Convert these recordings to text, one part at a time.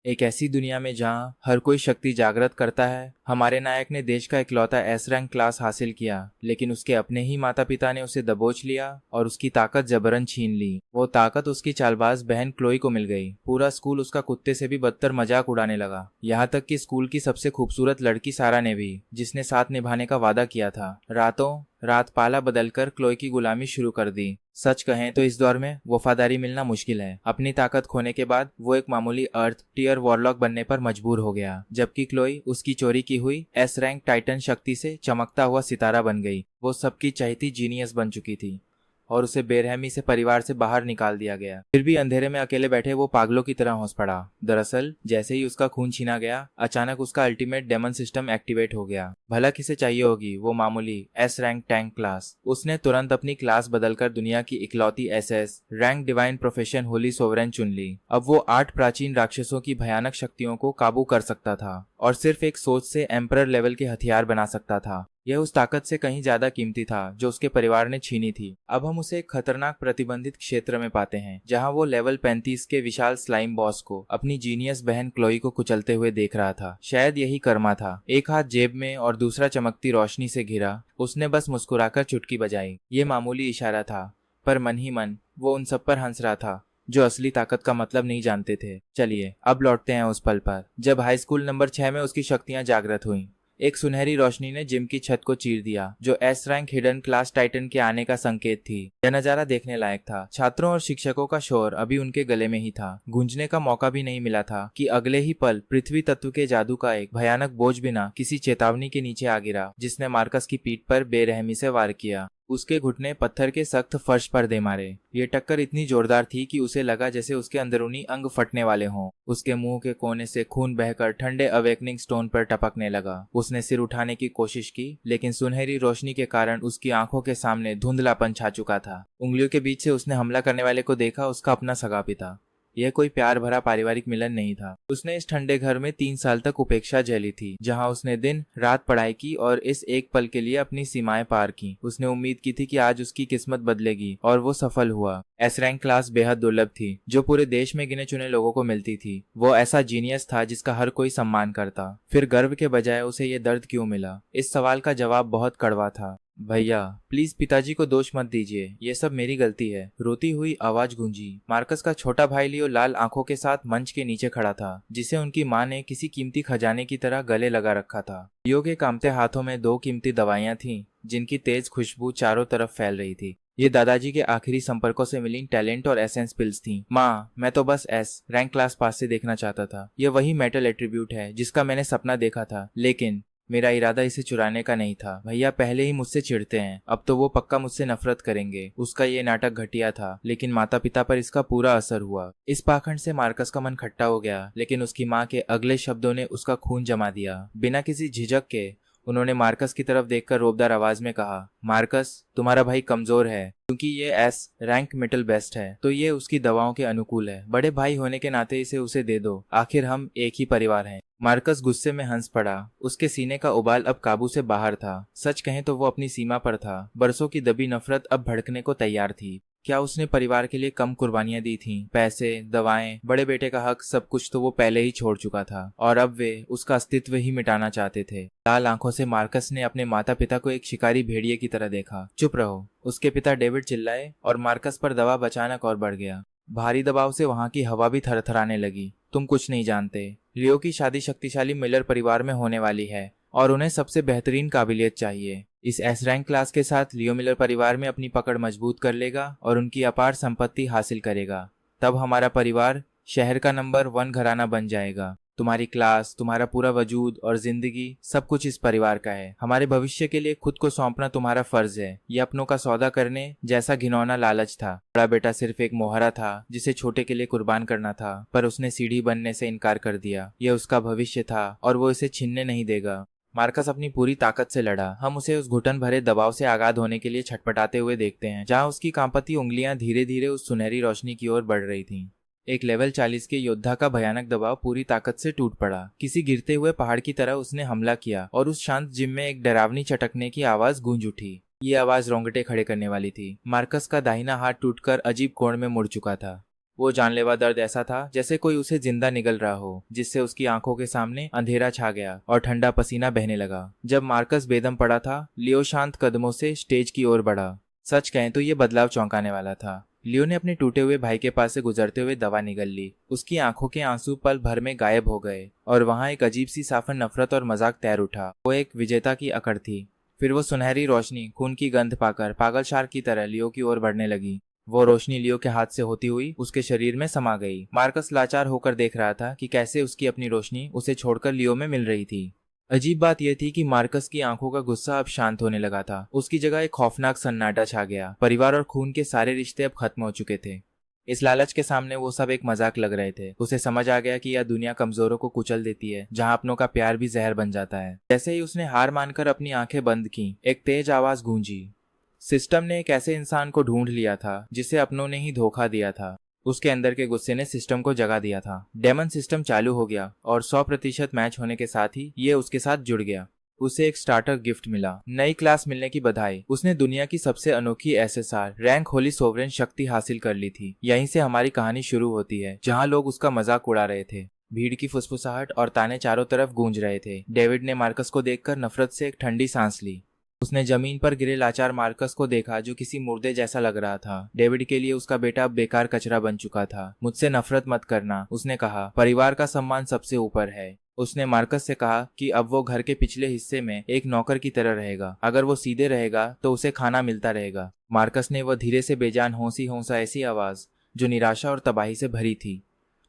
एक ऐसी दुनिया में जहां हर कोई शक्ति जागृत करता है, हमारे नायक ने देश का इकलौता एस रैंक क्लास हासिल किया, लेकिन उसके अपने ही माता पिता ने उसे दबोच लिया और उसकी ताकत जबरन छीन ली। वो ताकत उसकी चालबाज बहन क्लोई को मिल गई। पूरा स्कूल उसका कुत्ते से भी बदतर मजाक उड़ाने लगा, यहाँ तक कि स्कूल की सबसे खूबसूरत लड़की सारा ने भी, जिसने साथ निभाने का वादा किया था, रातों रात पाला बदलकर क्लोई की गुलामी शुरू कर दी। सच कहें तो इस दौर में वफादारी मिलना मुश्किल है। अपनी ताकत खोने के बाद वो एक मामूली अर्थ टीयर वॉरलॉक बनने पर मजबूर हो गया, जबकि क्लोई उसकी चोरी की हुई एस रैंक टाइटन शक्ति से चमकता हुआ सितारा बन गई। वो सबकी चहेती जीनियस बन चुकी थी और उसे बेरहमी से परिवार से बाहर निकाल दिया गया। फिर भी अंधेरे में अकेले बैठे वो पागलों की तरह हौस पड़ा। दरअसल जैसे ही उसका खून छीना गया, अचानक उसका अल्टीमेट डेमन सिस्टम एक्टिवेट हो गया। भला किसे चाहिए होगी वो मामूली एस रैंक टैंक क्लास। उसने तुरंत अपनी क्लास बदलकर दुनिया की इकलौती SS rank divine profession Holi sovereign चुन ली। अब वो 8 प्राचीन राक्षसों की भयानक शक्तियों को काबू कर सकता था और सिर्फ एक सोच से एम्परर लेवल के हथियार बना सकता था। यह उस ताकत से कहीं ज्यादा कीमती था जो उसके परिवार ने छीनी थी। अब हम उसे एक खतरनाक प्रतिबंधित क्षेत्र में पाते हैं, जहां वो लेवल 35 के विशाल स्लाइम बॉस को अपनी जीनियस बहन क्लोई को कुचलते हुए देख रहा था। शायद यही कर्मा था। एक हाथ जेब में और दूसरा चमकती रोशनी से घिरा, उसने बस मुस्कुराकर चुटकी बजाई। ये मामूली इशारा था, पर मन ही मन वो उन सब पर हंस रहा था जो असली ताकत का मतलब नहीं जानते थे। चलिए अब लौटते हैं उस पल पर जब हाई स्कूल नंबर 6 में उसकी शक्तियां जागृत हुईं। एक सुनहरी रोशनी ने जिम की छत को चीर दिया, जो S rank hidden class Titan के आने का संकेत थी। यह नजारा देखने लायक था। छात्रों और शिक्षकों का शोर अभी उनके गले में ही था। गूंजने का मौका भी नहीं मिला था कि अगले ही पल पृथ्वी तत्व के जादू का एक भयानक बोझ बिना किसी चेतावनी के नीचे आ गिरा, जिसने मार्कस की पीठ पर बेरहमी से वार किया। उसके घुटने पत्थर के सख्त फर्श पर दे मारे। ये टक्कर इतनी जोरदार थी कि उसे लगा जैसे उसके अंदरूनी अंग फटने वाले हों। उसके मुंह के कोने से खून बहकर ठंडे अवेकनिंग स्टोन पर टपकने लगा। उसने सिर उठाने की कोशिश की, लेकिन सुनहरी रोशनी के कारण उसकी आंखों के सामने धुंधलापन छा चुका था। उंगलियों के बीच से उसने हमला करने वाले को देखा, उसका अपना सगा पिता। यह कोई प्यार भरा पारिवारिक मिलन नहीं था। उसने इस ठंडे घर में 3 साल तक उपेक्षा झेली थी, जहां उसने दिन रात पढ़ाई की और इस एक पल के लिए अपनी सीमाएं पार की। उसने उम्मीद की थी कि आज उसकी किस्मत बदलेगी, और वो सफल हुआ। एस रैंक क्लास बेहद दुर्लभ थी, जो पूरे देश में गिने चुने लोगों को मिलती थी। वो ऐसा जीनियस था जिसका हर कोई सम्मान करता। फिर गर्व के बजाय उसे ये दर्द क्यों मिला? इस सवाल का जवाब बहुत कड़वा था। भैया प्लीज पिताजी को दोष मत दीजिए, ये सब मेरी गलती है, रोती हुई आवाज गूंजी। मार्कस का छोटा भाई लियो लाल आंखों के साथ मंच के नीचे खड़ा था, जिसे उनकी माँ ने किसी कीमती खजाने की तरह गले लगा रखा था। लियो के कांपते हाथों में 2 कीमती दवाइयां थीं, जिनकी तेज खुशबू चारों तरफ फैल रही थी। ये दादाजी के आखिरी संपर्कों से मिली टैलेंट और एसेंस पिल्स थी। माँ, मैं तो बस एस रैंक क्लास पास से देखना चाहता था। ये वही मेटल एट्रीब्यूट है जिसका मैंने सपना देखा था, लेकिन मेरा इरादा इसे चुराने का नहीं था। भैया पहले ही मुझसे चिढ़ते हैं, अब तो वो पक्का मुझसे नफरत करेंगे। उसका ये नाटक घटिया था, लेकिन माता पिता पर इसका पूरा असर हुआ। इस पाखंड से मार्कस का मन खट्टा हो गया, लेकिन उसकी माँ के अगले शब्दों ने उसका खून जमा दिया। बिना किसी झिझक के उन्होंने मार्कस की तरफ देखकर रोबदार आवाज में कहा, मार्कस, तुम्हारा भाई कमजोर है। क्योंकि ये एस रैंक मेटल बेस्ट है, तो ये उसकी दवाओं के अनुकूल है। बड़े भाई होने के नाते इसे उसे दे दो, आखिर हम एक ही परिवार हैं। मार्कस गुस्से में हंस पड़ा। उसके सीने का उबाल अब काबू से बाहर था। सच कहें तो वो अपनी सीमा पर था। बरसों की दबी नफरत अब भड़कने को तैयार थी। क्या उसने परिवार के लिए कम कुर्बानियां दी थीं? पैसे, दवाएं, बड़े बेटे का हक, सब कुछ तो वो पहले ही छोड़ चुका था, और अब वे उसका अस्तित्व ही मिटाना चाहते थे। लाल आंखों से मार्कस ने अपने माता पिता को एक शिकारी भेड़िए की तरह देखा। चुप रहो, उसके पिता डेविड चिल्लाए, और मार्कस पर दबाव अचानक और बढ़ गया। भारी दबाव से वहां की हवा भी थरथराने लगी। तुम कुछ नहीं जानते। लियो की शादी शक्तिशाली मिलर परिवार में होने वाली है, और उन्हें सबसे बेहतरीन काबिलियत चाहिए। इस एस रैंक क्लास के साथ लियो मिलर परिवार में अपनी पकड़ मजबूत कर लेगा और उनकी अपार संपत्ति हासिल करेगा। तब हमारा परिवार शहर का नंबर 1 घराना बन जाएगा। तुम्हारी क्लास, तुम्हारा पूरा वजूद और जिंदगी, सब कुछ इस परिवार का है। हमारे भविष्य के लिए खुद को सौंपना तुम्हारा फर्ज है। ये अपनों का सौदा करने जैसा घिनौना लालच था। बड़ा बेटा सिर्फ एक मोहरा था जिसे छोटे के लिए कुर्बान करना था, पर उसने सीढ़ी बनने से इनकार कर दिया। यह उसका भविष्य था और वो इसे छीनने नहीं देगा। मार्कस अपनी पूरी ताकत से लड़ा। हम उसे उस घुटन भरे दबाव से आगाध होने के लिए छटपटाते हुए देखते हैं, जहां उसकी कांपती उंगलियां धीरे धीरे उस सुनहरी रोशनी की ओर बढ़ रही थीं। एक लेवल 40 के योद्धा का भयानक दबाव पूरी ताकत से टूट पड़ा। किसी गिरते हुए पहाड़ की तरह उसने हमला किया, और उस शांत जिम में एक डरावनी चटकने की आवाज गूंज उठी। ये आवाज रोंगटे खड़े करने वाली थी। मार्कस का दाहिना हाथ टूटकर अजीब कोण में मुड़ चुका था। वो जानलेवा दर्द ऐसा था जैसे कोई उसे जिंदा निगल रहा हो, जिससे उसकी आंखों के सामने अंधेरा छा गया और ठंडा पसीना बहने लगा। जब मार्कस बेदम पड़ा था, लियो शांत कदमों से स्टेज की ओर बढ़ा। सच कहें तो ये बदलाव चौंकाने वाला था। लियो ने अपने टूटे हुए भाई के पास से गुजरते हुए दवा निगल ली। उसकी आंखों के आंसू पल भर में गायब हो गए और वहां एक अजीब सी साफन नफरत और मजाक तैर उठा। वो एक विजेता की अकड़ थी। फिर वो सुनहरी रोशनी खून की गंध पाकर पागल शार्क की तरह लियो की ओर बढ़ने लगी। वो रोशनी लियो के हाथ से होती हुई उसके शरीर में समा गई। मार्कस लाचार होकर देख रहा था कि कैसे उसकी अपनी रोशनी उसे छोड़कर लियो में मिल रही थी। अजीब बात यह थी कि मार्कस की आंखों का गुस्सा अब शांत होने लगा था। उसकी जगह एक खौफनाक सन्नाटा छा गया। परिवार और खून के सारे रिश्ते अब खत्म हो चुके थे। इस लालच के सामने वो सब एक मजाक लग रहे थे। उसे समझ आ गया कि यह दुनिया कमजोरों को कुचल देती है, जहां अपनों का प्यार भी जहर बन जाता है। जैसे ही उसने हार मानकर अपनी आंखें बंद की, एक तेज आवाज गूंजी। सिस्टम ने एक ऐसे इंसान को ढूंढ लिया था जिसे अपनों ने ही धोखा दिया था। उसके अंदर के गुस्से ने सिस्टम को जगा दिया था। डेमन सिस्टम चालू हो गया और 100% मैच होने के साथ ही ये उसके साथ जुड़ गया। उसे एक स्टार्टर गिफ्ट मिला, नई क्लास मिलने की बधाई। उसने दुनिया की सबसे अनोखी एसएसआर रैंक होली सोवरेन शक्ति हासिल कर ली थी। यहीं से हमारी कहानी शुरू होती है, जहां लोग उसका मजाक उड़ा रहे थे। भीड़ की फुसफुसाहट और ताने चारों तरफ गूंज रहे थे। डेविड ने मार्कस को देखकर नफरत से एक ठंडी सांस ली। उसने जमीन पर गिरे लाचार मार्कस को देखा, जो किसी मुर्दे जैसा लग रहा था। डेविड के लिए उसका बेटा अब बेकार कचरा बन चुका था। मुझसे नफरत मत करना, उसने कहा। परिवार का सम्मान सबसे ऊपर है। उसने मार्कस से कहा कि अब वो घर के पिछले हिस्से में एक नौकर की तरह रहेगा। अगर वो सीधे रहेगा तो उसे खाना मिलता रहेगा। मार्कस ने वह धीरे से बेजान हौंसी हौंसा ऐसी आवाज जो निराशा और तबाही से भरी थी।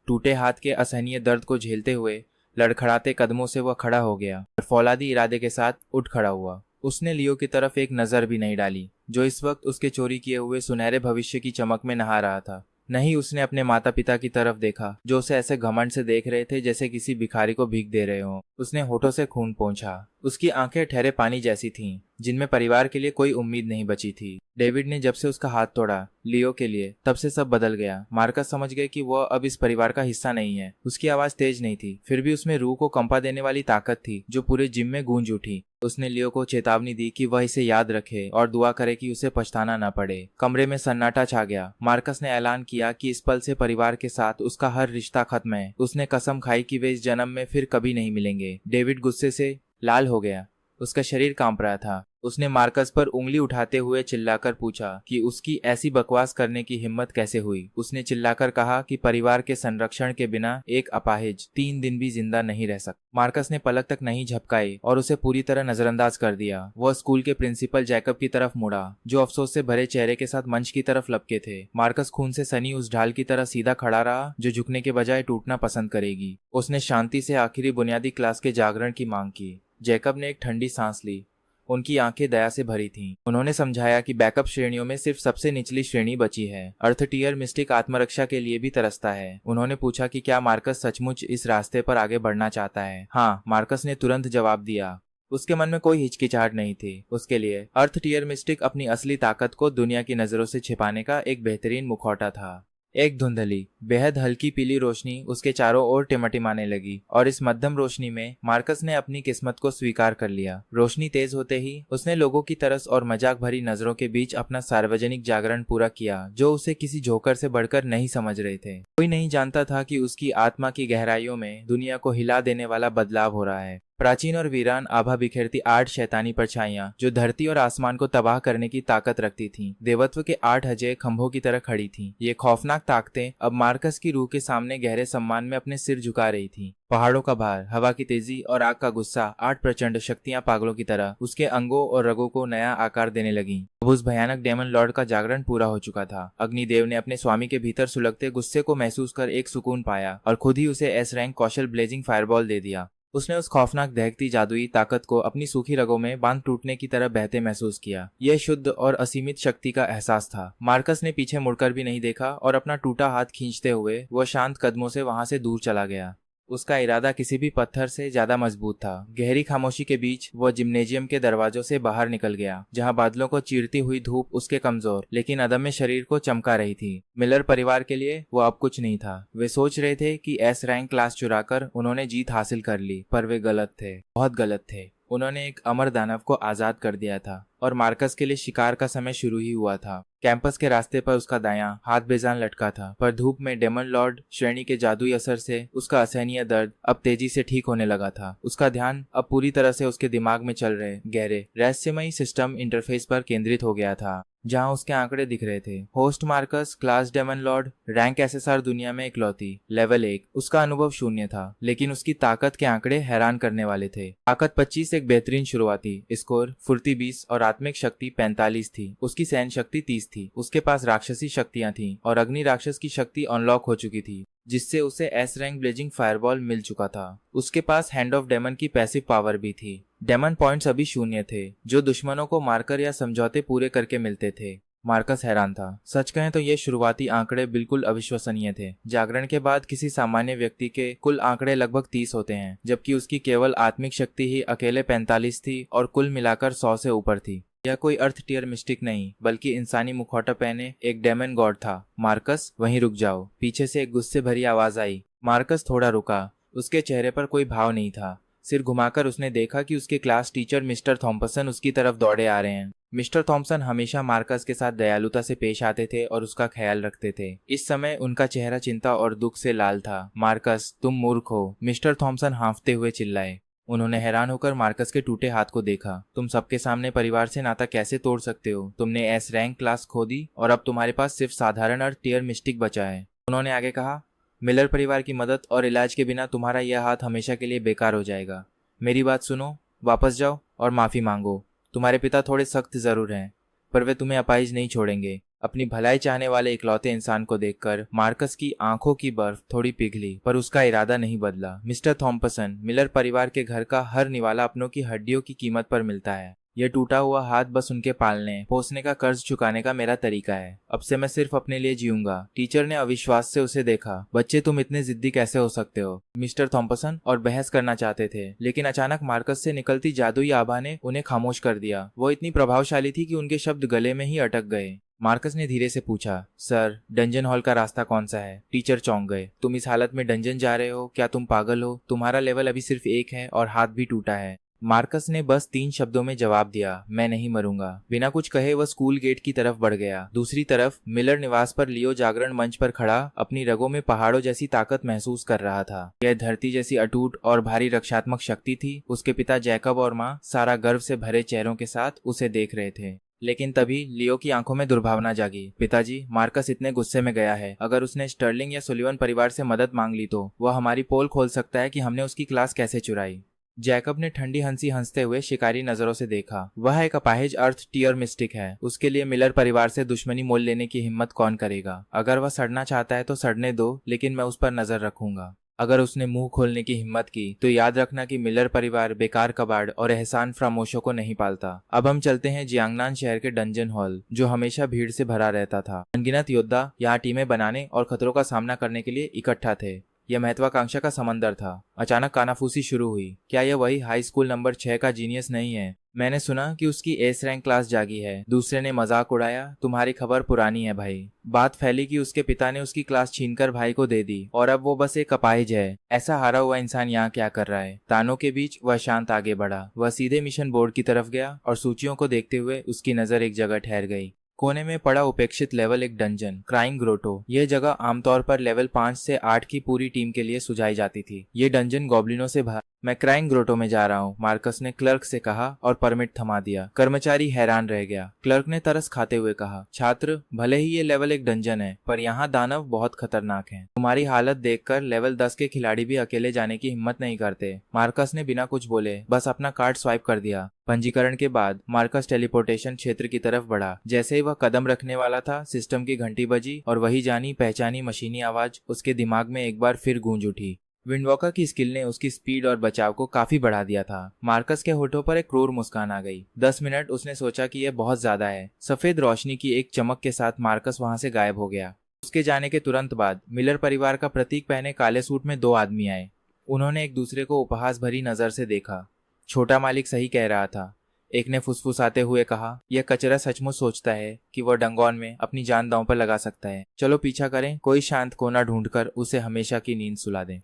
टूटे हाथ के असहनीय दर्द को झेलते हुए लड़खड़ाते कदमों से वह खड़ा हो गया और फौलादी इरादे के साथ उठ खड़ा हुआ। उसने लियो की तरफ एक नजर भी नहीं डाली, जो इस वक्त उसके चोरी किए हुए सुनहरे भविष्य की चमक में नहा रहा था। नहीं उसने अपने माता पिता की तरफ देखा, जो उसे ऐसे घमंड से देख रहे थे जैसे किसी भिखारी को भीख दे रहे हो। उसने होठों से खून पोंछा। उसकी आंखें ठहरे पानी जैसी थीं, जिनमें परिवार के लिए कोई उम्मीद नहीं बची थी। डेविड ने जब से उसका हाथ तोड़ा लियो के लिए, तब से सब बदल गया। मार्कस समझ गए कि वह अब इस परिवार का हिस्सा नहीं है। उसकी आवाज तेज नहीं थी, फिर भी उसमें रूह को कंपा देने वाली ताकत थी, जो पूरे जिम में गूंज उठी। उसने लियो को चेतावनी दी कि वह इसे याद रखे और दुआ करे कि उसे पछताना न पड़े। कमरे में सन्नाटा छा गया। मार्कस ने ऐलान किया कि इस पल से परिवार के साथ उसका हर रिश्ता खत्म है। उसने कसम खाई कि वे इस जन्म में फिर कभी नहीं मिलेंगे। डेविड गुस्से से लाल हो गया। उसका शरीर कांप रहा था। उसने मार्कस पर उंगली उठाते हुए चिल्लाकर पूछा कि उसकी ऐसी बकवास करने की हिम्मत कैसे हुई। उसने चिल्लाकर कहा कि परिवार के संरक्षण के बिना एक अपाहिज 3 दिन भी जिंदा नहीं रह सकता। मार्कस ने पलक तक नहीं झपकाई और उसे पूरी तरह नजरअंदाज कर दिया। वह स्कूल के प्रिंसिपल जैकब की तरफ मुड़ा, जो अफसोस से भरे चेहरे के साथ मंच की तरफ लपके थे। मार्कस खून से सनी उस ढाल की तरह सीधा खड़ा रहा, जो झुकने के बजाय टूटना पसंद करेगी। उसने शांति से आखिरी बुनियादी क्लास के जागरण की मांग की। जैकब ने एक ठंडी सांस ली। उनकी आंखें दया से भरी थीं। उन्होंने समझाया कि बैकअप श्रेणियों में सिर्फ सबसे निचली श्रेणी बची है। अर्थ टियर मिस्टिक आत्मरक्षा के लिए भी तरसता है। उन्होंने पूछा कि क्या मार्कस सचमुच इस रास्ते पर आगे बढ़ना चाहता है। हाँ, मार्कस ने तुरंत जवाब दिया। उसके मन में कोई हिचकिचाहट नहीं थी। उसके लिए अर्थ टियर मिस्टिक अपनी असली ताकत को दुनिया की नजरों से छिपाने का एक बेहतरीन मुखौटा था। एक धुंधली बेहद हल्की पीली रोशनी उसके चारों ओर टिमटिमाने लगी और इस मध्यम रोशनी में मार्कस ने अपनी किस्मत को स्वीकार कर लिया। रोशनी तेज होते ही उसने लोगों की तरस और मजाक भरी नजरों के बीच अपना सार्वजनिक जागरण पूरा किया, जो उसे किसी जोकर से बढ़कर नहीं समझ रहे थे। कोई नहीं जानता था कि उसकी आत्मा की गहराइयों में दुनिया को हिला देने वाला बदलाव हो रहा है। प्राचीन और वीरान आभा बिखेरती 8 शैतानी परछाइयां, जो धरती और आसमान को तबाह करने की ताकत रखती थीं, देवत्व के 8 अजय खंभों की तरह खड़ी थीं। ये खौफनाक ताकतें अब मार्कस की रूह के सामने गहरे सम्मान में अपने सिर झुका रही थीं। पहाड़ों का भार, हवा की तेजी और आग का गुस्सा, 8 प्रचंड शक्तियां पागलों की तरह उसके अंगों और रगों को नया आकार देने लगीं। अब उस भयानक डेमन लॉर्ड का जागरण पूरा हो चुका था। अग्निदेव ने अपने स्वामी के भीतर सुलगते गुस्से को महसूस कर एक सुकून पाया और खुद ही उसे एस रैंक कौशल ब्लेजिंग फायरबॉल दे दिया। उसने उस खौफनाक दहकती जादुई ताकत को अपनी सूखी रगों में बांध टूटने की तरह बहते महसूस किया। यह शुद्ध और असीमित शक्ति का एहसास था। मार्कस ने पीछे मुड़कर भी नहीं देखा और अपना टूटा हाथ खींचते हुए वह शांत कदमों से वहां से दूर चला गया। उसका इरादा किसी भी पत्थर से ज्यादा मजबूत था। गहरी खामोशी के बीच वह जिम्नेजियम के दरवाजों से बाहर निकल गया, जहां बादलों को चीरती हुई धूप उसके कमजोर लेकिन अदम्य शरीर को चमका रही थी। मिलर परिवार के लिए वो अब कुछ नहीं था। वे सोच रहे थे कि एस रैंक क्लास चुराकर उन्होंने जीत हासिल कर ली, पर वे गलत थे, बहुत गलत थे। उन्होंने एक अमर दानव को आजाद कर दिया था और मार्कस के लिए शिकार का समय शुरू ही हुआ था। कैंपस के रास्ते पर उसका दायां हाथ बेजान लटका था, पर धूप में डेमन लॉर्ड श्रेणी के जादुई असर से उसका असहनीय दर्द अब तेजी से ठीक होने लगा था। उसका ध्यान अब पूरी तरह से उसके दिमाग में चल रहे गहरे रहस्यमयी सिस्टम इंटरफेस पर केंद्रित हो गया था, जहां उसके आंकड़े दिख रहे थे। Host Marcus, class demon lord, rank SSR, दुनिया में इकलौती, लेवल 1। उसका अनुभव शून्य था, लेकिन उसकी ताकत के आंकड़े हैरान करने वाले थे। ताकत 25 एक बेहतरीन शुरुआती स्कोर, फुर्ती 20 और आत्मिक शक्ति 45 थी। उसकी सहन शक्ति 30 थी। उसके पास राक्षसी शक्तियां थीं और अग्नि राक्षस की शक्ति अनलॉक हो चुकी थी, जिससे उसे एस रैंक ब्लेजिंग फायरबॉल मिल चुका था। उसके पास हैंड ऑफ डेमन की पैसिव पावर भी थी। डेमन पॉइंट्स अभी शून्य थे, जो दुश्मनों को मारकर या समझौते पूरे करके मिलते थे। मार्कस हैरान था। सच कहें तो ये शुरुआती आंकड़े बिल्कुल अविश्वसनीय थे। जागरण के बाद किसी सामान्य व्यक्ति के कुल आंकड़े लगभग 30 होते हैं, जबकि उसकी केवल आत्मिक शक्ति ही अकेले 45 थी और कुल मिलाकर 100 से ऊपर थी। यह कोई अर्थ टियर मिस्टिक नहीं, बल्कि इंसानी मुखौटा पहने एक डेमन गॉड था। मार्कस, वहीं रुक जाओ, पीछे से एक गुस्से भरी आवाज आई। मार्कस थोड़ा रुका। उसके चेहरे पर कोई भाव नहीं था। सिर घुमाकर उसने देखा कि उसके क्लास टीचर मिस्टर थॉम्पसन उसकी तरफ दौड़े आ रहे हैं। मिस्टर थॉम्पसन हमेशा मार्कस के साथ दयालुता से पेश आते थे और उसका ख्याल रखते थे। इस समय उनका चेहरा चिंता और दुख से लाल था। मार्कस, तुम मूर्ख हो, मिस्टर थॉम्पसन हांफते हुए चिल्लाए। उन्होंने हैरान होकर मार्कस के टूटे हाथ को देखा। तुम सबके सामने परिवार से नाता कैसे तोड़ सकते हो? तुमने एस रैंक क्लास खो दी और अब तुम्हारे पास सिर्फ साधारण अर्थ टियर मिस्टिक बचा है। उन्होंने आगे कहा, मिलर परिवार की मदद और इलाज के बिना तुम्हारा यह हाथ हमेशा के लिए बेकार हो जाएगा। मेरी बात सुनो, वापस जाओ और माफी मांगो। तुम्हारे पिता थोड़े सख्त जरूर हैं, पर वे तुम्हें अपाहिज नहीं छोड़ेंगे। अपनी भलाई चाहने वाले इकलौते इंसान को देखकर मार्कस की आंखों की बर्फ थोड़ी पिघली, पर उसका इरादा नहीं बदला। मिस्टर थॉम्पसन, मिलर परिवार के घर का हर निवाला अपनों की हड्डियों की कीमत पर मिलता है। यह टूटा हुआ हाथ बस उनके पालने पोसने का कर्ज चुकाने का मेरा तरीका है। अब से मैं सिर्फ अपने लिए जीऊंगा। टीचर ने अविश्वास से उसे देखा। बच्चे, तुम इतने जिद्दी कैसे हो सकते हो? मिस्टर थॉम्पसन और बहस करना चाहते थे, लेकिन अचानक मार्कस से निकलती जादुई आभा ने उन्हें खामोश कर दिया। वो इतनी प्रभावशाली थी कि उनके शब्द गले में ही अटक गए। मार्कस ने धीरे से पूछा, सर, डंजन हॉल का रास्ता कौन सा है? टीचर चौंक गए। तुम इस हालत में डंजन जा रहे हो? क्या तुम पागल हो? तुम्हारा लेवल अभी सिर्फ 1 है और हाथ भी टूटा है। मार्कस ने बस 3 शब्दों में जवाब दिया, मैं नहीं मरूंगा। बिना कुछ कहे वह स्कूल गेट की तरफ बढ़ गया। दूसरी तरफ मिलर निवास पर लियो जागरण मंच पर खड़ा अपनी रगों में पहाड़ों जैसी ताकत महसूस कर रहा था। यह धरती जैसी अटूट और भारी रक्षात्मक शक्ति थी। उसके पिता जैकब और माँ सारा गर्व से भरे चेहरों के साथ उसे देख रहे थे। लेकिन तभी लियो की आंखों में दुर्भावना जागी। पिताजी, मार्कस इतने गुस्से में गया है। अगर उसने स्टर्लिंग या सुलिवन परिवार से मदद मांग ली तो वह हमारी पोल खोल सकता है कि हमने उसकी क्लास कैसे चुराई। जैकब ने ठंडी हंसी हंसते हुए शिकारी नजरों से देखा। वह एक अपाहिज अर्थ टियर मिस्टिक है। उसके लिए मिलर परिवार से दुश्मनी मोल लेने की हिम्मत कौन करेगा? अगर वह सड़ना चाहता है तो सड़ने दो, लेकिन मैं उस पर नजर रखूंगा। अगर उसने मुंह खोलने की हिम्मत की तो याद रखना कि मिलर परिवार बेकार कबाड़ और एहसान फरामोशों को नहीं पालता। अब हम चलते हैं जियांगनान शहर के डंजन हॉल, जो हमेशा भीड़ से भरा रहता था। अनगिनत योद्धा यहाँ टीमें बनाने और खतरों का सामना करने के लिए इकट्ठा थे। यह महत्वाकांक्षा का समंदर था। अचानक कानाफूसी शुरू हुई। क्या यह वही हाई स्कूल नंबर 6 का जीनियस नहीं है? मैंने सुना कि उसकी एस रैंक क्लास जागी है। दूसरे ने मजाक उड़ाया, तुम्हारी खबर पुरानी है भाई। बात फैली कि उसके पिता ने उसकी क्लास छीनकर भाई को दे दी और अब वो बस एक अपाहिज है। ऐसा हारा हुआ इंसान यहाँ क्या कर रहा है? तानों के बीच वह शांत आगे बढ़ा। वह सीधे मिशन बोर्ड की तरफ गया और सूचियों को देखते हुए उसकी नजर एक जगह ठहर गई। कोने में पड़ा उपेक्षित लेवल 1 डंजन, क्राइंग ग्रोटो। यह जगह आमतौर पर लेवल 5 से 8 की पूरी टीम के लिए सुझाई जाती थी। ये डंजन गॉब्लिनों से भरा। मैं क्राइंग ग्रोटो में जा रहा हूँ, मार्कस ने क्लर्क से कहा और परमिट थमा दिया। कर्मचारी हैरान रह गया। क्लर्क ने तरस खाते हुए कहा, छात्र, भले ही ये लेवल 1 डंजन है, पर यहाँ दानव बहुत खतरनाक हैं। तुम्हारी हालत देखकर लेवल 10 के खिलाड़ी भी अकेले जाने की हिम्मत नहीं करते। मार्कस ने बिना कुछ बोले बस अपना कार्ड स्वाइप कर दिया। पंजीकरण के बाद मार्कस टेलीपोर्टेशन क्षेत्र की तरफ बढ़ा। जैसे ही वह कदम रखने वाला था, सिस्टम की घंटी बजी और वही जानी पहचानी मशीनी आवाज उसके दिमाग में एक बार फिर गूंज उठी। विंडवॉकर की स्किल ने उसकी स्पीड और बचाव को काफी बढ़ा दिया था। मार्कस के होठों पर एक क्रूर मुस्कान आ गई। 10 मिनट उसने सोचा कि यह बहुत ज्यादा है। सफेद रोशनी की एक चमक के साथ मार्कस वहां से गायब हो गया। उसके जाने के तुरंत बाद मिलर परिवार का प्रतीक पहने काले सूट में 2 आदमी आए। उन्होंने एक दूसरे को उपहास भरी नजर से देखा। छोटा मालिक सही कह रहा था, एक ने फुसफुसाते हुए कहा। यह कचरा सचमुच सोचता है कि वह डंगोन में अपनी जान दांव पर लगा सकता है। चलो पीछा करें, कोई शांत कोना ढूंढकर उसे हमेशा की नींद सुला दें।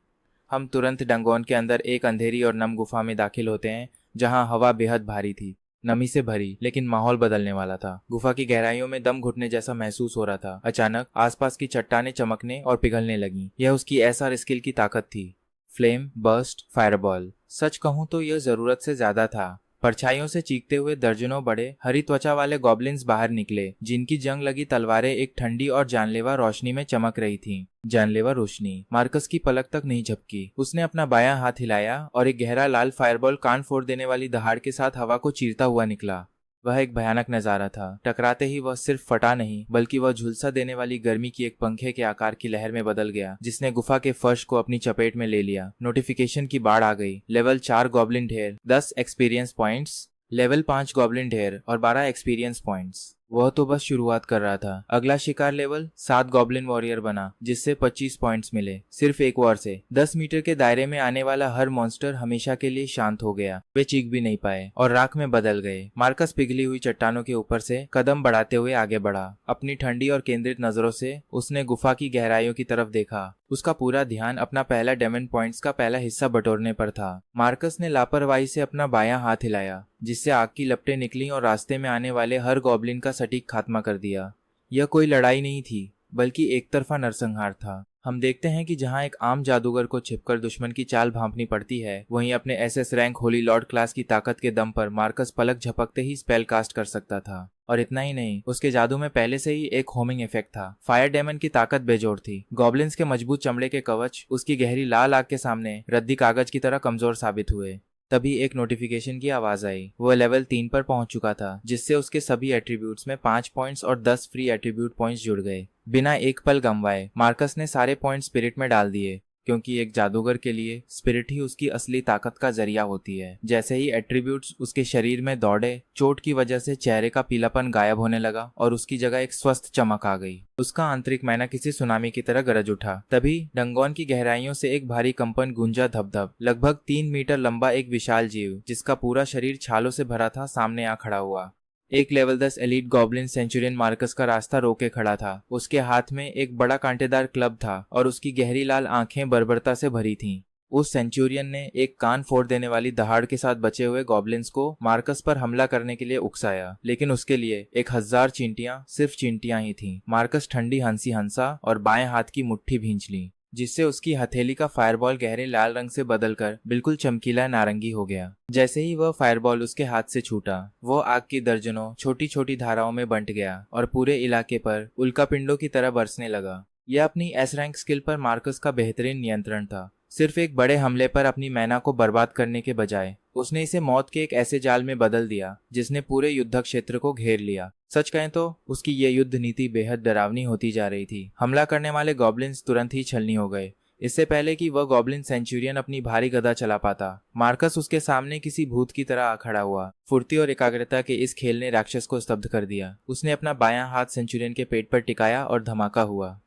हम तुरंत डंगोन के अंदर एक अंधेरी और नम गुफा में दाखिल होते हैं जहाँ हवा बेहद भारी थी, नमी से भरी, लेकिन माहौल बदलने वाला था। गुफा की गहराइयों में दम घुटने जैसा महसूस हो रहा था। अचानक आसपास की चट्टानें चमकने और पिघलने लगीं। यह उसकी एसआर स्किल की ताकत थी। Flame, burst, fireball. सच कहूं तो यह जरूरत से ज्यादा था। परछाइयों से चीखते हुए दर्जनों बड़े हरी त्वचा वाले गॉब्लिन्स बाहर निकले, जिनकी जंग लगी तलवारें एक ठंडी और जानलेवा रोशनी में चमक रही थीं। जानलेवा रोशनी। मार्कस की पलक तक नहीं झपकी। उसने अपना बायां हाथ हिलाया और एक गहरा लाल फायरबॉल कान फोड़ देने वाली दहाड़ के साथ हवा को चीरता हुआ निकला। वह एक भयानक नजारा था। टकराते ही वह सिर्फ फटा नहीं, बल्कि वह झुलसा देने वाली गर्मी की एक पंखे के आकार की लहर में बदल गया, जिसने गुफा के फर्श को अपनी चपेट में ले लिया। नोटिफिकेशन की बाढ़ आ गई। लेवल 4 गॉब्लिन ढेर, 10 एक्सपीरियंस पॉइंट्स। लेवल 5 गॉब्लिन ढेर और 12 एक्सपीरियंस पॉइंट्स। वह तो बस शुरुआत कर रहा था। अगला शिकार लेवल 7 गॉब्लिन वॉरियर बना, जिससे 25 पॉइंट्स मिले सिर्फ एक वॉर से। 10 मीटर के दायरे में आने वाला हर मॉन्स्टर हमेशा के लिए शांत हो गया। वे चीख भी नहीं पाए और राख में बदल गए। मार्कस पिघली हुई चट्टानों के ऊपर से कदम बढ़ाते हुए आगे बढ़ा। अपनी ठंडी और केंद्रित नजरों से उसने गुफा की गहराइयों की तरफ देखा। उसका पूरा ध्यान अपना पहला डेमन पॉइंट्स का पहला हिस्सा बटोरने पर था। मार्कस ने लापरवाही से अपना बायां हाथ हिलाया, जिससे आग की लपटें निकली और रास्ते में आने वाले हर गॉब्लिन का सटीक खात्मा कर दिया। यह कोई लड़ाई नहीं थी, बल्कि एक तरफा नरसंहार था। हम देखते हैं कि जहां एक आम जादूगर को छिपकर दुश्मन की चाल भांपनी पड़ती है, वहीं अपने SS rank Holi Lord class की ताकत के दम पर मार्कस पलक झपकते ही स्पेल कास्ट कर सकता था। और इतना ही नहीं, उसके जादू में पहले से ही एक होमिंग इफेक्ट था। फायर डेमन की ताकत बेजोड़ थी। गॉब्लिन्स के मजबूत चमड़े के कवच उसकी गहरी लाल आग के सामने रद्दी कागज की तरह कमजोर साबित हुए। तभी एक नोटिफिकेशन की आवाज आई। वह लेवल 3 पर पहुंच चुका था, जिससे उसके सभी एट्रीब्यूट्स में 5 पॉइंट्स और 10 फ्री एट्रीब्यूट पॉइंट्स जुड़ गए। बिना एक पल गंवाए मार्कस ने सारे पॉइंट स्पिरिट में डाल दिए, क्योंकि एक जादूगर के लिए स्पिरिट ही उसकी असली ताकत का जरिया होती है। जैसे ही एट्रीब्यूट्स उसके शरीर में दौड़े, चोट की वजह से चेहरे का पीलापन गायब होने लगा और उसकी जगह एक स्वस्थ चमक आ गई। उसका आंतरिक मैना किसी सुनामी की तरह गरज उठा। तभी डंगोन की गहराइयों से एक भारी कंपन गूंजा। धप-धप। लगभग 3 मीटर लंबा एक विशाल जीव, जिसका पूरा शरीर छालों से भरा था, सामने आ खड़ा हुआ। एक level 10 elite goblin Centurion Marcus का रास्ता रोके खड़ा था। उसके हाथ में एक बड़ा कांटेदार क्लब था और उसकी गहरी लाल आंखें बर्बरता से भरी थीं। उस सेंचुरियन ने एक कान फोड़ देने वाली दहाड़ के साथ बचे हुए गॉब्लिन्स को मार्कस पर हमला करने के लिए उकसाया, लेकिन उसके लिए 1000 चींटियां सिर्फ चींटियां ही थीं। मार्कस ठंडी हंसी हंसा और बाएं हाथ की मुट्ठी भींच ली, जिससे उसकी हथेली का फायरबॉल गहरे लाल रंग से बदलकर बिल्कुल चमकीला नारंगी हो गया। जैसे ही वह फायरबॉल उसके हाथ से छूटा, वो आग की दर्जनों छोटी छोटी धाराओं में बंट गया और पूरे इलाके पर उल्कापिंडों की तरह बरसने लगा। यह अपनी एस रैंक स्किल पर मार्कस का बेहतरीन नियंत्रण था। सिर्फ एक बड़े हमले पर अपनी मैना को बर्बाद करने के बजाय उसने इसे मौत के एक ऐसे जाल में बदल दिया जिसने पूरे युद्ध क्षेत्र को घेर लिया। सच कहें तो उसकी ये युद्ध नीति बेहद डरावनी होती जा रही थी। हमला करने वाले गॉब्लिन्स तुरंत ही छलनी हो गए, इससे पहले कि वह गॉब्लिन सेंचुरियन अपनी भारी गदा चला पाता। मार्कस उसके सामने किसी भूत की तरह आ खड़ा हुआ। फुर्ती और एकाग्रता के इस खेल ने राक्षस को स्तब्ध कर दिया। उसने अपना बायां हाथ सेंचुरियन के पेट पर टिकाया और धमाका हुआ।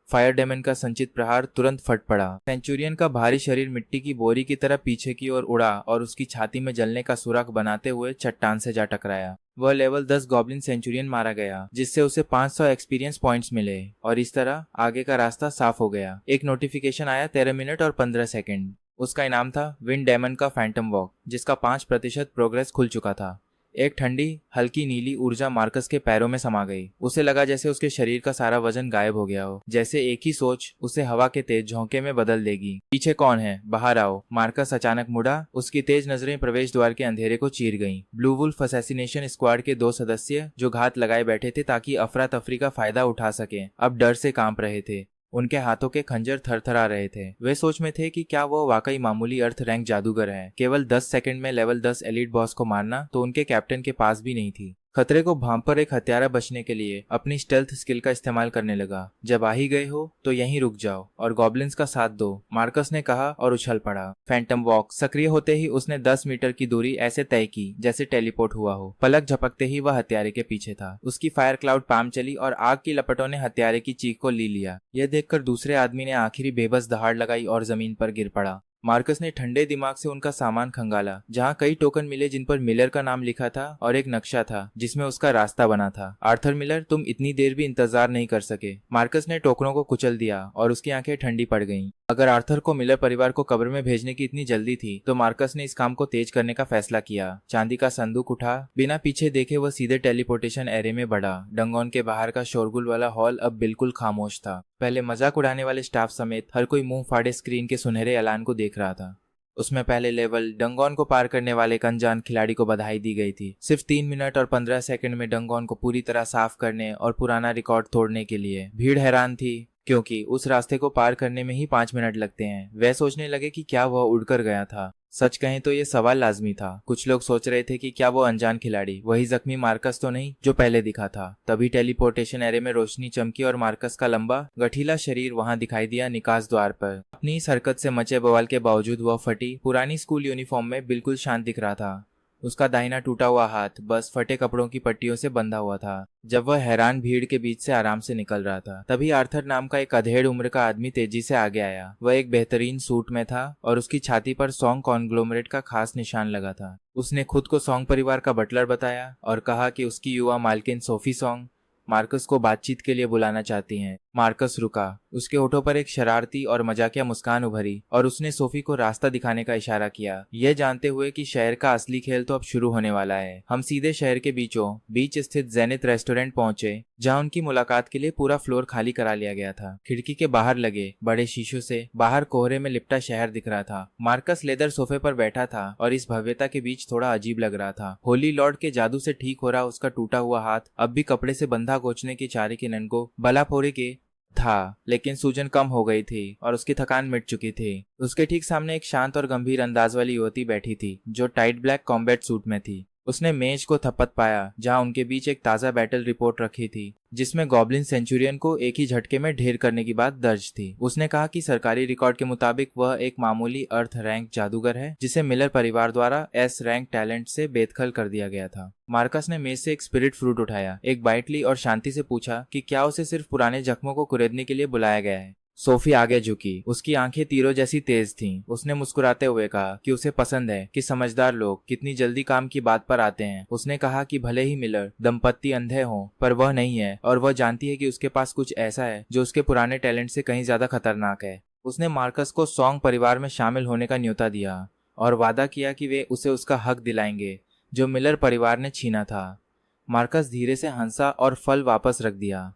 फायर डेमन का संचित प्रहार तुरंत फट पड़ा। सेंचुरियन का भारी शरीर मिट्टी की बोरी की तरह पीछे की ओर उड़ा और उसकी छाती में जलने का सुराख बनाते हुए चट्टान से जा टकराया। वह लेवल 10 गॉब्लिन सेंचुरियन मारा गया, जिससे उसे 500 एक्सपीरियंस पॉइंट्स मिले और इस तरह आगे का रास्ता साफ हो गया। एक नोटिफिकेशन आया 13 मिनट और 15 सेकंड। उसका इनाम था विंड डेमन का फैंटम वॉक, जिसका 5% प्रोग्रेस खुल चुका था। एक ठंडी हल्की नीली ऊर्जा मार्कस के पैरों में समा गई। उसे लगा जैसे उसके शरीर का सारा वजन गायब हो गया हो, जैसे एक ही सोच उसे हवा के तेज झोंके में बदल देगी। पीछे कौन है, बाहर आओ। मार्कस अचानक मुड़ा। उसकी तेज नजरें प्रवेश द्वार के अंधेरे को चीर गईं। ब्लू वुल्फ असैसिनेशन स्क्वाड के 2 सदस्य जो घात लगाए बैठे थे ताकि अफरा तफरी का फायदा उठा सके, अब डर से कांप रहे थे। उनके हाथों के खंजर थरथरा रहे थे। वे सोच में थे कि क्या वो वाकई मामूली अर्थ रैंक जादूगर है। केवल 10 सेकंड में लेवल 10 एलीट बॉस को मारना तो उनके कैप्टन के पास भी नहीं थी। खतरे को भांप एक हत्यारा बचने के लिए अपनी स्टेल्थ स्किल का इस्तेमाल करने लगा। जब आ ही गए हो तो यहीं रुक जाओ और गॉब्लिन्स का साथ दो, मार्कस ने कहा और उछल पड़ा। फैंटम वॉक सक्रिय होते ही उसने 10 मीटर की दूरी ऐसे तय की जैसे टेलीपोर्ट हुआ हो। पलक झपकते ही वह हत्यारे के पीछे था। उसकी फायर क्लाउड पाम चली और आग की लपटों ने हत्यारे की चीख को ली लिया। यह देखकर दूसरे आदमी ने आखिरी बेबस दहाड़ लगाई और जमीन पर गिर पड़ा। मार्कस ने ठंडे दिमाग से उनका सामान खंगाला, जहाँ कई टोकन मिले जिन पर मिलर का नाम लिखा था और एक नक्शा था जिसमें उसका रास्ता बना था। आर्थर मिलर, तुम इतनी देर भी इंतजार नहीं कर सके। मार्कस ने टोकनों को कुचल दिया और उसकी आंखें ठंडी पड़ गईं। अगर आर्थर को मिलर परिवार को कब्र में भेजने की इतनी जल्दी थी तो मार्कस ने इस काम को तेज करने का फैसला किया। चांदी का संदूक उठा, बिना पीछे देखे वह सीधे टेलीपोर्टेशन एरे में बढ़ा। डंगोन के बाहर का शोरगुल वाला हॉल अब बिल्कुल खामोश था। पहले मजाक उड़ाने वाले स्टाफ समेत हर कोई मुंह फाड़े स्क्रीन के सुनहरे ऐलान को देख रहा था। उसमें पहले लेवल डंगोन को पार करने वाले एक अनजान खिलाड़ी को बधाई दी गई थी, सिर्फ 3 मिनट और 15 सेकंड में डंगोन को पूरी तरह साफ करने और पुराना रिकॉर्ड तोड़ने के लिए। भीड़ हैरान थी क्योंकि उस रास्ते को पार करने में ही 5 मिनट लगते हैं। वे सोचने लगे कि क्या वह उड़कर गया था। सच कहें तो ये सवाल लाजमी था। कुछ लोग सोच रहे थे कि क्या वो अनजान खिलाड़ी वही जख्मी मार्कस तो नहीं जो पहले दिखा था। तभी टेलीपोर्टेशन एरे में रोशनी चमकी और मार्कस का लंबा गठीला शरीर वहां दिखाई दिया, निकास द्वार पर। अपनी इस हरकत से मचे बवाल के बावजूद वह फटी पुरानी स्कूल यूनिफॉर्म में बिल्कुल शांत दिख रहा था। उसका दाहिना टूटा हुआ हाथ बस फटे कपड़ों की पट्टियों से बंधा हुआ था। जब वह हैरान भीड़ के बीच से आराम से निकल रहा था तभी आर्थर नाम का एक अधेड़ उम्र का आदमी तेजी से आगे आया। वह एक बेहतरीन सूट में था और उसकी छाती पर सॉन्ग कॉन्ग्लोमरेट का खास निशान लगा था। उसने खुद को सॉन्ग परिवार का बटलर बताया और कहा कि उसकी युवा मालकिन सोफी सॉन्ग मार्कस को बातचीत के लिए बुलाना चाहती हैं। मार्कस रुका, उसके होठों पर एक शरारती और मजाकिया मुस्कान उभरी और उसने सोफी को रास्ता दिखाने का इशारा किया, यह जानते हुए कि शहर का असली खेल तो अब शुरू होने वाला है। हम सीधे शहर के बीचों बीच स्थित जेनिथ रेस्टोरेंट पहुंचे, जहां उनकी मुलाकात के लिए पूरा फ्लोर खाली करा लिया गया था। खिड़की के बाहर लगे बड़े शीशों से बाहर कोहरे में लिपटा शहर दिख रहा था। मार्कस लेदर सोफे पर बैठा था और इस भव्यता के बीच थोड़ा अजीब लग रहा था। होली लॉर्ड के जादू से ठीक हो रहा उसका टूटा हुआ हाथ अब भी कपड़े से बंधा गोचने की चारे के ननको बलाफोरे के था, लेकिन सूजन कम हो गई थी और उसकी थकान मिट चुकी थी। उसके ठीक सामने एक शांत और गंभीर अंदाज वाली युवती बैठी थी जो टाइट ब्लैक कॉम्बैट सूट में थी। उसने मेज को थपथ पाया जहां उनके बीच एक ताजा बैटल रिपोर्ट रखी थी जिसमें गॉब्लिन सेंचुरियन को एक ही झटके में ढेर करने की बात दर्ज थी। उसने कहा कि सरकारी रिकॉर्ड के मुताबिक वह एक मामूली अर्थ रैंक जादूगर है जिसे मिलर परिवार द्वारा एस रैंक टैलेंट से बेदखल कर दिया गया था। मार्कस ने मेज से एक स्पिरिट फ्रूट उठाया, एक बाइट ली और शांति से पूछा कि क्या उसे सिर्फ पुराने जख्मों को कुरेदने के लिए बुलाया गया है। सोफी आगे झुकी, उसकी आंखें तीरों जैसी तेज थीं। उसने मुस्कुराते हुए कहा कि उसे पसंद है कि समझदार लोग कितनी जल्दी काम की बात पर आते हैं। उसने कहा कि भले ही मिलर दंपत्ति अंधे हों पर वह नहीं है और वह जानती है कि उसके पास कुछ ऐसा है जो उसके पुराने टैलेंट से कहीं ज्यादा खतरनाक है। उसने मार्कस को सॉन्ग परिवार में शामिल होने का न्योता दिया और वादा किया कि वे उसे उसका हक दिलाएंगे जो मिलर परिवार ने छीना था। मार्कस धीरे से हंसा और फल वापस रख दिया।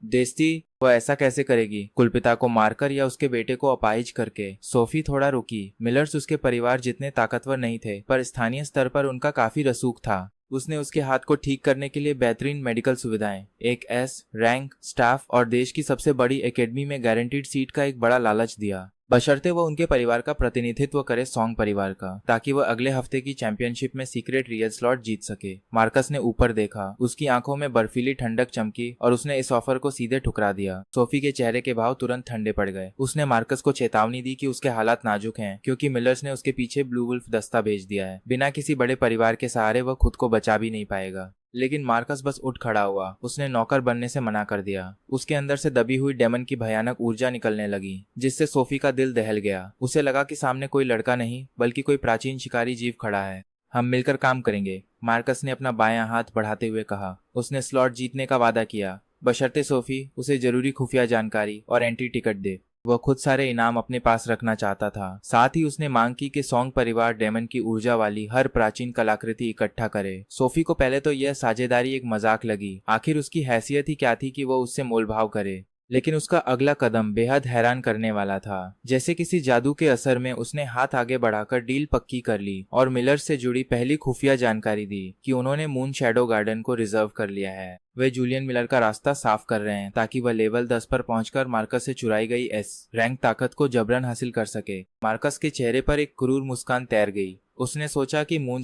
देस्ती, वह ऐसा कैसे करेगी? कुलपिता को मारकर या उसके बेटे को अपाहिज करके? सोफी थोड़ा रुकी। मिलर्स उसके परिवार जितने ताकतवर नहीं थे पर स्थानीय स्तर पर उनका काफी रसूख था। उसने उसके हाथ को ठीक करने के लिए बेहतरीन मेडिकल सुविधाएं, एक एस रैंक स्टाफ और देश की सबसे बड़ी एकेडमी में गारंटीड सीट का एक बड़ा लालच दिया, बशर्ते वह उनके परिवार का प्रतिनिधित्व करे सॉन्ग परिवार का, ताकि वह अगले हफ्ते की चैंपियनशिप में सीक्रेट रियल स्लॉट जीत सके। मार्कस ने ऊपर देखा, उसकी आंखों में बर्फीली ठंडक चमकी और उसने इस ऑफर को सीधे ठुकरा दिया। सोफी के चेहरे के भाव तुरंत ठंडे पड़ गए। उसने मार्कस को चेतावनी दी कि उसके हालात नाजुक हैं क्योंकि मिलर्स ने उसके पीछे ब्लू वुल्फ दस्ता भेज दिया है। बिना किसी बड़े परिवार के सहारे वह खुद को बचा भी नहीं पाएगा। लेकिन मार्कस बस उठ खड़ा हुआ। उसने नौकर बनने से मना कर दिया। उसके अंदर से दबी हुई डेमन की भयानक ऊर्जा निकलने लगी जिससे सोफी का दिल दहल गया। उसे लगा कि सामने कोई लड़का नहीं बल्कि कोई प्राचीन शिकारी जीव खड़ा है। हम मिलकर काम करेंगे, मार्कस ने अपना बायां हाथ बढ़ाते हुए कहा। उसने स्लॉट जीतने का वादा किया बशर्ते सोफी उसे जरूरी खुफिया जानकारी और एंट्री टिकट दे। वह खुद सारे इनाम अपने पास रखना चाहता था। साथ ही उसने मांग की कि सॉन्ग परिवार डेमन की ऊर्जा वाली हर प्राचीन कलाकृति इकट्ठा करे। सोफी को पहले तो यह साझेदारी एक मजाक लगी। आखिर उसकी हैसियत ही क्या थी कि वो उससे मोलभाव करे। लेकिन उसका अगला कदम बेहद हैरान करने वाला था। जैसे किसी जादू के असर में उसने हाथ आगे बढ़ाकर डील पक्की कर ली और मिलर से जुड़ी पहली खुफिया जानकारी दी कि उन्होंने मून शैडो गार्डन को रिजर्व कर लिया है। वे जूलियन मिलर का रास्ता साफ कर रहे हैं ताकि वह लेवल 10 पर पहुंचकर मार्कस से चुराई गई एस रैंक ताकत को जबरन हासिल कर सके। मार्कस के चेहरे पर एक क्रूर मुस्कान तैर गई। उसने सोचा कि मून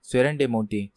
स्वेरेंडेमोंटी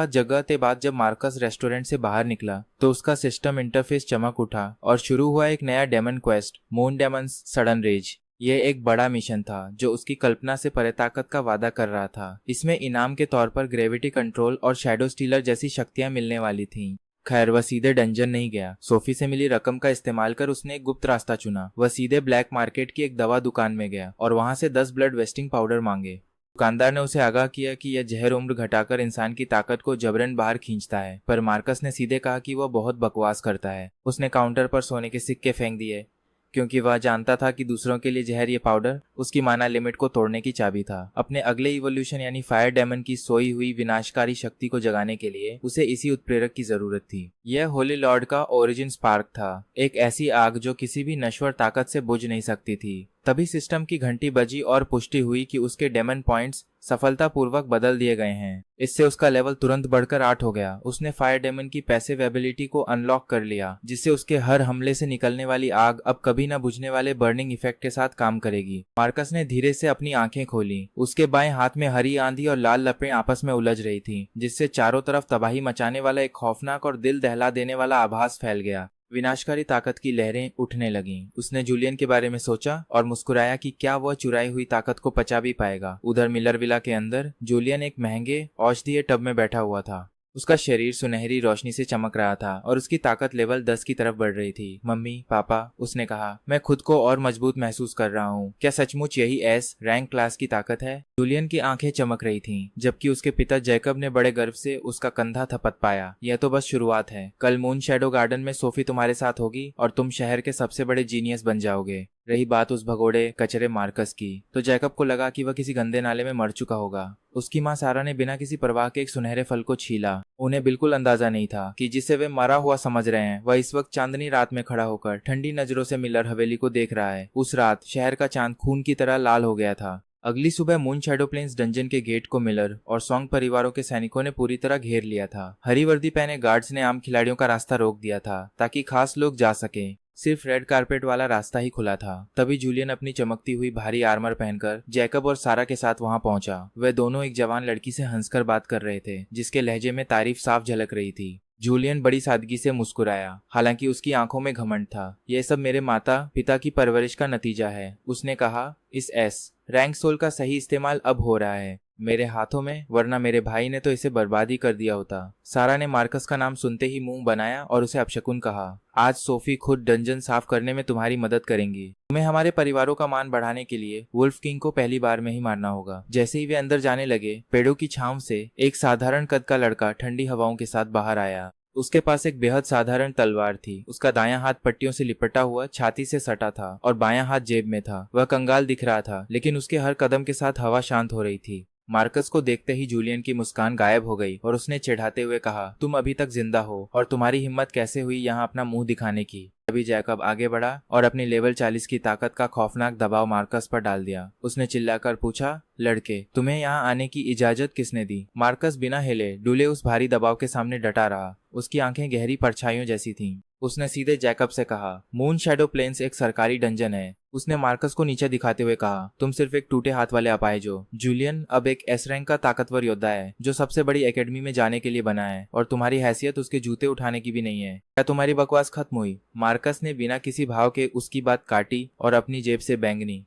जगह के बाद जब मार्कस रेस्टोरेंट से बाहर निकला तो उसका सिस्टम इंटरफेस चमक उठा और शुरू हुआ एक नया demon quest, moon demons sudden rage. यह एक बड़ा मिशन था जो उसकी कल्पना से परे ताकत का वादा कर रहा था। इसमें इनाम के तौर पर ग्रेविटी कंट्रोल और शैडो स्टीलर जैसी शक्तियां मिलने वाली थीं। खैर वह सीधे डंजन नहीं गया। सोफी से मिली रकम का इस्तेमाल कर उसने एक गुप्त रास्ता चुना। वह सीधे ब्लैक मार्केट की एक दवा दुकान में गया और वहां से 10 ब्लड वेस्टिंग पाउडर मांगे। दुकानदार ने उसे आगाह किया कि यह जहर उम्र घटाकर इंसान की ताकत को जबरन बाहर खींचता है, पर मार्कस ने सीधे कहा कि वह बहुत बकवास करता है। उसने काउंटर पर सोने के सिक्के फेंक दिए, क्योंकि वह जानता था कि दूसरों के लिए जहर ये पाउडर उसकी माना लिमिट को तोड़ने की चाबी था। अपने अगले इवोल्यूशन यानी फायर डेमन की सोई हुई विनाशकारी शक्ति को जगाने के लिए उसे इसी उत्प्रेरक की जरूरत थी। यह होली लॉर्ड का ओरिजिन स्पार्क था, एक ऐसी आग जो किसी भी नश्वर ताकत से बुझ नहीं सकती थी। तभी सिस्टम की घंटी बजी और पुष्टि हुई कि उसके डेमन पॉइंट्स सफलतापूर्वक बदल दिए गए हैं। इससे उसका लेवल तुरंत बढ़कर 8 हो गया। उसने फायर डेमन की पैसिव एबिलिटी को अनलॉक कर लिया, जिससे उसके हर हमले से निकलने वाली आग अब कभी न बुझने वाले बर्निंग इफेक्ट के साथ काम करेगी। मार्कस ने धीरे से अपनी आंखें खोली। उसके बाएं हाथ में हरी आंधी और लाल लपटें आपस में उलझ रही थी, जिससे चारों तरफ तबाही मचाने वाला एक खौफनाक और दिल दहला देने वाला आभास फैल गया। विनाशकारी ताकत की लहरें उठने लगीं। उसने जूलियन के बारे में सोचा और मुस्कुराया कि क्या वह चुराई हुई ताकत को पचा भी पाएगा। उधर मिलर विला के अंदर जूलियन एक महंगे औषधीय टब में बैठा हुआ था। उसका शरीर सुनहरी रोशनी से चमक रहा था और उसकी ताकत लेवल 10 की तरफ बढ़ रही थी। मम्मी, पापा, उसने कहा, मैं खुद को और मजबूत महसूस कर रहा हूँ। क्या सचमुच यही एस रैंक क्लास की ताकत है? जूलियन की आंखें चमक रही थीं, जबकि उसके पिता जैकब ने बड़े गर्व से उसका कंधा थपथ पाया। यह तो बस शुरुआत है। कल मून शैडो गार्डन में सोफी तुम्हारे साथ होगी और तुम शहर के सबसे बड़े जीनियस बन जाओगे। रही बात उस भगोड़े कचरे मार्कस की, तो जैकब को लगा कि वह किसी गंदे नाले में मर चुका होगा। उसकी माँ सारा ने बिना किसी परवाह के एक सुनहरे फल को छीला। उन्हें बिल्कुल अंदाजा नहीं था कि जिसे वे मरा हुआ समझ रहे हैं, वह इस वक्त चांदनी रात में खड़ा होकर ठंडी नजरों से मिलर हवेली को देख रहा है। उस रात शहर का चांद खून की तरह लाल हो गया था। अगली सुबह मून शैडो प्लेन्स डंजन के गेट को मिलर और सॉन्ग परिवारों के सैनिकों ने पूरी तरह घेर लिया था। हरी वर्दी पहने गार्ड्स ने आम खिलाड़ियों का रास्ता रोक दिया था ताकि खास लोग जा सकें। सिर्फ रेड कारपेट वाला रास्ता ही खुला था। तभी जूलियन अपनी चमकती हुई भारी आर्मर पहनकर जैकब और सारा के साथ वहां पहुंचा। वे दोनों एक जवान लड़की से हंसकर बात कर रहे थे, जिसके लहजे में तारीफ साफ झलक रही थी। जूलियन बड़ी सादगी से मुस्कुराया, हालांकि उसकी आंखों में घमंड था। यह सब मेरे माता पिता की परवरिश का नतीजा है। उसने कहा, इस एस रैंक सोल का सही इस्तेमाल अब हो रहा है मेरे हाथों में, वरना मेरे भाई ने तो इसे बर्बाद ही कर दिया होता। सारा ने मार्कस का नाम सुनते ही मुंह बनाया और उसे अपशकुन कहा। आज सोफी खुद डंजन साफ करने में तुम्हारी मदद करेंगी। तुम्हें हमारे परिवारों का मान बढ़ाने के लिए वुल्फ किंग को पहली बार में ही मारना होगा। जैसे ही वे अंदर जाने लगे, पेड़ों की छांव से एक साधारण कद का लड़का ठंडी हवाओं के साथ बाहर आया। उसके पास एक बेहद साधारण तलवार थी। उसका दायां हाथ पट्टियों से लिपटा हुआ छाती से सटा था और बायां हाथ जेब में था। वह कंगाल दिख रहा था, लेकिन उसके हर कदम के साथ हवा शांत हो रही थी। मार्कस को देखते ही जूलियन की मुस्कान गायब हो गई और उसने चिढ़ाते हुए कहा, तुम अभी तक जिंदा हो और तुम्हारी हिम्मत कैसे हुई यहाँ अपना मुंह दिखाने की? तभी जैकब आगे बढ़ा और अपनी लेवल 40 की ताकत का खौफनाक दबाव मार्कस पर डाल दिया। उसने चिल्लाकर पूछा, लड़के, तुम्हें यहाँ आने की इजाजत किसने दी? मार्कस बिना हिले डुले उस भारी दबाव के सामने डटा रहा। उसकी आंखें गहरी परछाइयों जैसी थीं। उसने सीधे जैकब से कहा, मून शैडो प्लेन्स एक सरकारी डंजन है। उसने मार्कस को नीचे दिखाते हुए कहा, तुम सिर्फ एक टूटे हाथ वाले अपाहिज हो। जूलियन अब एक एस रैंक का ताकतवर योद्धा है, जो सबसे बड़ी एकेडमी में जाने के लिए बना है, और तुम्हारी हैसियत उसके जूते उठाने की भी नहीं है। क्या तुम्हारी बकवास खत्म हुई? मार्कस ने बिना किसी भाव के उसकी बात काटी और अपनी जेब से बैंगनी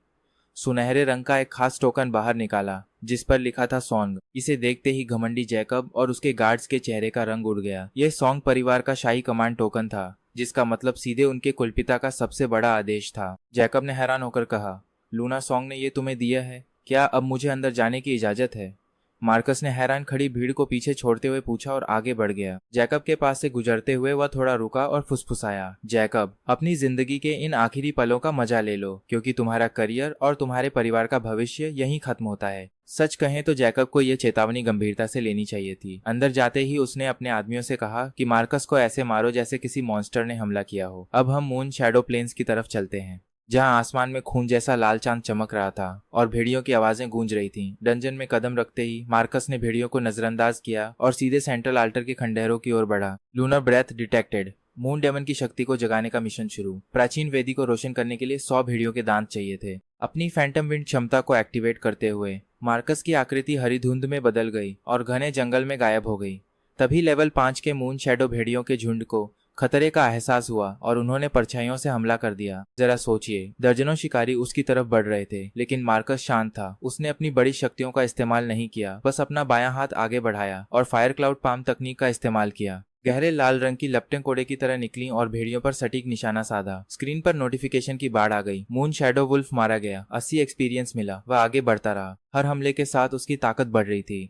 सुनहरे रंग का एक खास टोकन बाहर निकाला, जिस पर लिखा था सॉन्ग। इसे देखते ही घमंडी जैकब और उसके गार्ड्स के चेहरे का रंग उड़ गया। यह सॉन्ग परिवार का शाही कमांड टोकन था, जिसका मतलब सीधे उनके कुलपिता का सबसे बड़ा आदेश था। जैकब ने हैरान होकर कहा, लूना सॉन्ग ने ये तुम्हें दिया है? क्या अब मुझे अंदर जाने की इजाजत है? मार्कस ने हैरान खड़ी भीड़ को पीछे छोड़ते हुए पूछा और आगे बढ़ गया। जैकब के पास से गुजरते हुए वह थोड़ा रुका और फुसफुसाया, जैकब, अपनी जिंदगी के इन आखिरी पलों का मजा ले लो, क्योंकि तुम्हारा करियर और तुम्हारे परिवार का भविष्य यहीं खत्म होता है। सच कहें तो जैकब को यह चेतावनी गंभीरता से लेनी चाहिए थी। अंदर जाते ही उसने अपने आदमियों से कहा कि मार्कस को ऐसे मारो जैसे किसी मॉन्स्टर ने हमला किया हो। अब हम मून शैडो प्लेन्स की तरफ चलते हैं, जहां आसमान में खून जैसा लाल चांद चमक रहा था और भेड़ियों की आवाजें गूंज रही थीं। डंजन में कदम रखते ही मार्कस ने भेड़ियों को नजरअंदाज किया और सीधे सेंट्रल आल्टर के खंडहरों की ओर बढ़ा। Lunar breath detected. Moon demon की शक्ति को जगाने का मिशन शुरू। प्राचीन वेदी को रोशन करने के लिए 100 भेड़ियों के दांत चाहिए थे। अपनी फैंटम विंड क्षमता को एक्टिवेट करते हुए मार्कस की आकृति हरी धुंध में बदल गई और घने जंगल में गायब हो गई। तभी लेवल 5 के मून शैडो भेड़ियों के झुंड को खतरे का एहसास हुआ और उन्होंने परछाइयों से हमला कर दिया। जरा सोचिए, दर्जनों शिकारी उसकी तरफ बढ़ रहे थे, लेकिन मार्कस शांत था। उसने अपनी बड़ी शक्तियों का इस्तेमाल नहीं किया, बस अपना बायां हाथ आगे बढ़ाया और फायर क्लाउड पाम तकनीक का इस्तेमाल किया। गहरे लाल रंग की लपटें कोड़े की तरह निकली और भेड़ियों पर सटीक निशाना साधा। स्क्रीन पर नोटिफिकेशन की बाढ़ आ गई। मून शैडो वुल्फ मारा गया, 80 एक्सपीरियंस मिला। वह आगे बढ़ता रहा, हर हमले के साथ उसकी ताकत बढ़ रही थी।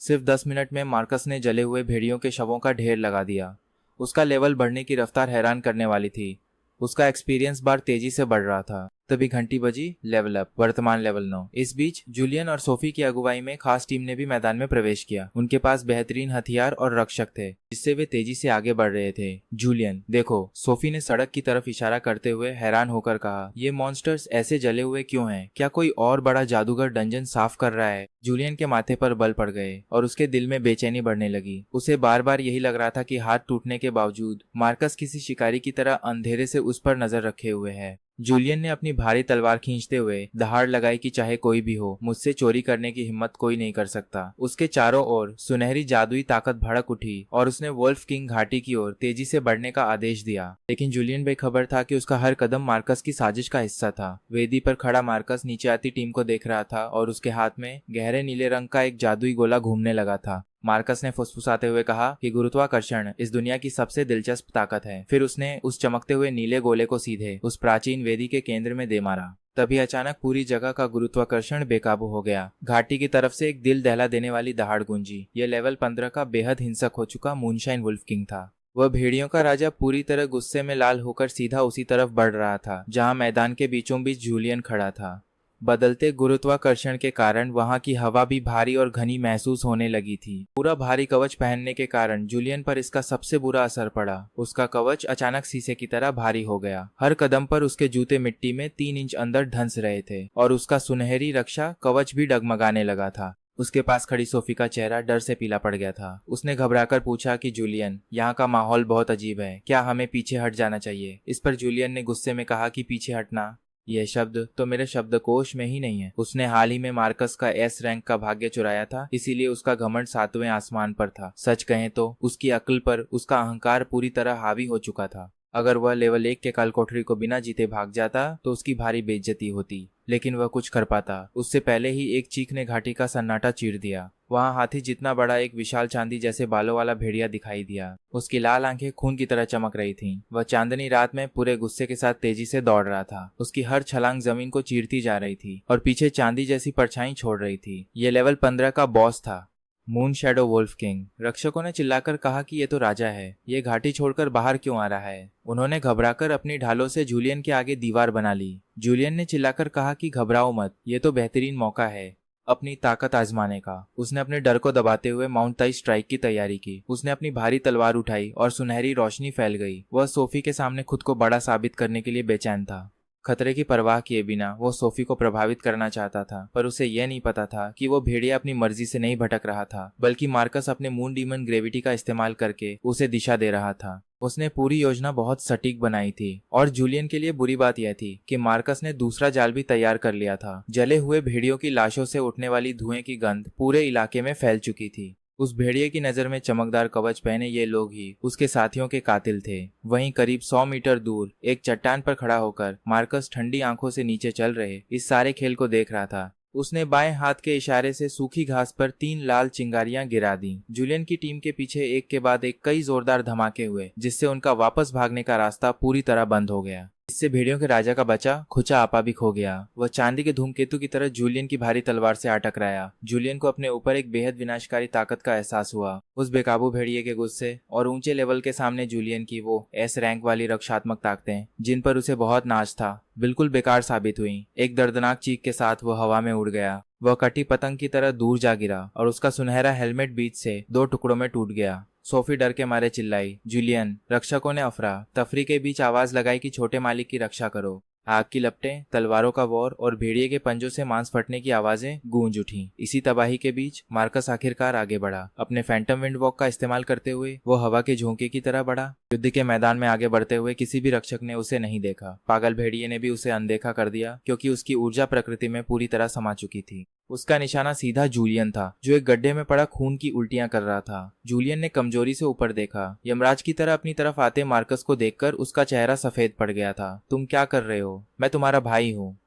सिर्फ 10 मिनट में मार्कस ने जले हुए भेड़ियों के शवों का ढेर लगा दिया। उसका लेवल बढ़ने की रफ्तार हैरान करने वाली थी। उसका एक्सपीरियंस बार तेजी से बढ़ रहा था। तभी घंटी बजी, लेवल अप, वर्तमान लेवल 9। इस बीच जूलियन और सोफी की अगुवाई में खास टीम ने भी मैदान में प्रवेश किया। उनके पास बेहतरीन हथियार और रक्षक थे, जिससे वे तेजी से आगे बढ़ रहे थे। जूलियन, देखो, सोफी ने सड़क की तरफ इशारा करते हुए हैरान होकर कहा, ये मॉन्स्टर्स ऐसे जले हुए क्यों हैं? क्या कोई और बड़ा जादूगर डंजन साफ कर रहा है? जूलियन के माथे पर बल पड़ गए और उसके दिल में बेचैनी बढ़ने लगी। उसे बार बार यही लग रहा था कि हाथ टूटने के बावजूद मार्कस किसी शिकारी की तरह अंधेरे से उस पर नजर रखे हुए है। जूलियन ने अपनी भारी तलवार खींचते हुए दहाड़ लगाई कि चाहे कोई भी हो, मुझसे चोरी करने की हिम्मत कोई नहीं कर सकता। उसके चारों ओर सुनहरी जादुई ताकत भड़क उठी और उसने वोल्फ किंग घाटी की ओर तेजी से बढ़ने का आदेश दिया। लेकिन जूलियन बेखबर था कि उसका हर कदम मार्कस की साजिश का हिस्सा था। वेदी पर खड़ा मार्कस नीचे आती टीम को देख रहा था और उसके हाथ में गहरे नीले रंग का एक जादुई गोला घूमने लगा था। मार्कस ने फुसफुसाते हुए कहा कि गुरुत्वाकर्षण इस दुनिया की सबसे दिलचस्प ताकत है। फिर उसने उस चमकते हुए नीले गोले को सीधे उस प्राचीन वेदी के केंद्र में दे मारा। तभी अचानक पूरी जगह का गुरुत्वाकर्षण बेकाबू हो गया। घाटी की तरफ से एक दिल दहला देने वाली दहाड़ गूंजी। यह लेवल 15 का बेहद हिंसक हो चुका मूनशाइन वुल्फ किंग था। वह भेड़ियों का राजा पूरी तरह गुस्से में लाल होकर सीधा उसी तरफ बढ़ रहा था जहां मैदान के बीचों बीच जूलियन खड़ा था। बदलते गुरुत्वाकर्षण के कारण वहां की हवा भी भारी और घनी महसूस होने लगी थी। पूरा भारी कवच पहनने के कारण जूलियन पर इसका सबसे बुरा असर पड़ा। उसका कवच अचानक शीशे की तरह भारी हो गया। हर कदम पर उसके जूते मिट्टी में 3 इंच अंदर धंस रहे थे और उसका सुनहरी रक्षा कवच भी डगमगाने लगा था। उसके पास खड़ी सोफी का चेहरा डर से पीला पड़ गया था। उसने घबराकर पूछा कि जूलियन, यहाँ का माहौल बहुत अजीब है, क्या हमें पीछे हट जाना चाहिए? इस पर जूलियन ने गुस्से में कहा कि पीछे हटना, यह शब्द तो मेरे शब्दकोश में ही नहीं है। उसने हाल ही में मार्कस का एस रैंक का भाग्य चुराया था, इसीलिए उसका घमंड 7वें आसमान पर था। सच कहें तो उसकी अक्ल पर उसका अहंकार पूरी तरह हावी हो चुका था। अगर वह लेवल 1 के काल कोठरी को बिना जीते भाग जाता तो उसकी भारी बेइज्जती होती, लेकिन वह कुछ कर पाता उससे पहले ही एक चीख ने घाटी का सन्नाटा चीर दिया। वहां हाथी जितना बड़ा एक विशाल चांदी जैसे बालों वाला भेड़िया दिखाई दिया। उसकी लाल आंखें खून की तरह चमक रही थीं। वह चांदनी रात में पूरे गुस्से के साथ तेजी से दौड़ रहा था। उसकी हर छलांग जमीन को चीरती जा रही थी और पीछे चांदी जैसी परछाई छोड़ रही थी। ये लेवल 15 का बॉस था, मून शैडो वुल्फ किंग। रक्षकों ने चिल्लाकर कहा कि ये तो राजा है, ये घाटी छोड़कर बाहर क्यों आ रहा है? उन्होंने घबराकर अपनी ढालों से जूलियन के आगे दीवार बना ली। जूलियन ने चिल्लाकर कहा कि घबराओ मत, ये तो बेहतरीन मौका है अपनी ताकत आजमाने का। उसने अपने डर को दबाते हुए माउंट ताई स्ट्राइक की तैयारी की। उसने अपनी भारी तलवार उठाई और सुनहरी रोशनी फैल गई। वह सोफी के सामने खुद को बड़ा साबित करने के लिए बेचैन था। खतरे की परवाह किए बिना वो सोफी को प्रभावित करना चाहता था, पर उसे यह नहीं पता था कि वो भेड़िया अपनी मर्जी से नहीं भटक रहा था, बल्कि मार्कस अपने मून डीमन ग्रेविटी का इस्तेमाल करके उसे दिशा दे रहा था। उसने पूरी योजना बहुत सटीक बनाई थी और जूलियन के लिए बुरी बात यह थी कि मार्कस ने दूसरा जाल भी तैयार कर लिया था। जले हुए भेड़ियों की लाशों से उठने वाली धुएं की गंध पूरे इलाके में फैल चुकी थी। उस भेड़िए की नजर में चमकदार कवच पहने ये लोग ही उसके साथियों के कातिल थे। वहीं करीब 100 मीटर दूर एक चट्टान पर खड़ा होकर मार्कस ठंडी आंखों से नीचे चल रहे इस सारे खेल को देख रहा था। उसने बाएं हाथ के इशारे से सूखी घास पर 3 लाल चिंगारियां गिरा दी। जूलियन की टीम के पीछे एक के बाद एक कई जोरदार धमाके हुए, जिससे उनका वापस भागने का रास्ता पूरी तरह बंद हो गया। इससे भेड़ियों के राजा का बचा खुचा आपा भी खो गया। वह चांदी के धूमकेतु की तरह जूलियन की भारी तलवार से आ टकराया। जूलियन को अपने ऊपर एक बेहद विनाशकारी ताकत का एहसास हुआ। उस बेकाबू भेड़िए के गुस्से और ऊंचे लेवल के सामने जूलियन की वो एस रैंक वाली रक्षात्मक ताकतें, जिन पर उसे बहुत नाज था, बिल्कुल बेकार साबित हुई। एक दर्दनाक चीख के साथ वह हवा में उड़ गया। वह कटी पतंग की तरह दूर जा गिरा और उसका सुनहरा हेलमेट बीच से 2 टुकड़ों में टूट गया। सोफी डर के मारे चिल्लाई, जूलियन! रक्षकों ने अफरा तफरी के बीच आवाज लगाई कि छोटे मालिक की रक्षा करो। आग की लपटें, तलवारों का वॉर और भेड़िए के पंजों से मांस फटने की आवाजें गूंज उठी। इसी तबाही के बीच मार्कस आखिरकार आगे बढ़ा। अपने फैंटम विंड वॉक का इस्तेमाल करते हुए वो हवा के झोंके की तरह बढ़ा। युद्ध के मैदान में आगे बढ़ते हुए किसी भी रक्षक ने उसे नहीं देखा। पागल भेड़िए ने भी उसे अनदेखा कर दिया, क्योंकि उसकी ऊर्जा प्रकृति में पूरी तरह समा चुकी थी। उसका निशाना सीधा जूलियन था, जो एक गड्ढे में पड़ा खून की उल्टियां कर रहा था। जूलियन ने कमजोरी से ऊपर देखा। यमराज की तरह अपनी तरफ आते मार्कस को देखकर उसका चेहरा सफेद पड़ गया था। तुम क्या कर रहे हो? मैं तुम्हारा भाई हूँ।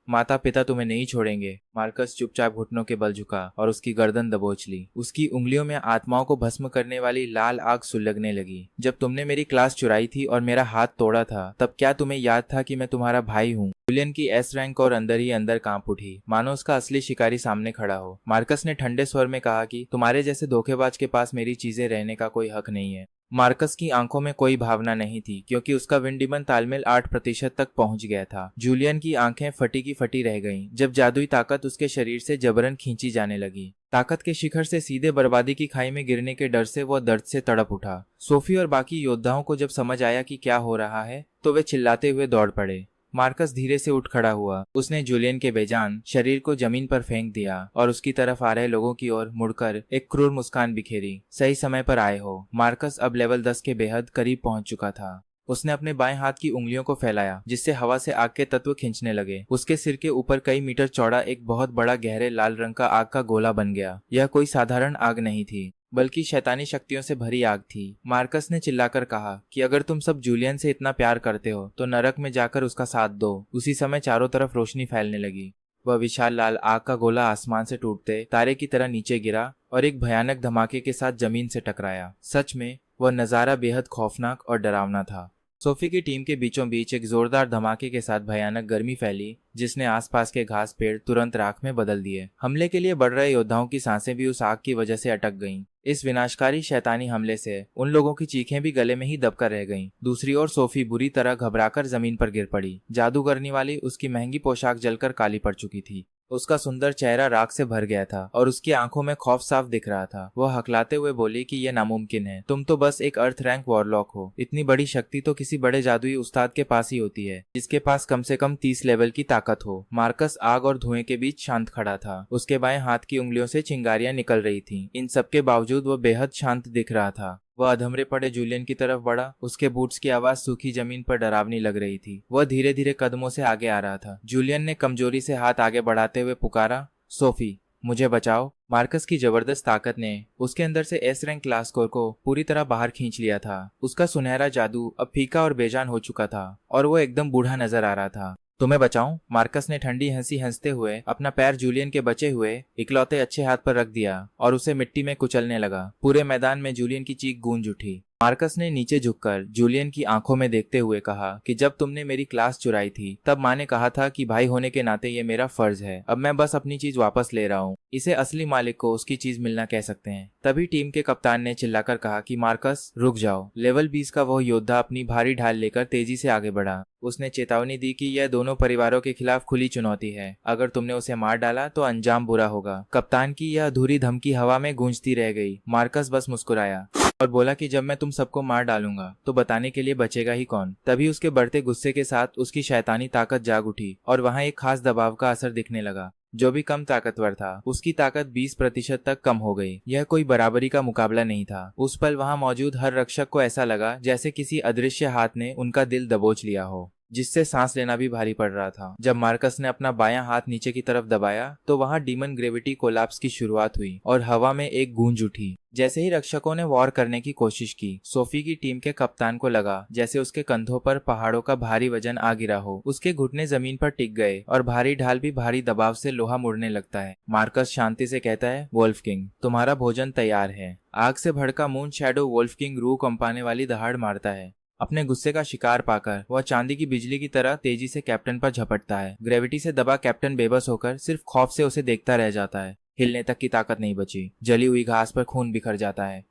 माता पिता तुम्हें नहीं छोड़ेंगे। मार्कस चुपचाप घुटनों के बल झुका और उसकी गर्दन दबोच ली। उसकी उंगलियों में आत्माओं को भस्म करने वाली लाल आग सुलगने लगी। जब तुमने मेरी क्लास चुराई थी और मेरा हाथ तोड़ा था, तब क्या तुम्हें याद था कि मैं तुम्हारा भाई हूँ? जूलियन की एस रैंक और अंदर ही अंदर कांप उठी, मानो उसका असली शिकारी सामने खड़ा हो। मार्कस ने ठंडे स्वर में कहा कि तुम्हारे जैसे धोखेबाज के पास मेरी चीजें रहने का कोई हक नहीं है। मार्कस की आंखों में कोई भावना नहीं थी, क्योंकि उसका विंडीमन तालमेल 8% तक पहुंच गया था। जूलियन की आंखें फटी की फटी रह गईं, जब जादुई ताकत उसके शरीर से जबरन खींची जाने लगी। ताकत के शिखर से सीधे बर्बादी की खाई में गिरने के डर से वह दर्द से तड़प उठा। सोफी और बाकी योद्धाओं को जब समझ आया कि क्या हो रहा है, तो वे चिल्लाते हुए दौड़ पड़े। मार्कस धीरे से उठ खड़ा हुआ। उसने जूलियन के बेजान शरीर को जमीन पर फेंक दिया और उसकी तरफ आ रहे लोगों की ओर मुड़कर एक क्रूर मुस्कान बिखेरी। सही समय पर आए हो। मार्कस अब लेवल 10 के बेहद करीब पहुंच चुका था। उसने अपने बाएं हाथ की उंगलियों को फैलाया, जिससे हवा से आग के तत्व खींचने लगे। उसके सिर के ऊपर कई मीटर चौड़ा एक बहुत बड़ा गहरे लाल रंग का आग का गोला बन गया। यह कोई साधारण आग नहीं थी, बल्कि शैतानी शक्तियों से भरी आग थी। मार्कस ने चिल्लाकर कहा कि अगर तुम सब जूलियन से इतना प्यार करते हो तो नरक में जाकर उसका साथ दो। उसी समय चारों तरफ रोशनी फैलने लगी। वह विशाल लाल आग का गोला आसमान से टूटते तारे की तरह नीचे गिरा और एक भयानक धमाके के साथ जमीन से टकराया। सच में वह नजारा बेहद खौफनाक और डरावना था। सोफी की टीम के बीचों बीच एक जोरदार धमाके के साथ भयानक गर्मी फैली, जिसने आसपास के घास पेड़ तुरंत राख में बदल दिए। हमले के लिए बढ़ रहे योद्धाओं की सांसें भी उस आग की वजह से अटक गईं। इस विनाशकारी शैतानी हमले से उन लोगों की चीखें भी गले में ही दबकर रह गईं। दूसरी ओर सोफी बुरी तरह घबराकर जमीन पर गिर पड़ी। जादू करने वाली उसकी महंगी पोशाक जलकर काली पड़ चुकी थी। उसका सुंदर चेहरा राख से भर गया था और उसकी आंखों में खौफ साफ दिख रहा था। वह हकलाते हुए बोली कि यह नामुमकिन है। तुम तो बस एक अर्थ रैंक वॉरलॉक हो। इतनी बड़ी शक्ति तो किसी बड़े जादुई उस्ताद के पास ही होती है, जिसके पास कम से कम 30 लेवल की ताकत हो। मार्कस आग और धुएं के बीच शांत खड़ा था। उसके बाएं हाथ की उंगलियों से चिंगारियां निकल रही थीं। इन सबके बावजूद वह बेहद शांत दिख रहा था। वह अधमरे पड़े जूलियन की तरफ बढ़ा। उसके बूट्स की आवाज सूखी जमीन पर डरावनी लग रही थी। वह धीरे धीरे कदमों से आगे आ रहा था। जूलियन ने कमजोरी से हाथ आगे बढ़ाते हुए पुकारा, सोफी, मुझे बचाओ। मार्कस की जबरदस्त ताकत ने उसके अंदर से एस रैंक क्लास कोर को पूरी तरह बाहर खींच लिया था। उसका सुनहरा जादू अब फीका और बेजान हो चुका था और वो एकदम बूढ़ा नजर आ रहा था। तुम्हें बचाऊं? मार्कस ने ठंडी हंसी हंसते हुए अपना पैर जूलियन के बचे हुए इकलौते अच्छे हाथ पर रख दिया और उसे मिट्टी में कुचलने लगा। पूरे मैदान में जूलियन की चीख गूंज उठी। मार्कस ने नीचे झुककर जूलियन की आंखों में देखते हुए कहा कि जब तुमने मेरी क्लास चुराई थी, तब माँ ने कहा था कि भाई होने के नाते ये मेरा फर्ज है। अब मैं बस अपनी चीज वापस ले रहा हूँ। इसे असली मालिक को उसकी चीज मिलना कह सकते हैं। तभी टीम के कप्तान ने चिल्लाकर कहा कि मार्कस, रुक जाओ। लेवल 20 का वह योद्धा अपनी भारी ढाल लेकर तेजी से आगे बढ़ा। उसने चेतावनी दी कि यह दोनों परिवारों के खिलाफ खुली चुनौती है। अगर तुमने उसे मार डाला तो अंजाम बुरा होगा। कप्तान की यह अधूरी धमकी हवा में गूंजती रह गई। मार्कस बस मुस्कुराया और बोला कि जब मैं तुम सबको मार डालूंगा तो बताने के लिए बचेगा ही कौन। तभी उसके बढ़ते गुस्से के साथ उसकी शैतानी ताकत जाग उठी और वहां एक खास दबाव का असर दिखने लगा। जो भी कम ताकतवर था, उसकी ताकत 20% तक कम हो गई। यह कोई बराबरी का मुकाबला नहीं था। उस पल वहां मौजूद हर रक्षक को ऐसा लगा जैसे किसी अदृश्य हाथ ने उनका दिल दबोच लिया हो, जिससे सांस लेना भी भारी पड़ रहा था। जब मार्कस ने अपना बायां हाथ नीचे की तरफ दबाया तो वहां डीमन ग्रेविटी कोलैप्स की शुरुआत हुई और हवा में एक गूंज उठी। जैसे ही रक्षकों ने वॉर करने की कोशिश की, सोफी की टीम के कप्तान को लगा जैसे उसके कंधों पर पहाड़ों का भारी वजन आ गिरा हो। उसके घुटने जमीन पर टिक गए और भारी ढाल भी भारी दबाव से लोहा मुड़ने लगता है। मार्कस शांति से कहता है, वोल्फ किंग, तुम्हारा भोजन तैयार है। आग से भड़का मून शैडो वोल्फ किंग रूह कंपाने वाली दहाड़ मारता है। अपने गुस्से का शिकार पाकर वह चांदी की बिजली की तरह तेजी से कैप्टन पर झपटता है। ग्रेविटी से दबा कैप्टन बेबस होकर सिर्फ खौफ से उसे देखता रह जाता है। हिलने तक की ताकत नहीं बची। जली हुई घास पर खून बिखर जाता है।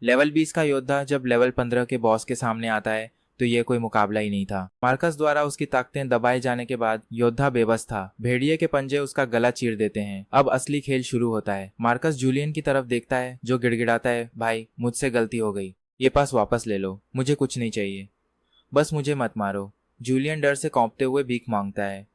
लेवल 20 का योद्धा जब लेवल 15 के बॉस के सामने आता है तो ये कोई मुकाबला ही नहीं था। मार्कस द्वारा उसकी ताकतें दबाए जाने के बाद योद्धा बेबस था। भेड़िए के पंजे उसका गला चीर देते हैं। अब असली खेल शुरू होता है। मार्कस जूलियन की तरफ देखता है, जो गिड़गिड़ाता है, भाई, मुझसे गलती हो गई। ये पास वापस ले लो। मुझे कुछ नहीं चाहिए, बस मुझे मत मारो। जूलियन डर से कांपते हुए भीख मांगता है।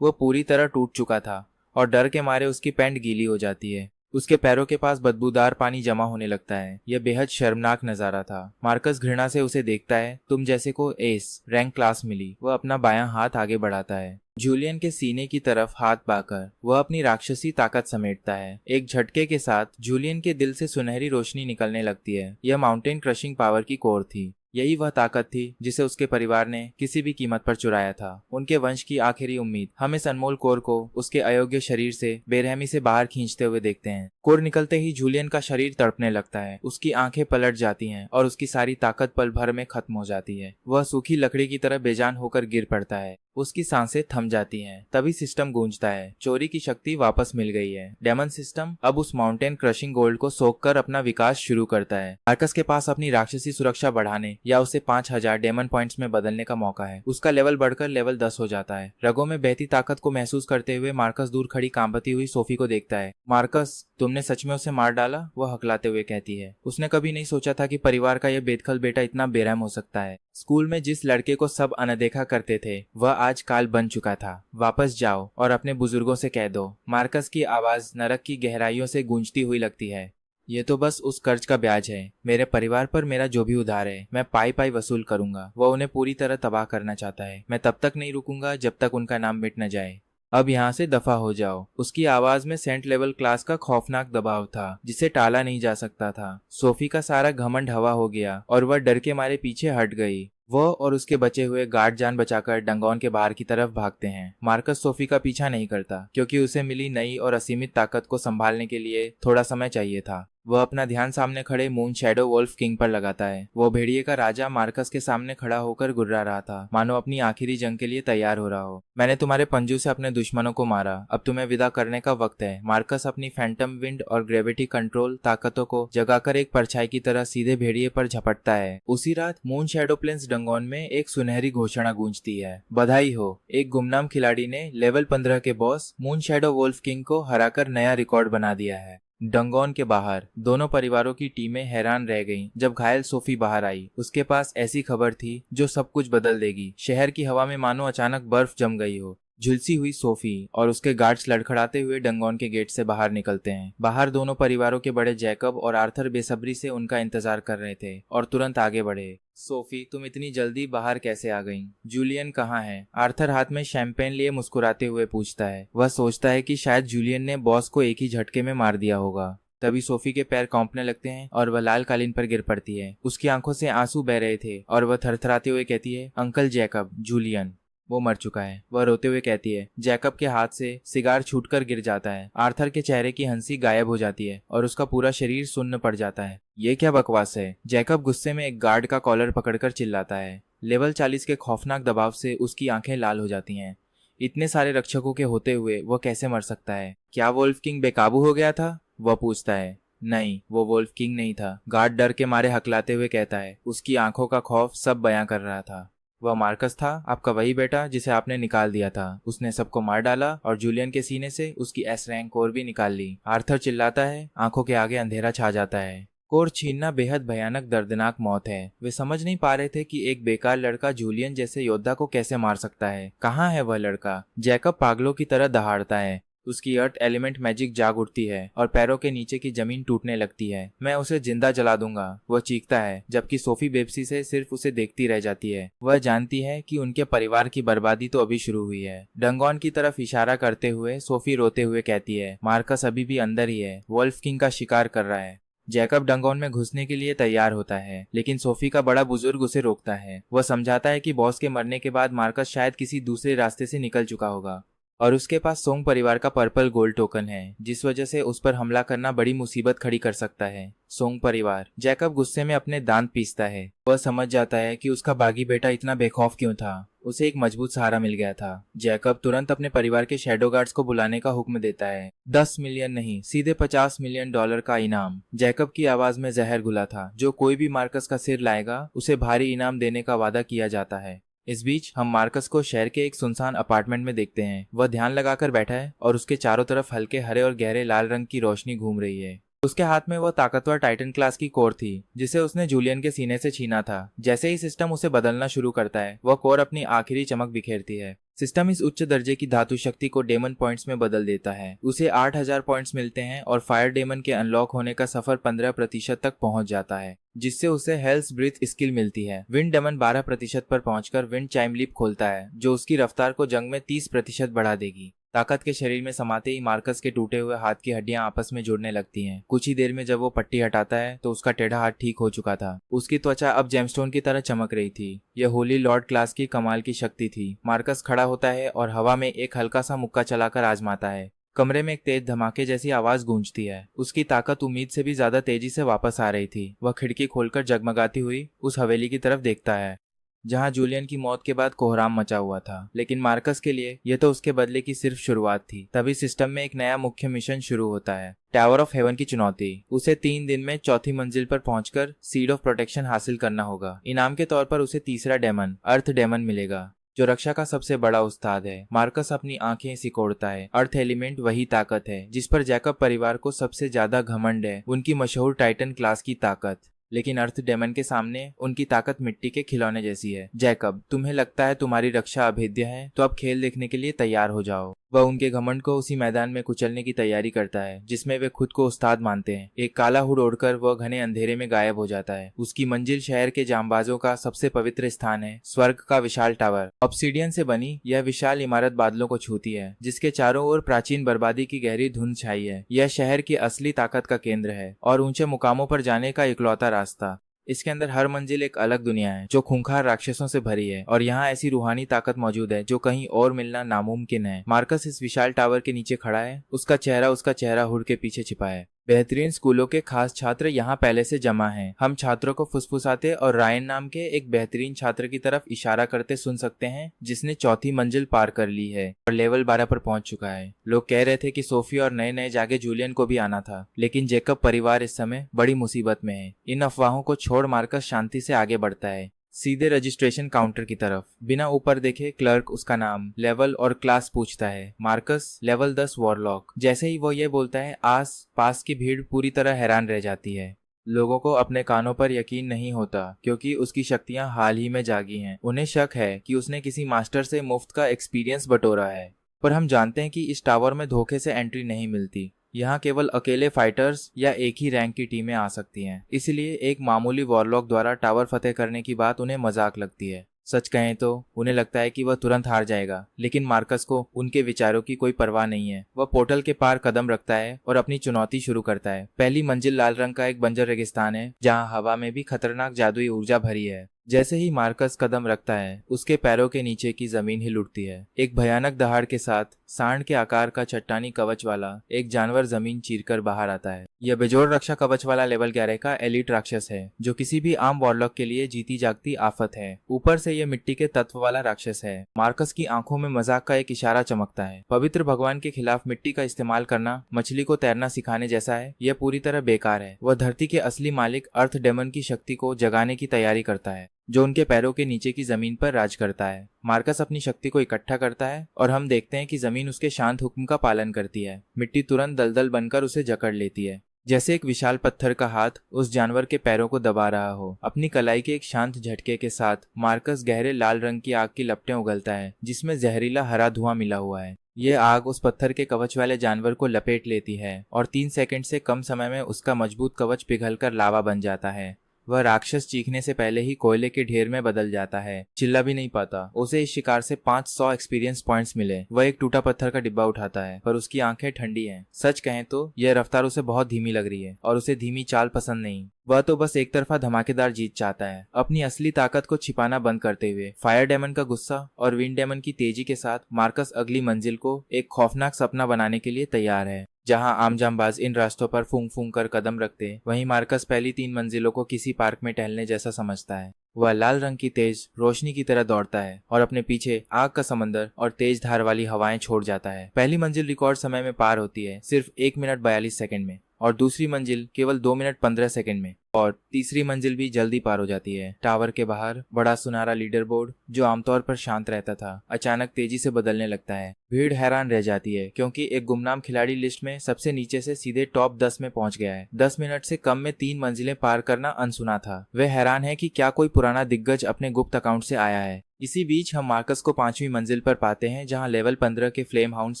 वो पूरी तरह टूट चुका था और डर के मारे उसकी पैंट गीली हो जाती है। उसके पैरों के पास बदबूदार पानी जमा होने लगता है। यह बेहद शर्मनाक नजारा था। मार्कस घृणा से उसे देखता है। तुम जैसे को एस रैंक क्लास मिली। वह अपना बायां हाथ आगे बढ़ाता है। जूलियन के सीने की तरफ हाथ पाकर वह अपनी राक्षसी ताकत समेटता है। एक झटके के साथ जूलियन के दिल से सुनहरी रोशनी निकलने लगती है। यह माउंटेन क्रशिंग पावर की कोर थी। यही वह ताकत थी जिसे उसके परिवार ने किसी भी कीमत पर चुराया था। उनके वंश की आखिरी उम्मीद। हम इस अनमोल कोर को उसके अयोग्य शरीर से बेरहमी से बाहर खींचते हुए देखते हैं। कोर निकलते ही जूलियन का शरीर तड़पने लगता है, उसकी आंखें पलट जाती हैं और उसकी सारी ताकत पल भर में खत्म हो जाती है। वह सूखी लकड़ी की तरह बेजान होकर गिर पड़ता है। उसकी सांसें थम जाती हैं। तभी सिस्टम गूंजता है, चोरी की शक्ति वापस मिल गई है। डेमन सिस्टम अब उस माउंटेन क्रशिंग गोल्ड को सोखकर अपना विकास शुरू करता है। मार्कस के पास अपनी राक्षसी सुरक्षा बढ़ाने या उसे 5000 डेमन पॉइंट्स में बदलने का मौका है। उसका लेवल बढ़कर लेवल 10 हो जाता है। रगों में बहती ताकत को महसूस करते हुए मार्कस दूर खड़ी कांपती हुई सोफी को देखता है। मार्कस, तुमने सच में उसे मार डाला? वह हकलाते हुए कहती है। उसने कभी नहीं सोचा था कि परिवार का यह बेदखल बेटा इतना बेरहम हो सकता है। स्कूल में जिस लड़के को सब अनदेखा करते थे वह आज काल बन चुका था। वापस जाओ और अपने बुजुर्गों से कह दो। मार्कस की आवाज नरक की गहराइयों से गूंजती हुई लगती है। ये तो बस उस कर्ज का ब्याज है। मेरे परिवार पर मेरा जो भी उधार है मैं पाई पाई वसूल करूंगा। वह उन्हें पूरी तरह तबाह करना चाहता है। मैं तब तक नहीं रुकूंगा जब तक उनका नाम मिट न जाए। अब यहाँ से दफा हो जाओ। उसकी आवाज में सेंट लेवल क्लास का खौफनाक दबाव था जिसे टाला नहीं जा सकता था। सोफी का सारा घमंड हवा हो गया और वह डर के मारे पीछे हट गई। वह और उसके बचे हुए गार्ड जान बचाकर डंगोन के बाहर की तरफ भागते हैं। मार्कस सोफी का पीछा नहीं करता क्योंकि उसे मिली नई और असीमित ताकत को संभालने के लिए थोड़ा समय चाहिए था। वह अपना ध्यान सामने खड़े मून शैडो वोल्फ किंग पर लगाता है। वो भेड़िए का राजा मार्कस के सामने खड़ा होकर गुर्रा रहा था, मानो अपनी आखिरी जंग के लिए तैयार हो रहा हो। मैंने तुम्हारे पंजों से अपने दुश्मनों को मारा, अब तुम्हें विदा करने का वक्त है। मार्कस अपनी फैंटम विंड और ग्रेविटी कंट्रोल ताकतों को जगाकर एक परछाई की तरह सीधे भेड़िए पर झपटता है। उसी रात मून शैडो प्लेन्स डंगोन में एक सुनहरी घोषणा गूंजती है। बधाई हो, एक गुमनाम खिलाड़ी ने लेवल 15 के boss moon shadow wolf king को हराकर नया रिकॉर्ड बना दिया है। डंगोन के बाहर दोनों परिवारों की टीमें हैरान रह गईं जब घायल सोफी बाहर आई। उसके पास ऐसी खबर थी जो सब कुछ बदल देगी। शहर की हवा में मानो अचानक बर्फ जम गई हो। झुलसी हुई सोफी और उसके गार्ड्स लड़खड़ाते हुए डंगोन के गेट से बाहर निकलते हैं। बाहर दोनों परिवारों के बड़े जैकब और आर्थर बेसब्री से उनका इंतजार कर रहे थे और तुरंत आगे बढ़े। सोफी, तुम इतनी जल्दी बाहर कैसे आ गईं? जूलियन कहाँ है? आर्थर हाथ में शैंपेन लिए मुस्कुराते हुए पूछता है। वह सोचता है कि शायद जूलियन ने बॉस को एक ही झटके में मार दिया होगा। तभी सोफी के पैर कांपने लगते हैं और वह लाल कालीन पर गिर पड़ती है। उसकी आंखों से आंसू बह रहे थे और वह थरथराते हुए कहती है, अंकल जैकब, जूलियन वो मर चुका है। वह रोते हुए कहती है। जैकब के हाथ से सिगार छूटकर गिर जाता है। आर्थर के चेहरे की हंसी गायब हो जाती है और उसका पूरा शरीर सुन्न पड़ जाता है। ये क्या बकवास है? जैकब गुस्से में एक गार्ड का कॉलर पकड़कर चिल्लाता है। लेवल 40 के खौफनाक दबाव से उसकी आंखें लाल हो जाती हैं। इतने सारे रक्षकों के होते हुए वह कैसे मर सकता है? क्या वोल्फ किंग बेकाबू हो गया था? वह पूछता है। नहीं, वो वोल्फ किंग नहीं था। गार्ड डर के मारे हकलाते हुए कहता है। उसकी आंखों का खौफ सब बयां कर रहा था। वह मार्कस था, आपका वही बेटा जिसे आपने निकाल दिया था। उसने सबको मार डाला और जूलियन के सीने से उसकी एस रैंक कोर भी निकाल ली। आर्थर चिल्लाता है। आंखों के आगे अंधेरा छा जाता है। कोर छीनना बेहद भयानक दर्दनाक मौत है। वे समझ नहीं पा रहे थे कि एक बेकार लड़का जूलियन जैसे योद्धा को कैसे मार सकता है। कहाँ है वह लड़का? जैकब पागलों की तरह दहाड़ता है। उसकी अर्थ एलिमेंट मैजिक जाग उठती है और पैरों के नीचे की जमीन टूटने लगती है। मैं उसे जिंदा जला दूंगा, वह चीखता है, जबकि सोफी बेबसी से सिर्फ उसे देखती रह जाती है। वह जानती है कि उनके परिवार की बर्बादी तो अभी शुरू हुई है। डंगोन की तरफ इशारा करते हुए सोफी रोते हुए कहती है, मार्कस अभी भी अंदर ही है, वोल्फ किंग का शिकार कर रहा है। जैकब डंगोन में घुसने के लिए तैयार होता है, लेकिन सोफी का बड़ा बुजुर्ग उसे रोकता है। वह समझाता है कि बॉस के मरने के बाद मार्कस शायद किसी दूसरे रास्ते से निकल चुका होगा और उसके पास सोंग परिवार का पर्पल गोल्ड टोकन है, जिस वजह से उस पर हमला करना बड़ी मुसीबत खड़ी कर सकता है। सोंग परिवार। जैकब गुस्से में अपने दांत पीसता है। वह समझ जाता है कि उसका बागी बेटा इतना बेखौफ क्यों था। उसे एक मजबूत सहारा मिल गया था। जैकब तुरंत अपने परिवार के शैडो गार्ड्स को बुलाने का हुक्म देता है। 10 मिलियन नहीं, सीधे $50 मिलियन का इनाम। जैकब की आवाज में जहर घुला था। जो कोई भी मार्कस का सिर लाएगा उसे भारी इनाम देने का वादा किया जाता है। इस बीच हम मार्कस को शहर के एक सुनसान अपार्टमेंट में देखते हैं। वह ध्यान लगाकर बैठा है और उसके चारों तरफ हल्के हरे और गहरे लाल रंग की रोशनी घूम रही है। उसके हाथ में वह ताकतवर टाइटन क्लास की कोर थी जिसे उसने जूलियन के सीने से छीना था। जैसे ही सिस्टम उसे बदलना शुरू करता है वह कोर अपनी आखिरी चमक बिखेरती है। सिस्टम इस उच्च दर्जे की धातु शक्ति को डेमन पॉइंट्स में बदल देता है। उसे 8000 पॉइंट्स मिलते हैं और फायर डेमन के अनलॉक होने का सफर 15% तक पहुंच जाता है, जिससे उसे हेल्स ब्रीथ स्किल मिलती है। विंड डेमन 12% पर पहुंचकर विंड चाइम लीप खोलता है जो उसकी रफ्तार को जंग में 30% बढ़ा देगी। ताकत के शरीर में समाते ही मार्कस के टूटे हुए हाथ की हड्डियां आपस में जुड़ने लगती हैं। कुछ ही देर में जब वो पट्टी हटाता है तो उसका टेढ़ा हाथ ठीक हो चुका था। उसकी त्वचा अब जेमस्टोन की तरह चमक रही थी। यह होली लॉर्ड क्लास की कमाल की शक्ति थी। मार्कस खड़ा होता है और हवा में एक हल्का सा मुक्का चलाकर आजमाता है। कमरे में एक तेज धमाके जैसी आवाज गूंजती है। उसकी ताकत उम्मीद से भी ज्यादा तेजी से वापस आ रही थी। वह खिड़की खोलकर जगमगाती हुई उस हवेली की तरफ देखता है जहां जूलियन की मौत के बाद कोहराम मचा हुआ था। लेकिन मार्कस के लिए यह तो उसके बदले की सिर्फ शुरुआत थी। तभी सिस्टम में एक नया मुख्य मिशन शुरू होता है, टावर ऑफ हेवन की चुनौती। उसे 3 दिन में चौथी मंजिल पर पहुंचकर सीड ऑफ प्रोटेक्शन हासिल करना होगा। इनाम के तौर पर उसे तीसरा डेमन, अर्थ डेमन मिलेगा, जो रक्षा का सबसे बड़ा उस्ताद है। मार्कस अपनी आंखें सिकोड़ता है। अर्थ एलिमेंट वही ताकत है जिस पर जैकब परिवार को सबसे ज्यादा घमंड है, उनकी मशहूर टाइटन क्लास की ताकत। लेकिन अर्थ डेमन के सामने उनकी ताकत मिट्टी के खिलौने जैसी है। जैकब, तुम्हें लगता है तुम्हारी रक्षा अभेद्य है, तो अब खेल देखने के लिए तैयार हो जाओ। वह उनके घमंड को उसी मैदान में कुचलने की तैयारी करता है जिसमें वे खुद को उस्ताद मानते हैं। एक काला हुड ओढ़कर वह घने अंधेरे में गायब हो जाता है। उसकी मंजिल शहर के जांबाजों का सबसे पवित्र स्थान है, स्वर्ग का विशाल टावर। ऑब्सीडियन से बनी यह विशाल इमारत बादलों को छूती है, जिसके चारों ओर प्राचीन बर्बादी की गहरी धुंध छाई है। यह शहर की असली ताकत का केंद्र है और ऊंचे मुकामों पर जाने का इकलौता रास्ता। इसके अंदर हर मंजिल एक अलग दुनिया है जो खूंखार राक्षसों से भरी है, और यहाँ ऐसी रूहानी ताकत मौजूद है जो कहीं और मिलना नामुमकिन है। मार्कस इस विशाल टावर के नीचे खड़ा है। उसका चेहरा हुड के पीछे छिपा है। बेहतरीन स्कूलों के खास छात्र यहाँ पहले से जमा हैं। हम छात्रों को फुसफुसाते और रायन नाम के एक बेहतरीन छात्र की तरफ इशारा करते सुन सकते हैं, जिसने चौथी मंजिल पार कर ली है और लेवल 12 पर पहुंच चुका है। लोग कह रहे थे कि सोफी और नए नए जागे जूलियन को भी आना था, लेकिन जैकब परिवार इस समय बड़ी मुसीबत में है। इन अफवाहों को छोड़ मार्कस शांति से आगे बढ़ता है, सीधे रजिस्ट्रेशन काउंटर की तरफ। बिना ऊपर देखे क्लर्क उसका नाम, लेवल और क्लास पूछता है। Marcus, level 10 warlock. जैसे ही वो ये बोलता है, आस पास की भीड़ पूरी तरह हैरान रह जाती है। लोगों को अपने कानों पर यकीन नहीं होता क्योंकि उसकी शक्तियां हाल ही में जागी हैं। उन्हें शक है कि उसने किसी मास्टर से मुफ्त का एक्सपीरियंस बटोरा है। पर हम जानते हैं कि इस टावर में धोखे से एंट्री नहीं मिलती। यहाँ केवल अकेले फाइटर्स या एक ही रैंक की टीमें आ सकती हैं। इसलिए एक मामूली वॉरलॉक द्वारा टावर फतेह करने की बात उन्हें मजाक लगती है। सच कहें तो उन्हें लगता है कि वह तुरंत हार जाएगा, लेकिन मार्कस को उनके विचारों की कोई परवाह नहीं है। वह पोर्टल के पार कदम रखता है और अपनी चुनौती शुरू करता है। पहली मंजिल लाल रंग का एक बंजर रेगिस्तान है जहाँ हवा में भी खतरनाक जादुई ऊर्जा भरी है। जैसे ही मार्कस कदम रखता है, उसके पैरों के नीचे की जमीन हिल उठती है। एक भयानक दहाड़ के साथ सांड के आकार का चट्टानी कवच वाला एक जानवर जमीन चीरकर बाहर आता है। यह बेजोड़ रक्षा कवच वाला लेवल 11 का एलिट राक्षस है, जो किसी भी आम वॉरलॉक के लिए जीती जागती आफत है। ऊपर से यह मिट्टी के तत्व वाला राक्षस है। मार्कस की आंखों में मजाक का एक इशारा चमकता है। पवित्र भगवान के खिलाफ मिट्टी का इस्तेमाल करना मछली को तैरना सिखाने जैसा है। यह पूरी तरह बेकार है। वह धरती के असली मालिक अर्थ डेमन की शक्ति को जगाने की तैयारी करता है, जो उनके पैरों के नीचे की जमीन पर राज करता है। मार्कस अपनी शक्ति को इकट्ठा करता है और हम देखते हैं कि जमीन उसके शांत हुक्म का पालन करती है। मिट्टी तुरंत दलदल बनकर उसे जकड़ लेती है, जैसे एक विशाल पत्थर का हाथ उस जानवर के पैरों को दबा रहा हो। अपनी कलाई के एक शांत झटके के साथ मार्कस गहरे लाल रंग की आग की लपटें उगलता है, जिसमें जहरीला हरा धुआं मिला हुआ है। ये आग उस पत्थर के कवच वाले जानवर को लपेट लेती है और 3 सेकंड से कम समय में उसका मजबूत कवच पिघलकर लावा बन जाता है। वह राक्षस चीखने से पहले ही कोयले के ढेर में बदल जाता है, चिल्ला भी नहीं पाता। उसे इस शिकार से 500 एक्सपीरियंस पॉइंट्स मिले। वह एक टूटा पत्थर का डिब्बा उठाता है, पर उसकी आंखें ठंडी हैं। सच कहें तो यह रफ्तार उसे बहुत धीमी लग रही है और उसे धीमी चाल पसंद नहीं। वह तो बस एक तरफा धमाकेदार जीत चाहता है। अपनी असली ताकत को छिपाना बंद करते हुए फायर डेमन का गुस्सा और विंड डेमन की तेजी के साथ मार्कस अगली मंजिल को एक खौफनाक सपना बनाने के लिए तैयार है। जहां आम जामबाज इन रास्तों पर फूंक फूंक कर कदम रखते, वहीं मार्कस पहली 3 मंजिलों को किसी पार्क में टहलने जैसा समझता है। वह लाल रंग की तेज रोशनी की तरह दौड़ता है और अपने पीछे आग का समंदर और तेज धार वाली हवाएं छोड़ जाता है। पहली मंजिल रिकॉर्ड समय में पार होती है, सिर्फ 1 मिनट 42 सेकंड में, और दूसरी मंजिल केवल 2 मिनट 15 सेकंड में, और तीसरी मंजिल भी जल्दी पार हो जाती है। टावर के बाहर बड़ा सुनहरा लीडर बोर्ड, जो आमतौर पर शांत रहता था, अचानक तेजी से बदलने लगता है। भीड़ हैरान रह जाती है क्योंकि एक गुमनाम खिलाड़ी लिस्ट में सबसे नीचे से सीधे टॉप 10 में पहुंच गया है। 10 मिनट से कम में 3 मंजिलें पार करना अनसुना था। वे हैरान है कि क्या कोई पुराना दिग्गज अपने गुप्त अकाउंट से आया है। इसी बीच हम मार्कस को 5वीं मंजिल पर पाते हैं, जहां लेवल 15 के फ्लेम हाउंड्स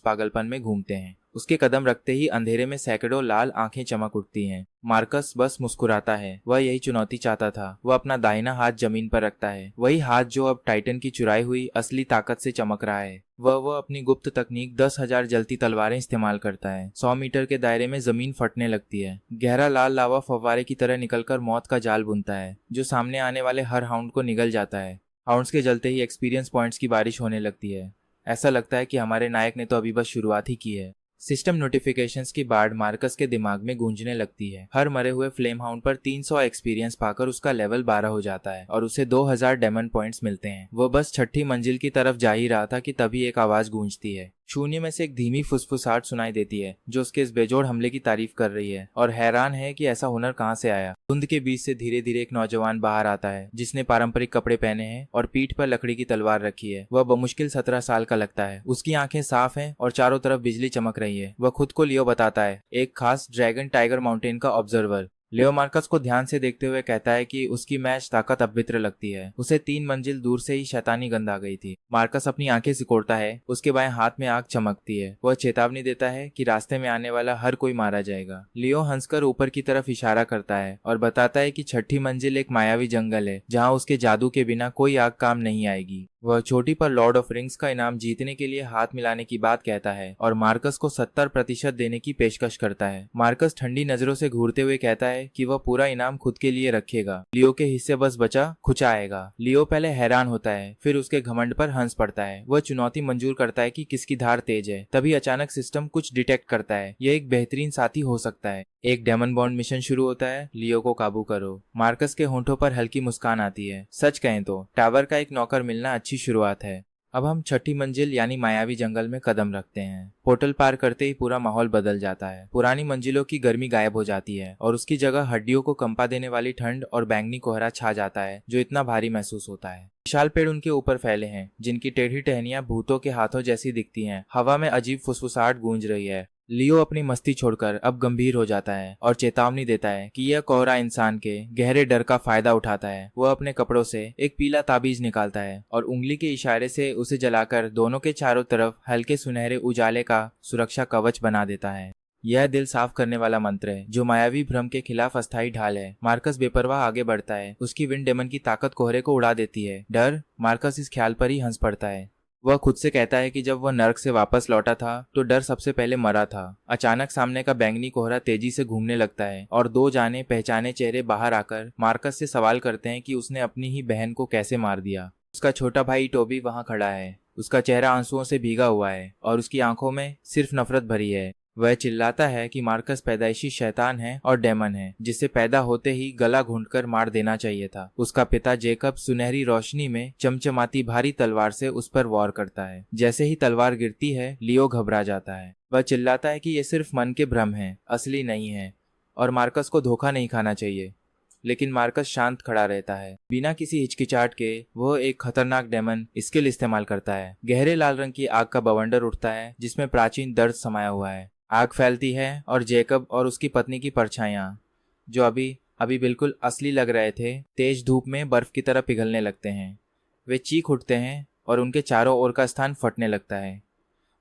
पागलपन में घूमते हैं। उसके कदम रखते ही अंधेरे में सैकड़ों लाल आंखें चमक उठती हैं। मार्कस बस मुस्कुराता है। वह यही चुनौती चाहता था। वह अपना दाहिना हाथ जमीन पर रखता है, वही हाथ जो अब टाइटन की चुराई हुई असली ताकत से चमक रहा है। वह अपनी गुप्त तकनीक 10,000 जलती तलवारें इस्तेमाल करता है। 100 मीटर के दायरे में जमीन फटने लगती है। गहरा लाल लावा फव्वारे की तरह निकलकर मौत का जाल बुनता है, जो सामने आने वाले हर हाउंड को निगल जाता है। हाउंड्स के जलते ही एक्सपीरियंस पॉइंट्स की बारिश होने लगती है। ऐसा लगता है कि हमारे नायक ने तो अभी बस शुरुआत ही की है। सिस्टम नोटिफिकेशंस की बाढ़ मार्कस के दिमाग में गूंजने लगती है। हर मरे हुए फ्लेम हाउंड पर 300 एक्सपीरियंस पाकर उसका लेवल 12 हो जाता है और उसे 2000 डेमन पॉइंट्स मिलते हैं। वो बस छठी मंजिल की तरफ जा ही रहा था कि तभी एक आवाज गूंजती है। शून्य में से एक धीमी फुसफुसाहट सुनाई देती है, जो उसके इस बेजोड़ हमले की तारीफ कर रही है और हैरान है कि ऐसा हुनर कहाँ से आया। धुंध के बीच से धीरे धीरे एक नौजवान बाहर आता है, जिसने पारंपरिक कपड़े पहने हैं और पीठ पर लकड़ी की तलवार रखी है। वह बमुश्किल 17 साल का लगता है। उसकी आंखें साफ हैं और चारों तरफ बिजली चमक रही है। वह खुद को लियो बताता है, एक खास ड्रैगन टाइगर माउंटेन का ऑब्जर्वर। लियो मार्कस को ध्यान से देखते हुए कहता है कि उसकी मैच ताकत अभद्र लगती है। उसे 3 मंजिल दूर से ही शैतानी गंध आ गई थी। मार्कस अपनी आंखें सिकोड़ता है। उसके बाएं हाथ में आग चमकती है। वह चेतावनी देता है कि रास्ते में आने वाला हर कोई मारा जाएगा। लियो हंसकर ऊपर की तरफ इशारा करता है और बताता है कि छठी मंजिल एक मायावी जंगल है, जहाँ उसके जादू के बिना कोई आग काम नहीं आएगी। वह चोटी पर लॉर्ड ऑफ रिंग्स का इनाम जीतने के लिए हाथ मिलाने की बात कहता है और मार्कस को 70% देने की पेशकश करता है। मार्कस ठंडी नजरों से घूरते हुए कहता है कि वह पूरा इनाम खुद के लिए रखेगा। लियो के हिस्से बस बचा खुचा आएगा। लियो पहले हैरान होता है, फिर उसके घमंड पर हंस पड़ता है। वह चुनौती मंजूर करता है कि किसकी धार तेज है। तभी अचानक सिस्टम कुछ डिटेक्ट करता है। यह एक बेहतरीन साथी हो सकता है। एक डेमन बॉन्ड मिशन शुरू होता है, लियो को काबू करो। मार्कस के होंठों पर हल्की मुस्कान आती है। सच कहें तो टावर का एक नौकर मिलना अच्छी शुरुआत है। अब हम छठी मंजिल यानी मायावी जंगल में कदम रखते हैं। पोर्टल पार करते ही पूरा माहौल बदल जाता है। पुरानी मंजिलों की गर्मी गायब हो जाती है और उसकी जगह हड्डियों को कंपा देने वाली ठंड और बैंगनी कोहरा छा जाता है, जो इतना भारी महसूस होता है। विशाल पेड़ उनके ऊपर फैले हैं, जिनकी टेढ़ी टहनियां भूतों के हाथों जैसी दिखती हैं। हवा में अजीब फुसफुसाहट गूंज रही है। लियो अपनी मस्ती छोड़कर अब गंभीर हो जाता है और चेतावनी देता है कि यह कोहरा इंसान के गहरे डर का फायदा उठाता है। वह अपने कपड़ों से एक पीला ताबीज निकालता है और उंगली के इशारे से उसे जलाकर दोनों के चारों तरफ हल्के सुनहरे उजाले का सुरक्षा कवच बना देता है। यह दिल साफ करने वाला मंत्र है, जो मायावी भ्रम के खिलाफ अस्थायी ढाल है। मार्कस बेपरवाह आगे बढ़ता है। उसकी विंड डेमन की ताकत कोहरे को उड़ा देती है। डर? मार्कस इस ख्याल पर ही हंस पड़ता है। वह खुद से कहता है कि जब वह नर्क से वापस लौटा था तो डर सबसे पहले मरा था। अचानक सामने का बैंगनी कोहरा तेजी से घूमने लगता है और 2 जाने पहचाने चेहरे बाहर आकर मार्कस से सवाल करते हैं कि उसने अपनी ही बहन को कैसे मार दिया। उसका छोटा भाई टोबी वहां खड़ा है। उसका चेहरा आंसुओं से भीगा हुआ है और उसकी आंखों में सिर्फ नफरत भरी है। वह चिल्लाता है कि मार्कस पैदाइशी शैतान है और डेमन है, जिसे पैदा होते ही गला घूंटकर मार देना चाहिए था। उसका पिता जेकब सुनहरी रोशनी में चमचमाती भारी तलवार से उस पर वार करता है। जैसे ही तलवार गिरती है, लियो घबरा जाता है। वह चिल्लाता है कि ये सिर्फ मन के भ्रम है, असली नहीं है और मार्कस को धोखा नहीं खाना चाहिए। लेकिन मार्कस शांत खड़ा रहता है। बिना किसी हिचकिचाहट के वह एक खतरनाक डेमन स्किल इस्तेमाल करता है। गहरे लाल रंग की आग का बवंडर उठता है, जिसमें प्राचीन दर्द समाया हुआ है। आग फैलती है और जेकब और उसकी पत्नी की परछाइयां, जो अभी बिल्कुल असली लग रहे थे, तेज धूप में बर्फ की तरह पिघलने लगते हैं। वे चीख उठते हैं और उनके चारों ओर का स्थान फटने लगता है।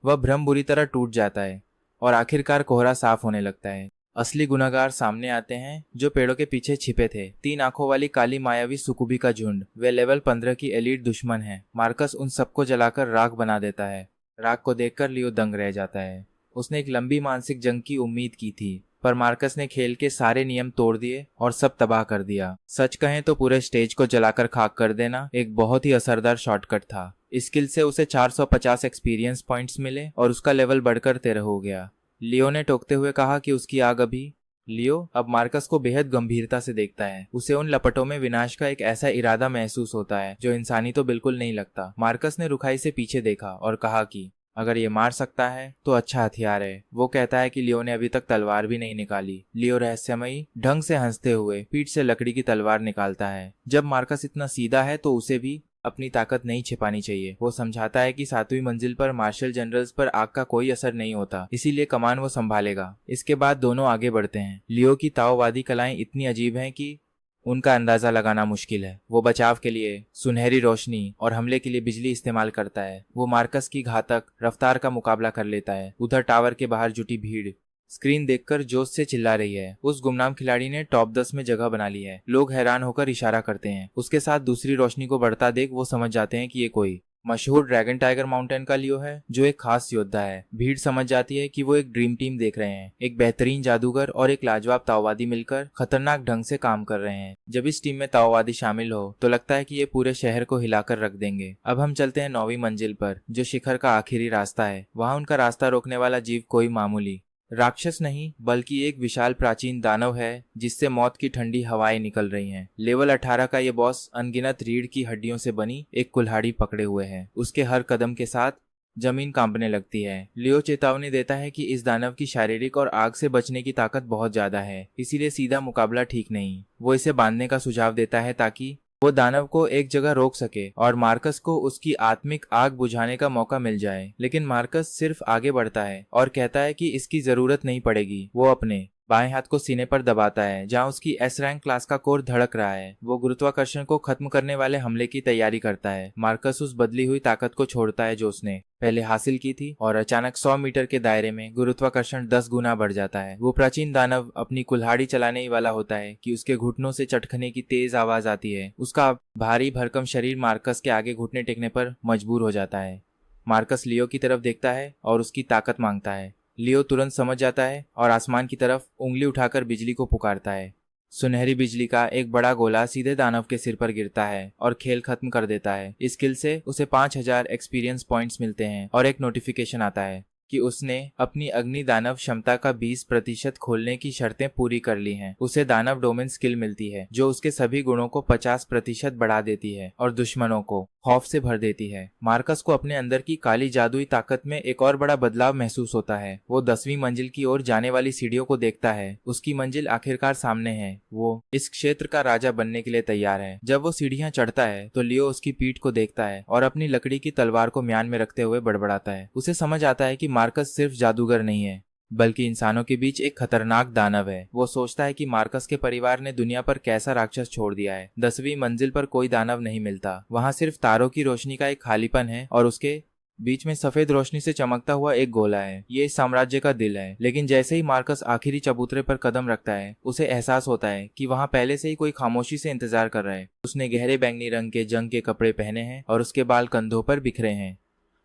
वह भ्रम बुरी तरह टूट जाता है और आखिरकार कोहरा साफ होने लगता है। असली गुनहगार सामने आते हैं, जो पेड़ों के पीछे छिपे थे। 3 आंखों वाली काली मायावी सुकुबी का झुंड। वे लेवल 15 की एलीट दुश्मन है। मार्कस उन सबको जलाकर राख बना देता है। राख को देखकर लियो दंग रह जाता है। उसने एक लंबी मानसिक जंग की उम्मीद की थी, पर मार्कस ने खेल के सारे नियम तोड़ दिए और सब तबाह कर दिया। सच कहें तो पूरे स्टेज को जलाकर खाक कर देना एक बहुत ही असरदार शॉर्टकट था। इस स्किल से उसे 450 एक्सपीरियंस पॉइंट्स मिले और उसका लेवल बढ़कर 13 हो गया। लियो ने टोकते हुए कहा कि उसकी आग अभी। लियो अब मार्कस को बेहद गंभीरता से देखता है। उसे उन लपटों में विनाश का एक ऐसा इरादा महसूस होता है जो इंसानी तो बिल्कुल नहीं लगता। मार्कस ने रुखाई से पीछे देखा और कहा कि अगर ये मार सकता है तो अच्छा हथियार है। वो कहता है कि लियो ने अभी तक तलवार भी नहीं निकाली। लियो रहस्यमयी ढंग से हंसते हुए पीठ से लकड़ी की तलवार निकालता है। जब मार्कस इतना सीधा है तो उसे भी अपनी ताकत नहीं छिपानी चाहिए। वो समझाता है कि 7वीं मंजिल पर मार्शल जनरल्स पर आग का कोई असर नहीं होता, इसीलिए कमान वो संभालेगा। इसके बाद दोनों आगे बढ़ते हैं। लियो की ताओवादी कलाएं इतनी अजीब हैं कि उनका अंदाजा लगाना मुश्किल है। वो बचाव के लिए सुनहरी रोशनी और हमले के लिए बिजली इस्तेमाल करता है। वो मार्कस की घातक रफ्तार का मुकाबला कर लेता है। उधर टावर के बाहर जुटी भीड़ स्क्रीन देखकर जोश से चिल्ला रही है। उस गुमनाम खिलाड़ी ने टॉप 10 में जगह बना ली है। लोग हैरान होकर इशारा करते हैं। उसके साथ दूसरी रोशनी को बढ़ता देख वो समझ जाते हैं कि ये कोई मशहूर ड्रैगन टाइगर माउंटेन का लियो है, जो एक खास योद्धा है। भीड़ समझ जाती है कि वो एक ड्रीम टीम देख रहे हैं। एक बेहतरीन जादूगर और एक लाजवाब ताओवादी मिलकर खतरनाक ढंग से काम कर रहे हैं। जब इस टीम में ताओवादी शामिल हो तो लगता है कि ये पूरे शहर को हिलाकर रख देंगे। अब हम चलते हैं 9वीं मंजिल पर, जो शिखर का आखिरी रास्ता है। वहाँ उनका रास्ता रोकने वाला जीव कोई मामूली राक्षस नहीं बल्कि एक विशाल प्राचीन दानव है, जिससे मौत की ठंडी हवाएं निकल रही हैं। लेवल 18 का ये बॉस अनगिनत रीढ़ की हड्डियों से बनी एक कुल्हाड़ी पकड़े हुए है। उसके हर कदम के साथ जमीन कांपने लगती है। लियो चेतावनी देता है कि इस दानव की शारीरिक और आग से बचने की ताकत बहुत ज्यादा है, इसीलिए सीधा मुकाबला ठीक नहीं। वो इसे बांधने का सुझाव देता है ताकि वो दानव को एक जगह रोक सके और मार्कस को उसकी आत्मिक आग बुझाने का मौका मिल जाए। लेकिन मार्कस सिर्फ आगे बढ़ता है और कहता है कि इसकी जरूरत नहीं पड़ेगी। वो अपने बाएं हाथ को सीने पर दबाता है, जहां उसकी एस रैंक क्लास का कोर धड़क रहा है। वो गुरुत्वाकर्षण को खत्म करने वाले हमले की तैयारी करता है। मार्कस उस बदली हुई ताकत को छोड़ता है जो उसने पहले हासिल की थी, और अचानक 100 मीटर के दायरे में गुरुत्वाकर्षण 10 गुना बढ़ जाता है। वो प्राचीन दानव अपनी कुल्हाड़ी चलाने ही वाला होता है कि उसके घुटनों से चटखने की तेज आवाज आती है। उसका भारी भरकम शरीर मार्कस के आगे घुटने टेकने पर मजबूर हो जाता है। मार्कस लियो की तरफ देखता है और उसकी ताकत मांगता है। लियो तुरंत समझ जाता है और आसमान की तरफ उंगली उठाकर बिजली को पुकारता है। सुनहरी बिजली का एक बड़ा गोला सीधे दानव के सिर पर गिरता है और खेल खत्म कर देता है। इस स्किल से उसे 5000 एक्सपीरियंस पॉइंट्स मिलते हैं और एक नोटिफिकेशन आता है कि उसने अपनी अग्नि दानव क्षमता का 20% खोलने की शर्तें पूरी कर ली हैं। उसे दानव डोमेन स्किल मिलती है जो उसके सभी गुणों को 50% बढ़ा देती है और दुश्मनों को खौफ से भर देती है। मार्कस को अपने अंदर की काली जादुई ताकत में एक और बड़ा बदलाव महसूस होता है। वो 10वीं मंजिल की ओर जाने वाली सीढ़ियों को देखता है। उसकी मंजिल आखिरकार सामने है। वो इस क्षेत्र का राजा बनने के लिए तैयार है। जब वो सीढ़ियां चढ़ता है तो लियो उसकी पीठ को देखता है और अपनी लकड़ी की तलवार को म्यान में रखते हुए बड़बड़ाता है। उसे समझ आता है कि मार्कस सिर्फ जादूगर नहीं है बल्कि इंसानों के बीच एक खतरनाक दानव है। वो सोचता है कि मार्कस के परिवार ने दुनिया पर कैसा राक्षस छोड़ दिया है। 10वीं मंजिल पर कोई दानव नहीं मिलता। वहाँ सिर्फ तारों की रोशनी का एक खालीपन है और उसके बीच में सफेद रोशनी से चमकता हुआ एक गोला है। ये इस साम्राज्य का दिल है। लेकिन जैसे ही मार्कस आखिरी चबूतरे पर कदम रखता है, उसे एहसास होता है कि वहाँ पहले से ही कोई खामोशी से इंतजार कर रहा है। उसने गहरे बैंगनी रंग के जंग के कपड़े पहने हैं और उसके बाल कंधों पर बिखरे हैं।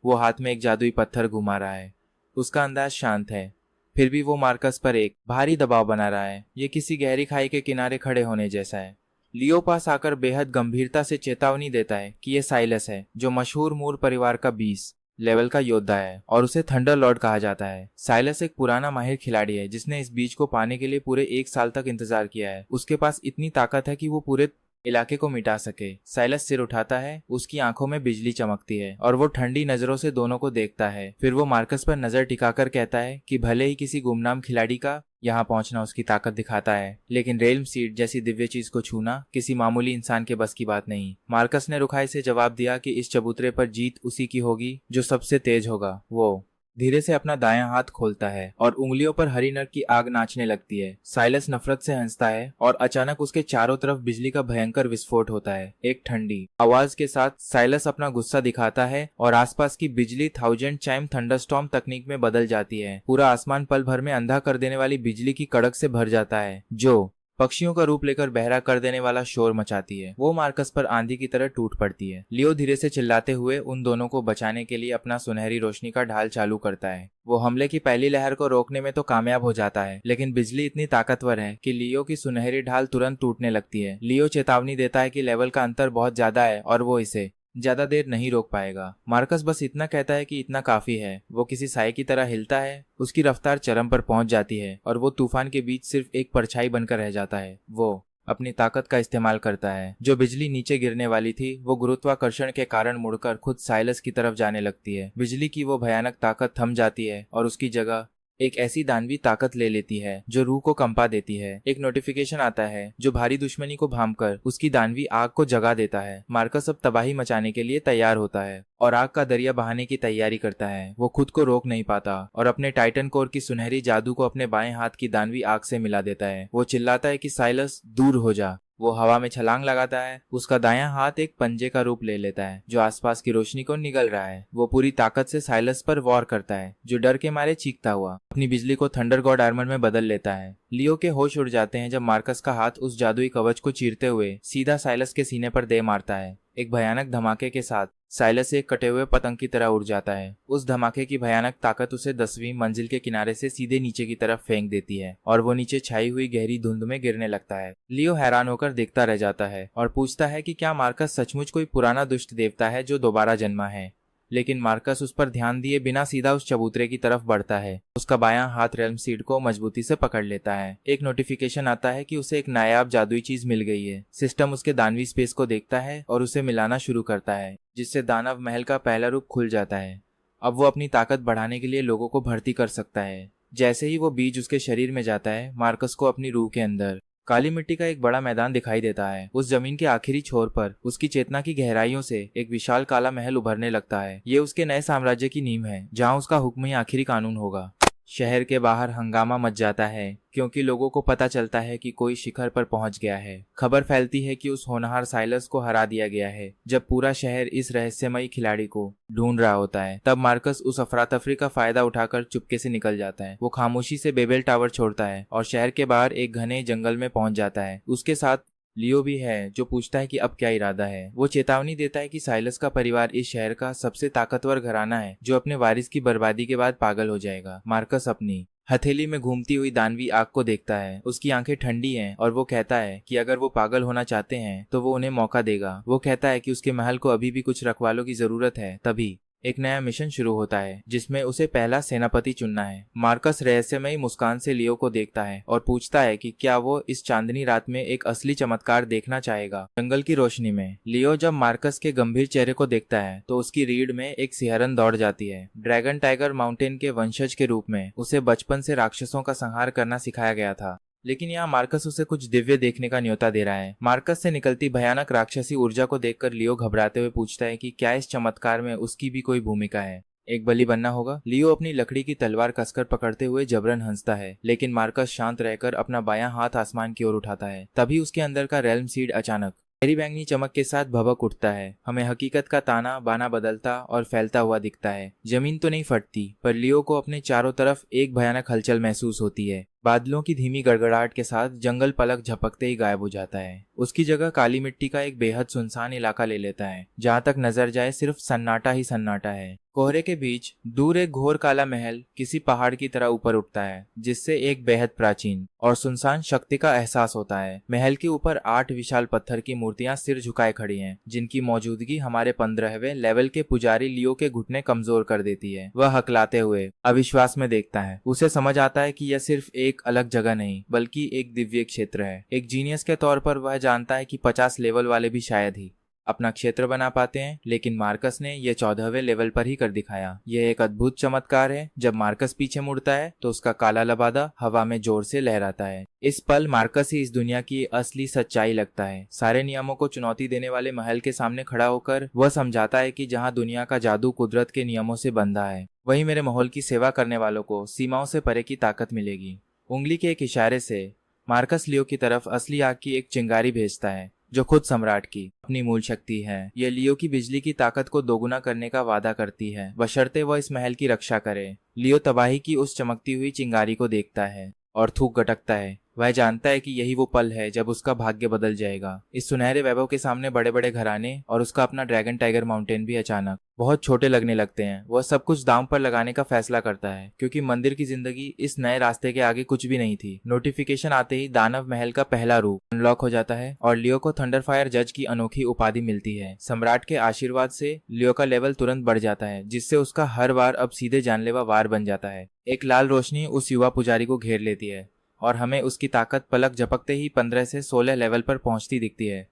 वो हाथ में एक जादुई पत्थर घुमा रहा है। उसका अंदाज शांत है, फिर भी वो मार्कस पर एक भारी दबाव बना रहा है। ये किसी गहरी खाई के किनारे खड़े होने जैसा है। लियो पास आकर बेहद गंभीरता से चेतावनी देता है कि ये साइलस है, जो मशहूर मूर परिवार का 20 लेवल का योद्धा है और उसे थंडर लॉर्ड कहा जाता है। साइलस एक पुराना माहिर खिलाड़ी है जिसने इस बीज को पाने के लिए पूरे 1 साल तक इंतजार किया है। उसके पास इतनी ताकत है कि वो पूरे इलाके को मिटा सके। साइलस सिर उठाता है, उसकी आंखों में बिजली चमकती है और वो ठंडी नजरों से दोनों को देखता है। फिर वो मार्कस पर नजर टिकाकर कहता है कि भले ही किसी गुमनाम खिलाड़ी का यहाँ पहुंचना उसकी ताकत दिखाता है, लेकिन रेल्म सीड जैसी दिव्य चीज को छूना किसी मामूली इंसान के बस की बात नहीं। मार्कस ने रुखाई से जवाब दिया कि इस चबूतरे पर जीत उसी की होगी जो सबसे तेज होगा। वो धीरे से अपना दायां हाथ खोलता है और उंगलियों पर हरी नर की आग नाचने लगती है। साइलस नफरत से हंसता है और अचानक उसके चारों तरफ बिजली का भयंकर विस्फोट होता है। एक ठंडी आवाज के साथ साइलस अपना गुस्सा दिखाता है और आसपास की बिजली 1000 चाइम थंडरस्टॉर्म तकनीक में बदल जाती है। पूरा आसमान पल भर में अंधा कर देने वाली बिजली की कड़क से भर जाता है, जो पक्षियों का रूप लेकर बहरा कर देने वाला शोर मचाती है। वो मार्कस पर आंधी की तरह टूट पड़ती है। लियो धीरे से चिल्लाते हुए उन दोनों को बचाने के लिए अपना सुनहरी रोशनी का ढाल चालू करता है। वो हमले की पहली लहर को रोकने में तो कामयाब हो जाता है, लेकिन बिजली इतनी ताकतवर है कि लियो की सुनहरी ढाल तुरंत टूटने लगती है। लियो चेतावनी देता है कि लेवल का अंतर बहुत ज्यादा है और वो इसे ज्यादा देर नहीं रोक पाएगा। मार्कस बस इतना कहता है कि इतना काफी है। वो किसी साए की तरह हिलता है, उसकी रफ्तार चरम पर पहुंच जाती है और वो तूफान के बीच सिर्फ एक परछाई बनकर रह जाता है। वो अपनी ताकत का इस्तेमाल करता है। जो बिजली नीचे गिरने वाली थी वो गुरुत्वाकर्षण के कारण मुड़कर खुद साइलस की तरफ जाने लगती है। बिजली की वो भयानक ताकत थम जाती है और उसकी जगह एक ऐसी दानवी ताकत ले लेती है जो रूह को कंपा देती है। एक नोटिफिकेशन आता है जो भारी दुश्मनी को भांपकर उसकी दानवी आग को जगा देता है। मार्कस अब तबाही मचाने के लिए तैयार होता है और आग का दरिया बहाने की तैयारी करता है। वो खुद को रोक नहीं पाता और अपने टाइटन कोर की सुनहरी जादू को अपने बाएं हाथ की दानवी आग से मिला देता है। वो चिल्लाता है कि साइलस दूर हो जा। वो हवा में छलांग लगाता है। उसका दायां हाथ एक पंजे का रूप ले लेता है जो आसपास की रोशनी को निगल रहा है। वो पूरी ताकत से साइलस पर वार करता है जो डर के मारे चीखता हुआ अपनी बिजली को थंडर गॉड आर्मर में बदल लेता है। लियो के होश उड़ जाते हैं जब मार्कस का हाथ उस जादुई कवच को चीरते हुए सीधा साइलस के सीने पर दे मारता है। एक भयानक धमाके के साथ साइलस एक कटे हुए पतंग की तरह उड़ जाता है। उस धमाके की भयानक ताकत उसे 10वीं मंजिल के किनारे से सीधे नीचे की तरफ फेंक देती है और वो नीचे छाई हुई गहरी धुंध में गिरने लगता है। लियो हैरान होकर देखता रह जाता है और पूछता है कि क्या मार्कस सचमुच कोई पुराना दुष्ट देवता है जो दोबारा जन्मा है। लेकिन मार्कस उस पर ध्यान दिए बिना सीधा उस चबूतरे की तरफ बढ़ता है। उसका बायां हाथ रेल्म सीड को मजबूती से पकड़ लेता है। एक नोटिफिकेशन आता है कि उसे एक नायाब जादुई चीज मिल गई है। सिस्टम उसके दानवी स्पेस को देखता है और उसे मिलाना शुरू करता है जिससे दानव महल का पहला रूप खुल जाता है। अब वो अपनी ताकत बढ़ाने के लिए लोगों को भर्ती कर सकता है। जैसे ही वो बीज उसके शरीर में जाता है, मार्कस को अपनी रूह के अंदर काली मिट्टी का एक बड़ा मैदान दिखाई देता है। उस जमीन के आखिरी छोर पर उसकी चेतना की गहराइयों से एक विशाल काला महल उभरने लगता है। ये उसके नए साम्राज्य की नींव है जहां उसका हुक्म ही आखिरी कानून होगा। शहर के बाहर हंगामा मच जाता है क्योंकि लोगों को पता चलता है कि कोई शिखर पर पहुंच गया है। खबर फैलती है कि उस होनहार साइलस को हरा दिया गया है। जब पूरा शहर इस रहस्यमयी खिलाड़ी को ढूंढ रहा होता है तब मार्कस उस अफरा तफरी का फायदा उठाकर चुपके से निकल जाता है। वो खामोशी से बेबेल टावर छोड़ता है और शहर के बाहर एक घने जंगल में पहुंच जाता है। उसके साथ लियो भी है जो पूछता है कि अब क्या इरादा है। वो चेतावनी देता है कि साइलस का परिवार इस शहर का सबसे ताकतवर घराना है जो अपने वारिस की बर्बादी के बाद पागल हो जाएगा। मार्कस अपनी हथेली में घूमती हुई दानवी आग को देखता है। उसकी आंखें ठंडी हैं और वो कहता है कि अगर वो पागल होना चाहते हैं तो वो उन्हें मौका देगा। वो कहता है कि उसके महल को अभी भी कुछ रखवालों की जरूरत है। तभी एक नया मिशन शुरू होता है जिसमें उसे पहला सेनापति चुनना है। मार्कस रहस्यमयी मुस्कान से लियो को देखता है और पूछता है कि क्या वो इस चांदनी रात में एक असली चमत्कार देखना चाहेगा। जंगल की रोशनी में लियो जब मार्कस के गंभीर चेहरे को देखता है तो उसकी रीढ़ में एक सिहरन दौड़ जाती है। ड्रैगन टाइगर माउंटेन के वंशज के रूप में उसे बचपन से राक्षसों का संहार करना सिखाया गया था, लेकिन यहाँ मार्कस उसे कुछ दिव्य देखने का न्योता दे रहा है। मार्कस से निकलती भयानक राक्षसी ऊर्जा को देखकर लियो घबराते हुए पूछता है कि क्या इस चमत्कार में उसकी भी कोई भूमिका है। एक बलि बनना होगा। लियो अपनी लकड़ी की तलवार कसकर पकड़ते हुए जबरन हंसता है, लेकिन मार्कस शांत रहकर अपना बायां हाथ आसमान की ओर उठाता है। तभी उसके अंदर का रेल्म सीड अचानक गहरी बैंगनी चमक के साथ भभक उठता है। हमें हकीकत का ताना बाना बदलता और फैलता हुआ दिखता है। जमीन तो नहीं फटती पर लियो को अपने चारों तरफ एक भयानक हलचल महसूस होती है। बादलों की धीमी गड़गड़ाहट के साथ जंगल पलक झपकते ही गायब हो जाता है। उसकी जगह काली मिट्टी का एक बेहद सुनसान इलाका ले लेता है। जहाँ तक नजर जाए सिर्फ सन्नाटा ही सन्नाटा है। कोहरे के बीच दूर एक घोर काला महल किसी पहाड़ की तरह ऊपर उठता है जिससे एक बेहद प्राचीन और सुनसान शक्ति का एहसास होता है। महल के ऊपर 8 विशाल पत्थर की मूर्तियां सिर झुकाए खड़ी हैं, जिनकी मौजूदगी हमारे 15वें लेवल के पुजारी लियो के घुटने कमजोर कर देती है। वह हकलाते हुए अविश्वास में देखता है। उसे समझ आता है कि यह सिर्फ एक अलग जगह नहीं बल्कि एक दिव्य क्षेत्र है। एक जीनियस के तौर पर वह जानता है कि 50 लेवल वाले भी शायद ही अपना क्षेत्र बना पाते हैं, लेकिन मार्कस ने यह 14वें लेवल पर ही कर दिखाया। यह एक अद्भुत चमत्कार है। जब मार्कस पीछे मुड़ता है तो उसका काला लबादा हवा में जोर से लहराता है। इस पल मार्कस ही इस दुनिया की असली सच्चाई लगता है। सारे नियमों को चुनौती देने वाले महल के सामने खड़ा होकर वह समझाता है कि जहाँ दुनिया का जादू कुदरत के नियमों से बंधा है, वहीं मेरे माहौल की सेवा करने वालों को सीमाओं से परे की ताकत मिलेगी। उंगली के एक इशारे से मार्कस लियो की तरफ असली आग की एक चिंगारी भेजता है जो खुद सम्राट की अपनी मूल शक्ति है। यह लियो की बिजली की ताकत को दोगुना करने का वादा करती है, बशर्ते वह इस महल की रक्षा करे। लियो तबाही की उस चमकती हुई चिंगारी को देखता है और थूक गटकता है। वह जानता है कि यही वो पल है जब उसका भाग्य बदल जाएगा। इस सुनहरे वैभव के सामने बड़े बड़े घराने और उसका अपना ड्रैगन टाइगर माउंटेन भी अचानक बहुत छोटे लगने लगते हैं। वह सब कुछ दांव पर लगाने का फैसला करता है क्योंकि मंदिर की जिंदगी इस नए रास्ते के आगे कुछ भी नहीं थी। नोटिफिकेशन आते ही दानव महल का पहला रूप अनलॉक हो जाता है और लियो को थंडरफायर जज की अनोखी उपाधि मिलती है। सम्राट के आशीर्वाद से लियो का लेवल तुरंत बढ़ जाता है, जिससे उसका हर वार अब सीधे जानलेवा वार बन जाता है। एक लाल रोशनी उस युवा पुजारी को घेर लेती है और हमें उसकी ताकत पलक झपकते ही 15 से 16 लेवल पर पहुंचती दिखती है।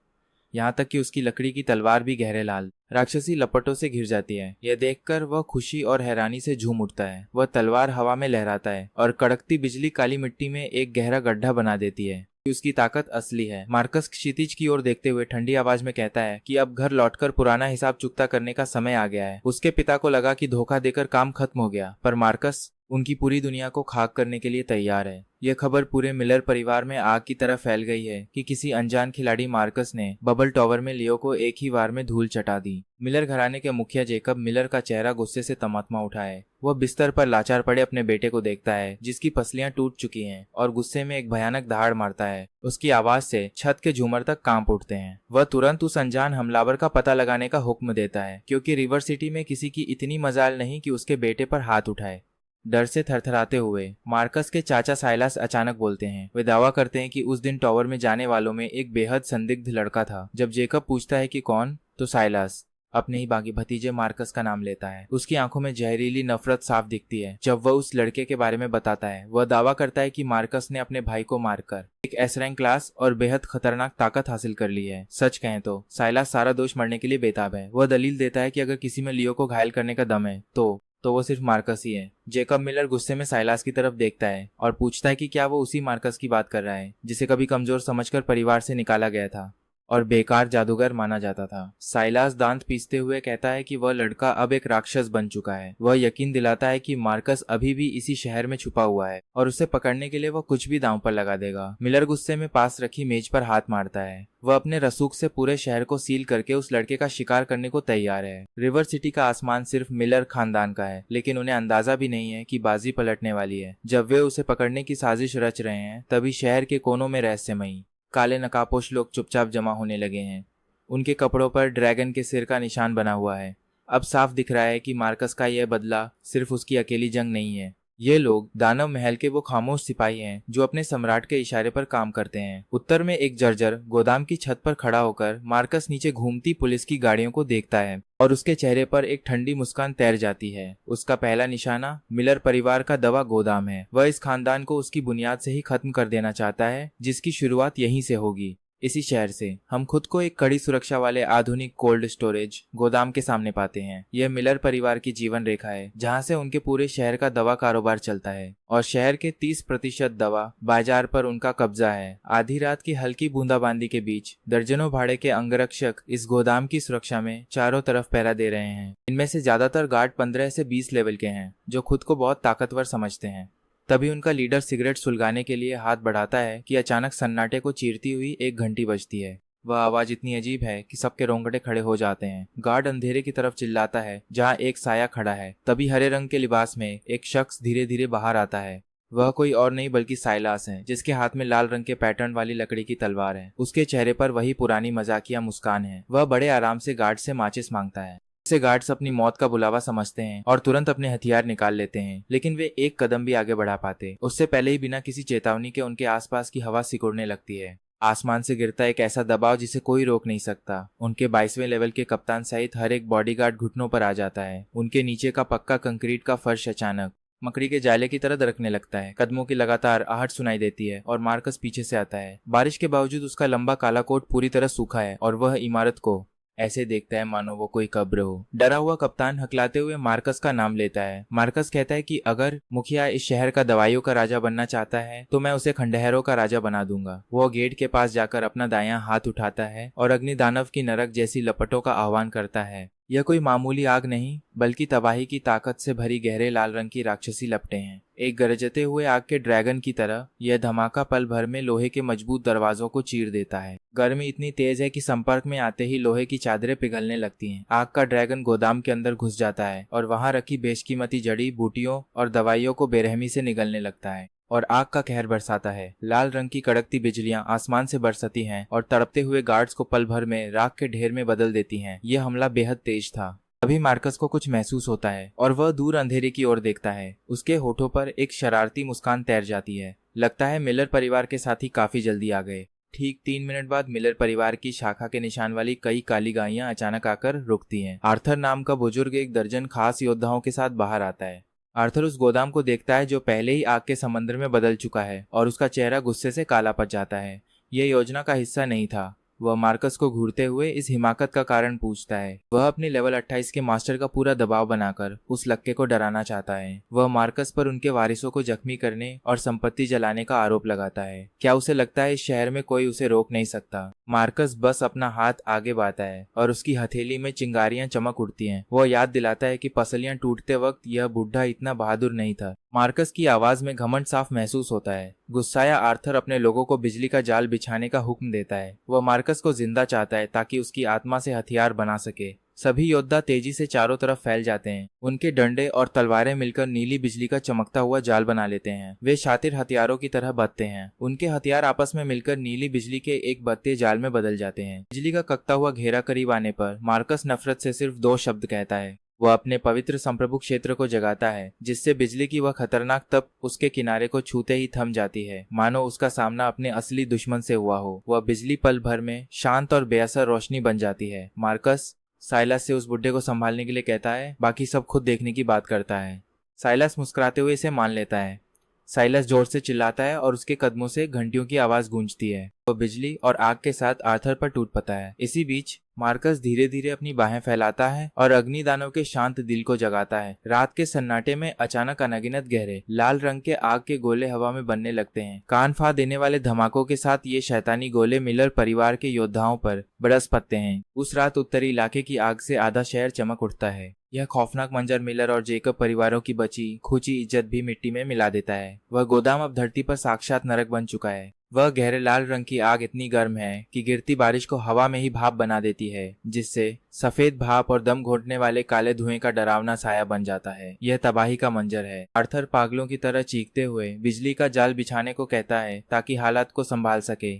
यहाँ तक कि उसकी लकड़ी की तलवार भी गहरे लाल राक्षसी लपटों से घिर जाती है। यह देखकर वह खुशी और हैरानी से झूम उठता है। वह तलवार हवा में लहराता है और कड़कती बिजली काली मिट्टी में एक गहरा गड्ढा बना देती है। उसकी ताकत असली है। मार्कस क्षितिज की ओर देखते हुए ठंडी आवाज में कहता है कि अब घर लौटकर पुराना हिसाब चुकता करने का समय आ गया है। उसके पिता को लगा कि धोखा देकर काम खत्म हो गया, पर मार्कस उनकी पूरी दुनिया को खाक करने के लिए तैयार है। यह खबर पूरे मिलर परिवार में आग की तरह फैल गई है कि किसी अनजान खिलाड़ी मार्कस ने बबल टॉवर में लियो को एक ही वार में धूल चटा दी। मिलर घराने के मुखिया जेकब मिलर का चेहरा गुस्से से तमतमा उठा है। वह बिस्तर पर लाचार पड़े अपने बेटे को देखता है जिसकी पसलियां टूट चुकी हैं, और गुस्से में एक भयानक दहाड़ मारता है। उसकी आवाज से छत के झूमर तक कांप उठते हैं। वह तुरंत उस अनजान हमलावर का पता लगाने का हुक्म देता है, क्योंकि रिवर सिटी में किसी की इतनी मजाल नहीं कि उसके बेटे पर हाथ उठाए। डर से थरथराते हुए मार्कस के चाचा साइलास अचानक बोलते हैं। वे दावा करते हैं कि उस दिन टॉवर में जाने वालों में एक बेहद संदिग्ध लड़का था। जब जेकब पूछता है कि कौन, तो साइलास अपने ही बागी भतीजे मार्कस का नाम लेता है। उसकी आंखों में जहरीली नफरत साफ दिखती है जब वह उस लड़के के बारे में बताता है। वह दावा करता है कि मार्कस ने अपने भाई को मारकर एक एस रैंक क्लास और बेहद खतरनाक ताकत हासिल कर ली है। सच कहें तो साइलास सारा दोष मरने के लिए बेताब है। वह दलील देता है कि अगर किसी में लियो को घायल करने का दम है तो वो सिर्फ मार्कस ही है। जेकब मिलर गुस्से में साइलास की तरफ देखता है और पूछता है कि क्या वो उसी मार्कस की बात कर रहा है जिसे कभी कमजोर समझकर परिवार से निकाला गया था और बेकार जादूगर माना जाता था। साइलास दांत पीसते हुए कहता है कि वह लड़का अब एक राक्षस बन चुका है। वह यकीन दिलाता है कि मार्कस अभी भी इसी शहर में छुपा हुआ है और उसे पकड़ने के लिए वह कुछ भी दांव पर लगा देगा। मिलर गुस्से में पास रखी मेज पर हाथ मारता है। वह अपने रसूख से पूरे शहर को सील करके उस लड़के का शिकार करने को तैयार है। रिवर सिटी का आसमान सिर्फ मिलर खानदान का है, लेकिन उन्हें अंदाजा भी नहीं है कि बाजी पलटने वाली है। जब वे उसे पकड़ने की साजिश रच रहे हैं, तभी शहर के कोनों में रहस्यमयी काले नकाबपोश लोग चुपचाप जमा होने लगे हैं। उनके कपड़ों पर ड्रैगन के सिर का निशान बना हुआ है। अब साफ दिख रहा है कि मार्कस का यह बदला सिर्फ उसकी अकेली जंग नहीं है। ये लोग दानव महल के वो खामोश सिपाही हैं जो अपने सम्राट के इशारे पर काम करते हैं। उत्तर में एक जर्जर गोदाम की छत पर खड़ा होकर मार्कस नीचे घूमती पुलिस की गाड़ियों को देखता है और उसके चेहरे पर एक ठंडी मुस्कान तैर जाती है। उसका पहला निशाना मिलर परिवार का दवा गोदाम है। वह इस खानदान को उसकी बुनियाद से ही खत्म कर देना चाहता है, जिसकी शुरुआत यहीं से होगी। इसी शहर से हम खुद को एक कड़ी सुरक्षा वाले आधुनिक कोल्ड स्टोरेज गोदाम के सामने पाते हैं। यह मिलर परिवार की जीवन रेखा है, जहां से उनके पूरे शहर का दवा कारोबार चलता है और शहर के 30% दवा बाजार पर उनका कब्जा है। आधी रात की हल्की बूंदाबांदी के बीच दर्जनों भाड़े के अंगरक्षक इस गोदाम की सुरक्षा में चारों तरफ पहरा दे रहे हैं। इनमें से ज्यादातर गार्ड 15 से 20 लेवल के हैं, जो खुद को बहुत ताकतवर समझते हैं। तभी उनका लीडर सिगरेट सुलगाने के लिए हाथ बढ़ाता है कि अचानक सन्नाटे को चीरती हुई एक घंटी बजती है। वह आवाज इतनी अजीब है कि सबके रोंगटे खड़े हो जाते हैं। गार्ड अंधेरे की तरफ चिल्लाता है जहां एक साया खड़ा है। तभी हरे रंग के लिबास में एक शख्स धीरे धीरे बाहर आता है। वह कोई और नहीं बल्कि साइलास है, जिसके हाथ में लाल रंग के पैटर्न वाली लकड़ी की तलवार है। उसके चेहरे पर वही पुरानी मजाकिया मुस्कान है। वह बड़े आराम से गार्ड से माचिस मांगता है। से गार्ड्स अपनी मौत का बुलावा समझते हैं और तुरंत अपने हथियार निकाल लेते हैं, लेकिन वे एक कदम भी आगे बढ़ा पाते उससे पहले ही बिना किसी चेतावनी के उनके आसपास की हवा सिकुड़ने लगती है। आसमान से गिरता एक ऐसा दबाव जिसे कोई रोक नहीं सकता। उनके 22वें लेवल के कप्तान सहित हर एक बॉडीगार्ड घुटनों पर आ जाता है। उनके नीचे का पक्का कंक्रीट का फर्श अचानक मकड़ी के जाले की तरह दरकने लगता है। कदमों की लगातार आहट सुनाई देती है और मार्कस पीछे से आता है। बारिश के बावजूद उसका लंबा काला कोट पूरी तरह सूखा है और वह इमारत को ऐसे देखता है मानो वो कोई कब्र हो। डरा हुआ कप्तान हकलाते हुए मार्कस का नाम लेता है। मार्कस कहता है कि अगर मुखिया इस शहर का दवाइयों का राजा बनना चाहता है तो मैं उसे खंडहरों का राजा बना दूंगा। वो गेट के पास जाकर अपना दायां हाथ उठाता है और अग्नि दानव की नरक जैसी लपटों का आह्वान करता है। यह कोई मामूली आग नहीं, बल्कि तबाही की ताकत से भरी गहरे लाल रंग की राक्षसी लपटें हैं। एक गरजते हुए आग के ड्रैगन की तरह यह धमाका पल भर में लोहे के मजबूत दरवाजों को चीर देता है। गर्मी इतनी तेज है कि संपर्क में आते ही लोहे की चादरें पिघलने लगती हैं। आग का ड्रैगन गोदाम के अंदर घुस जाता है और वहां रखी बेशकीमती जड़ी बूटियों और दवाइयों को बेरहमी से निगलने लगता है और आग का कहर बरसाता है। लाल रंग की कड़कती बिजलियां आसमान से बरसती हैं और तड़पते हुए गार्ड्स को पल भर में राख के ढेर में बदल देती हैं। यह हमला बेहद तेज था। अभी मार्कस को कुछ महसूस होता है और वह दूर अंधेरे की ओर देखता है। उसके होठों पर एक शरारती मुस्कान तैर जाती है। लगता है मिलर परिवार के साथी काफी जल्दी आ गए। ठीक 3 मिनट बाद मिलर परिवार की शाखा के निशान वाली कई काली गायें अचानक आकर रुकती हैं। आर्थर नाम का बुजुर्ग एक दर्जन खास योद्धाओं के साथ बाहर आता है। आर्थर उस गोदाम को देखता है जो पहले ही आग के समंदर में बदल चुका है और उसका चेहरा गुस्से से काला पड़ जाता है। यह योजना का हिस्सा नहीं था। वह मार्कस को घूरते हुए इस हिमाकत का कारण पूछता है। वह अपने लेवल 28 के मास्टर का पूरा दबाव बनाकर उस लक्के को डराना चाहता है। वह मार्कस पर उनके वारिसों को जख्मी करने और संपत्ति जलाने का आरोप लगाता है। क्या उसे लगता है इस शहर में कोई उसे रोक नहीं सकता? मार्कस बस अपना हाथ आगे बढ़ाता है और उसकी हथेली में चिंगारियां चमक उठती हैं। वह याद दिलाता है कि पसलियां टूटते वक्त यह बुढ़ा इतना बहादुर नहीं था। मार्कस की आवाज में घमंड साफ महसूस होता है। गुस्साया आर्थर अपने लोगों को बिजली का जाल बिछाने का हुक्म देता है। वह मार्कस को जिंदा चाहता है ताकि उसकी आत्मा से हथियार बना सके। सभी योद्धा तेजी से चारों तरफ फैल जाते हैं। उनके डंडे और तलवारें मिलकर नीली बिजली का चमकता हुआ जाल बना लेते हैं। वे शातिर हथियारों की तरह बधते हैं। उनके हथियार आपस में मिलकर नीली बिजली के एक बधते जाल में बदल जाते हैं। बिजली का ककता हुआ घेरा करीब आने पर मार्कस नफरत से सिर्फ 2 शब्द कहता है। वह अपने पवित्र संप्रभु क्षेत्र को जगाता है, जिससे बिजली की वह खतरनाक तप उसके किनारे को छूते ही थम जाती है, मानो उसका सामना अपने असली दुश्मन से हुआ हो। वह बिजली पल भर में शांत और बेअसर रोशनी बन जाती है। मार्कस साइलस से उस बुड्ढे को संभालने के लिए कहता है, बाकी सब खुद देखने की बात करता है। साइलस मुस्कुराते हुए इसे मान लेता है। साइलस जोर से चिल्लाता है और उसके कदमों से घंटियों की आवाज गूंजती है। वो बिजली और आग के साथ आर्थर पर टूट पड़ता है। इसी बीच मार्कस धीरे धीरे अपनी बाहें फैलाता है और अग्नि दानव के शांत दिल को जगाता है। रात के सन्नाटे में अचानक अनगिनत गहरे लाल रंग के आग के गोले हवा में बनने लगते हैं। कान फाड़ देने वाले धमाकों के साथ ये शैतानी गोले मिलर परिवार के योद्धाओं पर बरस पड़ते हैं। उस रात उत्तरी इलाके की आग से आधा शहर चमक उठता है। यह खौफनाक मंजर मिलर और जेकब परिवारों की बची खुची इज्जत भी मिट्टी में मिला देता है। वह गोदाम अब धरती पर साक्षात नरक बन चुका है। वह गहरे लाल रंग की आग इतनी गर्म है कि गिरती बारिश को हवा में ही भाप बना देती है, जिससे सफेद भाप और दम घोंटने वाले काले धुएं का डरावना साया बन जाता है। यह तबाही का मंजर है। आर्थर पागलों की तरह चीखते हुए बिजली का जाल बिछाने को कहता है ताकि हालात को संभाल सके।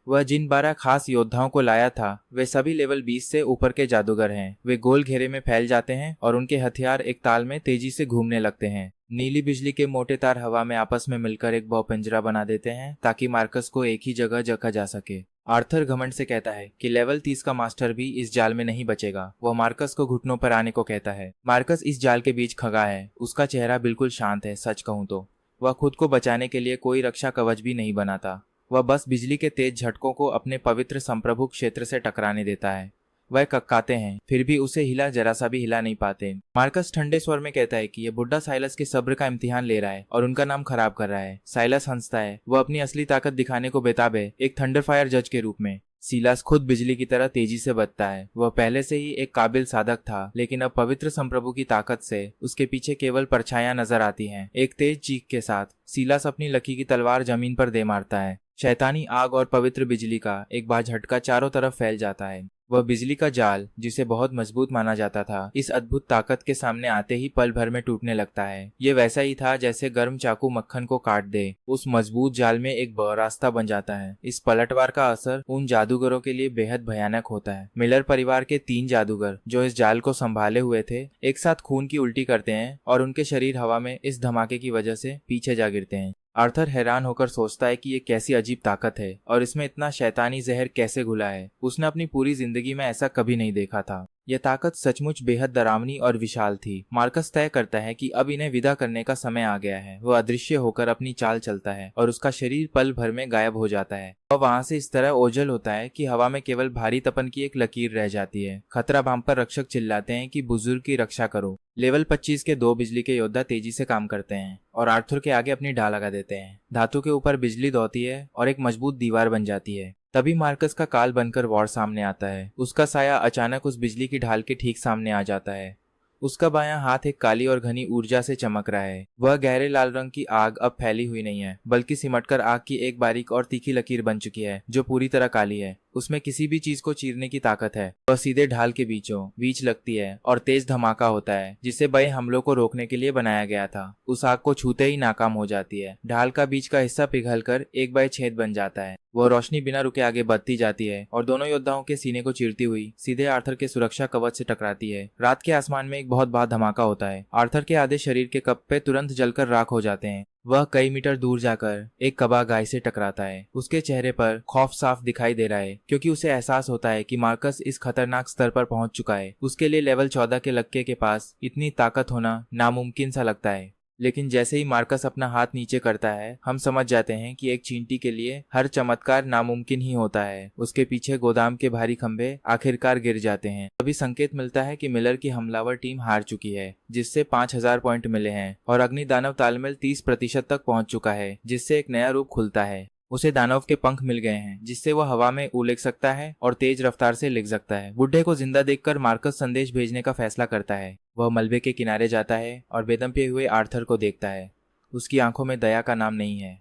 वह जिन 12 खास योद्धाओं को लाया था वे सभी लेवल 20 से ऊपर के जादूगर हैं। वे गोल घेरे में फैल जाते हैं और उनके हथियार एक ताल में तेजी से घूमने लगते हैं। नीली बिजली के मोटे तार हवा में आपस में मिलकर एक बहुपिंजरा बना देते हैं ताकि मार्कस को एक ही जगह रखा जा सके। आर्थर घमंड से कहता है कि लेवल 30 का मास्टर भी इस जाल में नहीं बचेगा। वह मार्कस को घुटनों पर आने को कहता है। मार्कस इस जाल के बीच खगा है। उसका चेहरा बिल्कुल शांत है। सच कहूं तो वह खुद को बचाने के लिए कोई रक्षा कवच भी नहीं बनाता। वह बस बिजली के तेज झटकों को अपने पवित्र संप्रभु क्षेत्र से टकराने देता है। वह कक्काते हैं, फिर भी उसे हिला जरा सा भी हिला नहीं पाते। मार्कस ठंडे स्वर में कहता है कि यह बुड्ढा साइलस के सब्र का इम्तिहान ले रहा है और उनका नाम खराब कर रहा है। साइलस हंसता है। वह अपनी असली ताकत दिखाने को बेताब है, एक थंडरफायर जज के रूप में। सीलास खुद बिजली की तरह तेजी से बधता है। वह पहले से ही एक काबिल साधक था, लेकिन अब पवित्र संप्रभु की ताकत से उसके पीछे केवल परछाइयां नजर आती हैं। एक तेज चीख के साथ सीलास अपनी लकी की तलवार जमीन पर दे मारता है। शैतानी आग और पवित्र बिजली का एक बार झटका चारों तरफ फैल जाता है। वह बिजली का जाल, जिसे बहुत मजबूत माना जाता था, इस अद्भुत ताकत के सामने आते ही पल भर में टूटने लगता है। ये वैसा ही था जैसे गर्म चाकू मक्खन को काट दे। उस मजबूत जाल में एक रास्ता बन जाता है। इस पलटवार का असर उन जादूगरों के लिए बेहद भयानक होता है। मिलर परिवार के 3 जादूगर जो इस जाल को संभाले हुए थे, एक साथ खून की उल्टी करते हैं और उनके शरीर हवा में इस धमाके की वजह से पीछे जा गिरते हैं। आर्थर हैरान होकर सोचता है कि ये कैसी अजीब ताकत है और इसमें इतना शैतानी जहर कैसे घुला है। उसने अपनी पूरी जिंदगी में ऐसा कभी नहीं देखा था। यह ताकत सचमुच बेहद डरावनी और विशाल थी। मार्कस तय करता है कि अब इन्हें विदा करने का समय आ गया है। वह अदृश्य होकर अपनी चाल चलता है और उसका शरीर पल भर में गायब हो जाता है। वह वहां से इस तरह ओझल होता है कि हवा में केवल भारी तपन की एक लकीर रह जाती है। खतरा भाम पर रक्षक चिल्लाते हैं कि बुजुर्ग की रक्षा करो। लेवल 25 के 2 बिजली के योद्धा तेजी से काम करते हैं और आर्थर के आगे अपनी ढाल लगा देते हैं। धातु के ऊपर बिजली दौड़ती है और एक मजबूत दीवार बन जाती है। तभी मार्कस का काल बनकर वॉर सामने आता है। उसका साया अचानक उस बिजली की ढाल के ठीक सामने आ जाता है। उसका बायां हाथ एक काली और घनी ऊर्जा से चमक रहा है। वह गहरे लाल रंग की आग अब फैली हुई नहीं है, बल्कि सिमटकर आग की एक बारीक और तीखी लकीर बन चुकी है जो पूरी तरह काली है। उसमें किसी भी चीज को चीरने की ताकत है। वह सीधे ढाल के बीचों बीच लगती है और तेज धमाका होता है, जिसे बड़े हमलों को रोकने के लिए बनाया गया था। उस आग को छूते ही नाकाम हो जाती है। ढाल का बीच का हिस्सा पिघलकर एक बड़े छेद बन जाता है। वह रोशनी बिना रुके आगे बढ़ती जाती है और दोनों योद्धाओं के सीने को चीरती हुई सीधे आर्थर के सुरक्षा कवच से टकराती है। रात के आसमान में एक बहुत बड़ा धमाका होता है। आर्थर के आधे शरीर के कप्पे तुरंत जलकर राख हो जाते हैं। वह कई मीटर दूर जाकर एक कबा गाय से टकराता है। उसके चेहरे पर खौफ साफ दिखाई दे रहा है, क्योंकि उसे एहसास होता है कि मार्कस इस खतरनाक स्तर पर पहुंच चुका है। उसके लिए लेवल 14 के लक्के के पास इतनी ताकत होना नामुमकिन सा लगता है। लेकिन जैसे ही मार्कस अपना हाथ नीचे करता है, हम समझ जाते हैं कि एक चींटी के लिए हर चमत्कार नामुमकिन ही होता है। उसके पीछे गोदाम के भारी खंभे आखिरकार गिर जाते हैं। तभी संकेत मिलता है कि मिलर की हमलावर टीम हार चुकी है, जिससे 5000 पॉइंट मिले हैं, और अग्नि दानव तालमेल 30% तक पहुंच चुका है, जिससे एक नया रूप खुलता है। उसे दानव के पंख मिल गए हैं, जिससे वह हवा में उलट सकता है और तेज रफ्तार से लिख सकता है। बुड्ढे को जिंदा देखकर मार्कस संदेश भेजने का फैसला करता है। वह मलबे के किनारे जाता है और बेदम पे हुए आर्थर को देखता है। उसकी आंखों में दया का नाम नहीं है।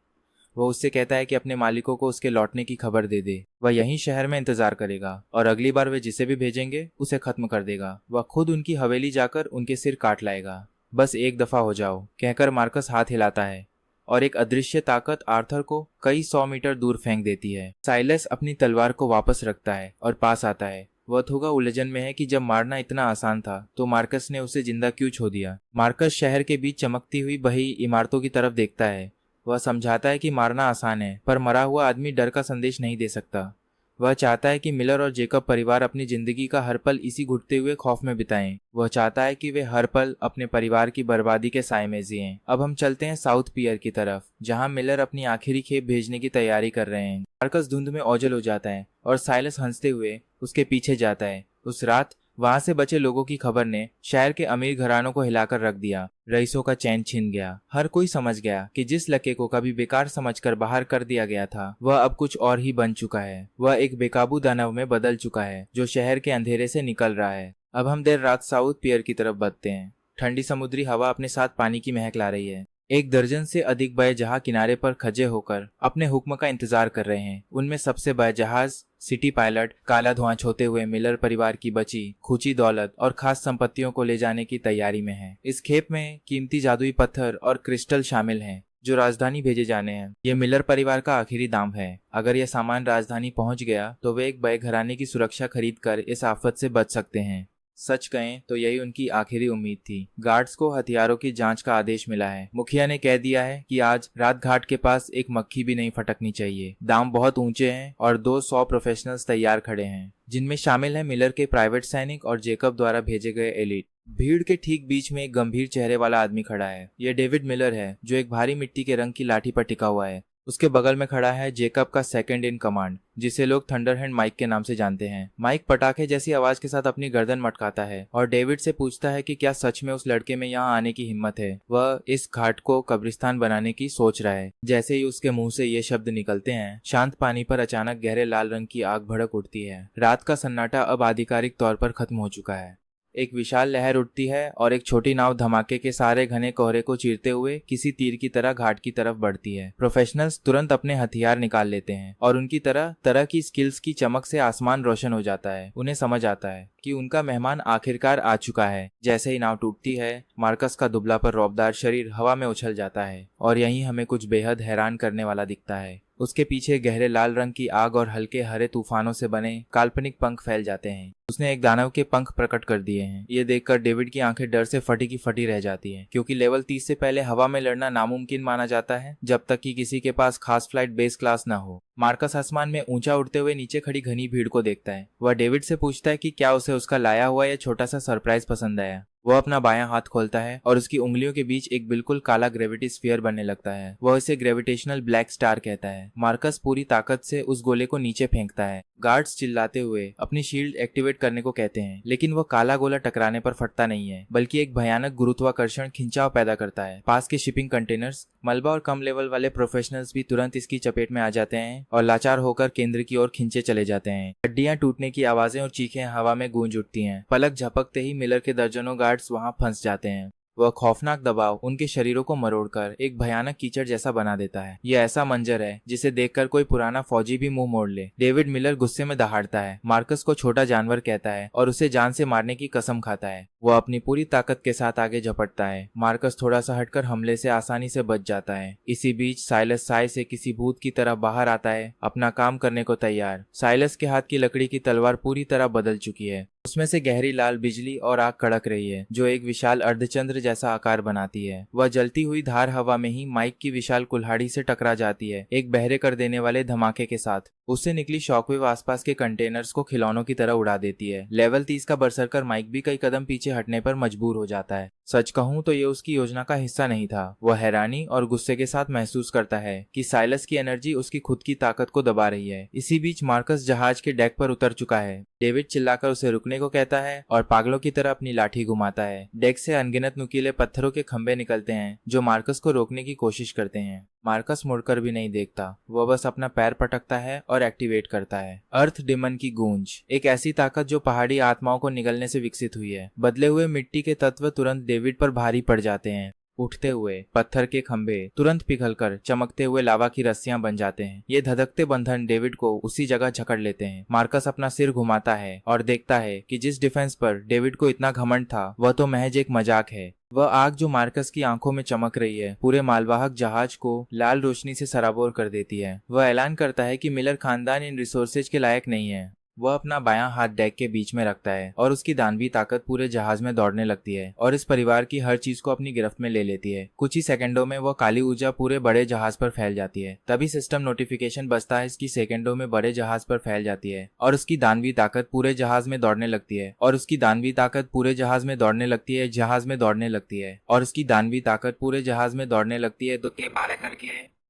वह उससे कहता है कि अपने मालिकों को उसके लौटने की खबर दे दे। वह यहीं शहर में इंतजार करेगा और अगली बार वे जिसे भी भेजेंगे उसे खत्म कर देगा। वह खुद उनकी हवेली जाकर उनके सिर काट लाएगा। बस एक दफा हो जाओ, कहकर मार्कस हाथ हिलाता है और एक अदृश्य ताकत आर्थर को कई 100 मीटर दूर फेंक देती है। साइलस अपनी तलवार को वापस रखता है और पास आता है। वह थोड़ा उलझन में है कि जब मारना इतना आसान था तो मार्कस ने उसे जिंदा क्यों छोड़ दिया। मार्कस शहर के बीच चमकती हुई बही इमारतों की तरफ देखता है। वह समझाता है कि मारना आसान है, पर मरा हुआ आदमी डर का संदेश नहीं दे सकता। वह चाहता है कि मिलर और जेकब परिवार अपनी जिंदगी का हर पल इसी घुटते हुए खौफ में बिताएं। वह चाहता है कि वे हर पल अपने परिवार की बर्बादी के साए में जिएं। अब हम चलते हैं साउथ पियर की तरफ, जहां मिलर अपनी आखिरी खेप भेजने की तैयारी कर रहे हैं। मार्कस धुंध में ओझल हो जाता है और साइलस हंसते हुए उसके पीछे जाता है। उस रात वहां से बचे लोगों की खबर ने शहर के अमीर घरानों को हिलाकर रख दिया। रईसों का चैन छिन गया। हर कोई समझ गया कि जिस लड़के को कभी बेकार समझकर बाहर कर दिया गया था वह अब कुछ और ही बन चुका है। वह एक बेकाबू दानव में बदल चुका है जो शहर के अंधेरे से निकल रहा है। अब हम देर रात साउथ पियर की तरफ बढ़ते हैं। ठंडी समुद्री हवा अपने साथ पानी की महक ला रही है। एक दर्जन से अधिक बड़े जहाज किनारे पर खजे होकर अपने हुक्म का इंतजार कर रहे हैं। उनमें सबसे बड़ा जहाज सिटी पायलट काला धुआं छोते हुए मिलर परिवार की बची खुची दौलत और खास संपत्तियों को ले जाने की तैयारी में है। इस खेप में कीमती जादुई पत्थर और क्रिस्टल शामिल हैं जो राजधानी भेजे जाने हैं। ये मिलर परिवार का आखिरी दाम है। अगर यह सामान राजधानी पहुंच गया तो वे एक बड़े घराने की सुरक्षा खरीद कर इस आफत से बच सकते हैं। सच कहें तो यही उनकी आखिरी उम्मीद थी। गार्ड्स को हथियारों की जांच का आदेश मिला है। मुखिया ने कह दिया है कि आज रात घाट के पास एक मक्खी भी नहीं फटकनी चाहिए। दाम बहुत ऊंचे हैं और 200 प्रोफेशनल्स तैयार खड़े हैं, जिनमें शामिल है मिलर के प्राइवेट सैनिक और जेकब द्वारा भेजे गए एलिट। भीड़ के ठीक बीच में एक गंभीर चेहरे वाला आदमी खड़ा है। यह डेविड मिलर है, जो एक भारी मिट्टी के रंग की लाठी पर टिका हुआ है। उसके बगल में खड़ा है जेकब का सेकंड इन कमांड, जिसे लोग थंडरहैंड माइक के नाम से जानते हैं। माइक पटाखे जैसी आवाज के साथ अपनी गर्दन मटकाता है और डेविड से पूछता है कि क्या सच में उस लड़के में यहाँ आने की हिम्मत है। वह इस घाट को कब्रिस्तान बनाने की सोच रहा है। जैसे ही उसके मुंह से ये शब्द निकलते हैं, शांत पानी पर अचानक गहरे लाल रंग की आग भड़क उठती है। रात का सन्नाटा अब आधिकारिक तौर पर खत्म हो चुका है। एक विशाल लहर उठती है और एक छोटी नाव धमाके के सारे घने कोहरे को चीरते हुए किसी तीर की तरह घाट की तरफ बढ़ती है। प्रोफेशनल्स तुरंत अपने हथियार निकाल लेते हैं और उनकी तरह तरह की स्किल्स की चमक से आसमान रोशन हो जाता है। उन्हें समझ आता है कि उनका मेहमान आखिरकार आ चुका है। जैसे ही नाव टूटती है, मार्कस का दुबला पर रौबदार शरीर हवा में उछल जाता है और यहीं हमें कुछ बेहद हैरान करने वाला दिखता है। उसके पीछे गहरे लाल रंग की आग और हल्के हरे तूफानों से बने काल्पनिक पंख फैल जाते हैं। उसने एक दानव के पंख प्रकट कर दिए हैं। ये देखकर डेविड की आंखें डर से फटी की फटी रह जाती हैं, क्योंकि लेवल 30 से पहले हवा में लड़ना नामुमकिन माना जाता है जब तक कि किसी के पास खास फ्लाइट बेस क्लास न हो। मार्कस आसमान में ऊंचा उड़ते हुए नीचे खड़ी घनी भीड़ को देखता है। वह डेविड से पूछता है कि क्या उसे उसका लाया हुआ यह छोटा सा सरप्राइज पसंद आया। वह अपना बायां हाथ खोलता है और उसकी उंगलियों के बीच एक बिल्कुल काला ग्रेविटी स्फीयर बनने लगता है। वह इसे ग्रेविटेशनल ब्लैक स्टार कहता है। मार्कस पूरी ताकत से उस गोले को नीचे फेंकता है। गार्ड्स चिल्लाते हुए अपनी शील्ड एक्टिवेट करने को कहते हैं, लेकिन वह काला गोला टकराने पर फटता नहीं है, बल्कि एक भयानक गुरुत्वाकर्षण खिंचाव पैदा करता है। पास के शिपिंग कंटेनर्स, मलबा और कम लेवल वाले प्रोफेशनल्स भी तुरंत इसकी चपेट में आ जाते हैं और लाचार होकर केंद्र की ओर खींचे चले जाते हैं। हड्डियां टूटने की आवाजें और चीखें हवा में गूंज उठती हैं। पलक झपकते ही मिलर के दर्जनों गार्ड्स वहां फंस जाते हैं। वह खौफनाक दबाव उनके शरीरों को मरोड़कर एक भयानक कीचड़ जैसा बना देता है। यह ऐसा मंजर है जिसे देखकर कोई पुराना फौजी भी मुंह मोड़ ले। डेविड मिलर गुस्से में दहाड़ता है, मार्कस को छोटा जानवर कहता है और उसे जान से मारने की कसम खाता है। वह अपनी पूरी ताकत के साथ आगे झपटता है। मार्कस थोड़ा सा हटकर हमले से आसानी से बच जाता है। इसी बीच साइलस साय से किसी भूत की तरह बाहर आता है, अपना काम करने को तैयार। साइलस के हाथ की लकड़ी की तलवार पूरी तरह बदल चुकी है। उसमें से गहरी लाल बिजली और आग कड़क रही है, जो एक विशाल अर्धचंद्र जैसा आकार बनाती है। वह जलती हुई धार हवा में ही माइक की विशाल कुल्हाड़ी से टकरा जाती है, एक बहरे कर देने वाले धमाके के साथ। उससे निकली शॉकवेव आसपास के कंटेनर्स को खिलौनों की तरह उड़ा देती है। लेवल 30 का बरसरकर माइक भी कई कदम पीछे हटने पर मजबूर हो जाता है। सच कहूं तो ये उसकी योजना का हिस्सा नहीं था। वह हैरानी और गुस्से के साथ महसूस करता है कि साइलस की एनर्जी उसकी खुद की ताकत को दबा रही है। इसी बीच मार्कस जहाज के डेक पर उतर चुका है। डेविड चिल्लाकर उसे रुकने को कहता है और पागलों की तरह अपनी लाठी घुमाता है। डेक से अनगिनत नुकीले पत्थरों के खंभे निकलते हैं जो मार्कस को रोकने की कोशिश करते हैं। मार्कस मुड़कर भी नहीं देखता, वह बस अपना पैर पटकता है और एक्टिवेट करता है। अर्थ डिमन की गूंज, एक ऐसी ताकत जो पहाड़ी आत्माओं को निगलने से विकसित हुई है। बदले हुए मिट्टी के तत्व तुरंत डेविड पर भारी पड़ जाते हैं। उठते हुए पत्थर के खंभे तुरंत पिघलकर चमकते हुए लावा की रस्सियां बन जाते हैं। ये धधकते बंधन डेविड को उसी जगह जकड़ लेते हैं। मार्कस अपना सिर घुमाता है और देखता है कि जिस डिफेंस पर डेविड को इतना घमंड था वह तो महज एक मजाक है। वह आग जो मार्कस की आंखों में चमक रही है पूरे मालवाहक जहाज को लाल रोशनी से सराबोर कर देती है। वह ऐलान करता है कि मिलर खानदान इन रिसोर्सेज के लायक नहीं है। वह अपना बायां हाथ डेक के बीच में रखता है और उसकी दानवी ताकत पूरे जहाज में दौड़ने लगती है और इस परिवार की हर चीज को अपनी गिरफ्त में ले लेती है। कुछ ही सेकंडों में वह काली ऊर्जा पूरे बड़े जहाज पर फैल जाती है। तभी सिस्टम नोटिफिकेशन बजता है इसकी सेकंडों में बड़े जहाज पर फैल जाती है और उसकी दानवी ताकत पूरे जहाज में दौड़ने लगती है और उसकी दानवी ताकत पूरे जहाज में दौड़ने लगती है जहाज में दौड़ने लगती है और उसकी दानवी ताकत पूरे जहाज में दौड़ने लगती है। तो के बारे करके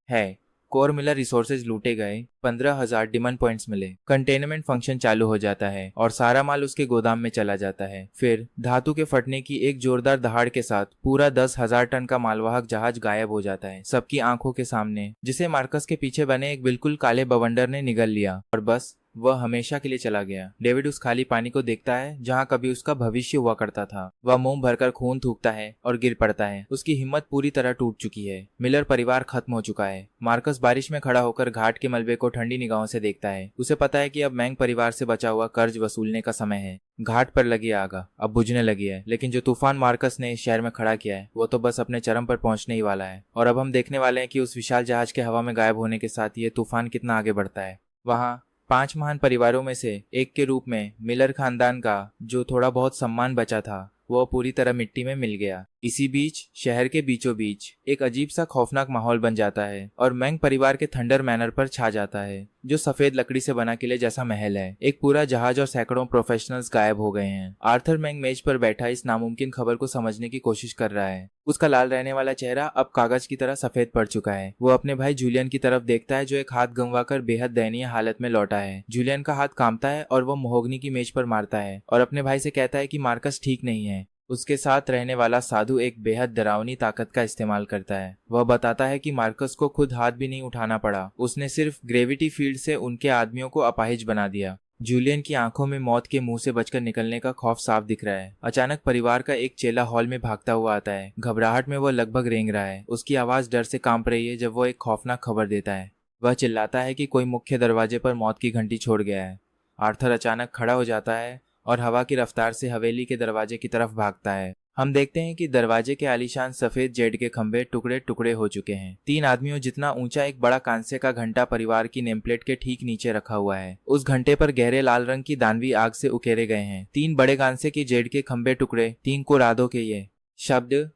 है कोर मिलर रिसोर्सेज लूटे गए, 15,000 डिमन पॉइंट्स मिले। कंटेनमेंट फंक्शन चालू हो जाता है और सारा माल उसके गोदाम में चला जाता है। फिर धातु के फटने की एक जोरदार दहाड़ के साथ पूरा 10,000 टन का मालवाहक जहाज गायब हो जाता है सबकी आंखों के सामने, जिसे मार्कस के पीछे बने एक बिल्कुल काले बवंडर ने निगल लिया और बस वह हमेशा के लिए चला गया। डेविड उस खाली पानी को देखता है जहाँ कभी उसका भविष्य हुआ करता था। वह मुंह भरकर खून थूकता है और गिर पड़ता है। उसकी हिम्मत पूरी तरह टूट चुकी है। मिलर परिवार खत्म हो चुका है। मार्कस बारिश में खड़ा होकर घाट के मलबे को ठंडी निगाहों से देखता है। उसे पता है कि अब मैंग परिवार से बचा हुआ कर्ज वसूलने का समय है। घाट पर लगी आग अब बुझने लगी है, लेकिन जो तूफान मार्कस ने इस शहर में खड़ा किया है वो तो बस अपने चरम पर पहुंचने ही वाला है। और अब हम देखने वाले हैं कि उस विशाल जहाज के हवा में गायब होने के साथ ये तूफान कितना आगे बढ़ता है। वहाँ 5 महान परिवारों में से एक के रूप में मिलर खानदान का जो थोड़ा बहुत सम्मान बचा था वह पूरी तरह मिट्टी में मिल गया। इसी बीच शहर के बीचों बीच एक अजीब सा खौफनाक माहौल बन जाता है और मैंग परिवार के थंडर मैनर पर छा जाता है, जो सफेद लकड़ी से बना किले जैसा महल है। एक पूरा जहाज और सैकड़ों प्रोफेशनल्स गायब हो गए हैं। आर्थर मैंग मेज पर बैठा इस नामुमकिन खबर को समझने की कोशिश कर रहा है। उसका लाल रहने वाला चेहरा अब कागज की तरह सफेद पड़ चुका है। वो अपने भाई जूलियन की तरफ देखता है जो एक हाथ गंवाकर बेहद दयनीय हालत में लौटा है। जूलियन का हाथ कांपता है और वो महोगनी की मेज पर मारता है और अपने भाई से कहता है कि मार्कस ठीक नहीं है। उसके साथ रहने वाला साधु एक बेहद डरावनी ताकत का इस्तेमाल करता है। वह बताता है कि मार्कस को खुद हाथ भी नहीं उठाना पड़ा, उसने सिर्फ ग्रेविटी फील्ड से उनके आदमियों को अपाहिज बना दिया। जूलियन की आंखों में मौत के मुंह से बचकर निकलने का खौफ साफ दिख रहा है। अचानक परिवार का एक चेला हॉल में भागता हुआ आता है। घबराहट में वह लगभग रेंग रहा है। उसकी आवाज डर से कांप रही है जब वो एक खौफनाक खबर देता है। वह चिल्लाता है कि कोई मुख्य दरवाजे पर मौत की घंटी छोड़ गया है। आर्थर अचानक खड़ा हो जाता है और हवा की रफ्तार से हवेली के दरवाजे की तरफ भागता है। हम देखते हैं कि दरवाजे के आलीशान सफेद जेड के खंभे टुकड़े टुकड़े हो चुके हैं। 3 आदमियों जितना ऊंचा एक बड़ा कांसे का घंटा परिवार की नेमप्लेट के ठीक नीचे रखा हुआ है। उस घंटे पर गहरे लाल रंग की दानवी आग से उकेरे गए हैं। 3 बड़े कांसे के जेड के खंभे टुकड़े 3 कुरादों के ये शब्द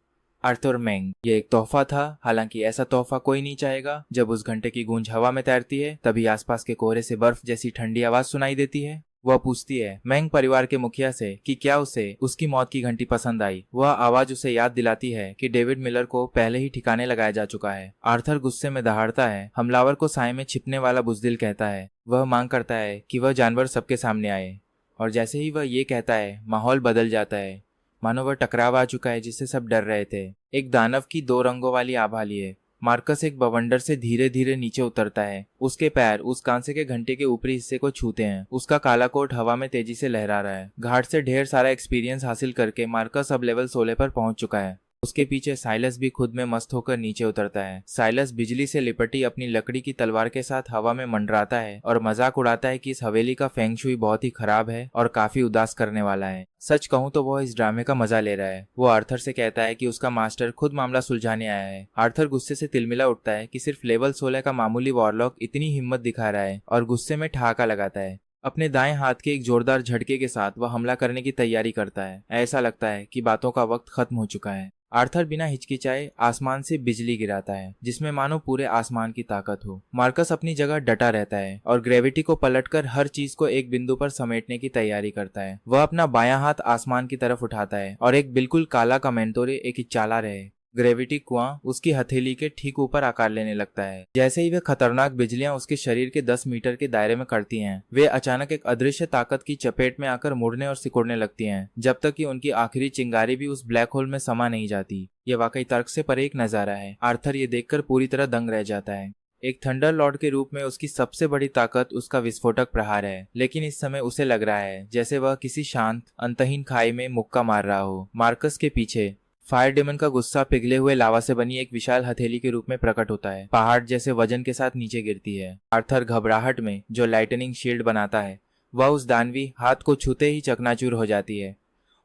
आर्थर मैंग। ये एक तोहफा था, हालांकि ऐसा तोहफा कोई नहीं चाहेगा। जब उस घंटे की गूंज हवा में तैरती है तभी आसपास के कोहरे से बर्फ जैसी ठंडी आवाज सुनाई देती है। वह पूछती है मैंग परिवार के मुखिया से कि क्या उसे उसकी मौत की घंटी पसंद आई। वह आवाज उसे याद दिलाती है कि डेविड मिलर को पहले ही ठिकाने लगाया जा चुका है। आर्थर गुस्से में दहाड़ता है। हमलावर को साए में छिपने वाला बुजदिल कहता है। वह मांग करता है कि वह जानवर सबके सामने आए और जैसे ही वह ये कहता है माहौल बदल जाता है, मानो वह टकराव आ चुका है जिससे सब डर रहे थे। एक दानव की 2 रंगों वाली आभा लिए मार्कस एक बवंडर से धीरे धीरे नीचे उतरता है। उसके पैर उस कांसे के घंटे के ऊपरी हिस्से को छूते हैं। उसका काला कोट हवा में तेजी से लहरा रहा है। घाट से ढेर सारा एक्सपीरियंस हासिल करके मार्कस अब लेवल 16 पर पहुंच चुका है। उसके पीछे साइलस भी खुद में मस्त होकर नीचे उतरता है। साइलस बिजली से लिपटी अपनी लकड़ी की तलवार के साथ हवा में मंडराता है और मजाक उड़ाता है कि इस हवेली का फेंग शुई बहुत ही खराब है और काफी उदास करने वाला है। सच कहूं तो वह इस ड्रामे का मजा ले रहा है। वो आर्थर से कहता है कि उसका मास्टर खुद मामला सुलझाने आया है। आर्थर गुस्से से तिलमिला उठता है कि सिर्फ लेवल 16 का मामूली वॉरलॉक इतनी हिम्मत दिखा रहा है और गुस्से में ठहाका लगाता है। अपने दाएं हाथ के एक जोरदार झटके के साथ वह हमला करने की तैयारी करता है। ऐसा लगता है कि बातों का वक्त खत्म हो चुका है। आर्थर बिना हिचकिचाए आसमान से बिजली गिराता है जिसमें मानो पूरे आसमान की ताकत हो। मार्कस अपनी जगह डटा रहता है और ग्रेविटी को पलटकर हर चीज को एक बिंदु पर समेटने की तैयारी करता है। वह अपना बायां हाथ आसमान की तरफ उठाता है और एक बिल्कुल काला कमेंटोरे एक इचाला रहे ग्रेविटी कुआं उसकी हथेली के ठीक ऊपर आकार लेने लगता है। जैसे ही वे खतरनाक बिजलियां उसके शरीर के 10 मीटर के दायरे में करती हैं, वे अचानक एक अदृश्य ताकत की चपेट में आकर मुड़ने और सिकुड़ने लगती हैं, जब तक कि उनकी आखिरी चिंगारी भी उस ब्लैक होल में समा नहीं जाती। ये वाकई तर्क से परे एक नजारा है। आर्थर ये देखकर पूरी तरह दंग रह जाता है। एक थंडर लॉर्ड के रूप में उसकी सबसे बड़ी ताकत उसका विस्फोटक प्रहार है, लेकिन इस समय उसे लग रहा है जैसे वह किसी शांत अंतहीन खाई में मुक्का मार रहा हो। मार्कस के पीछे फायर डेमन का गुस्सा पिघले हुए लावा से बनी एक विशाल हथेली के रूप में प्रकट होता है, पहाड़ जैसे वजन के साथ नीचे गिरती है। आर्थर घबराहट में जो लाइटनिंग शील्ड बनाता है वह उस दानवी हाथ को छूते ही चकनाचूर हो जाती है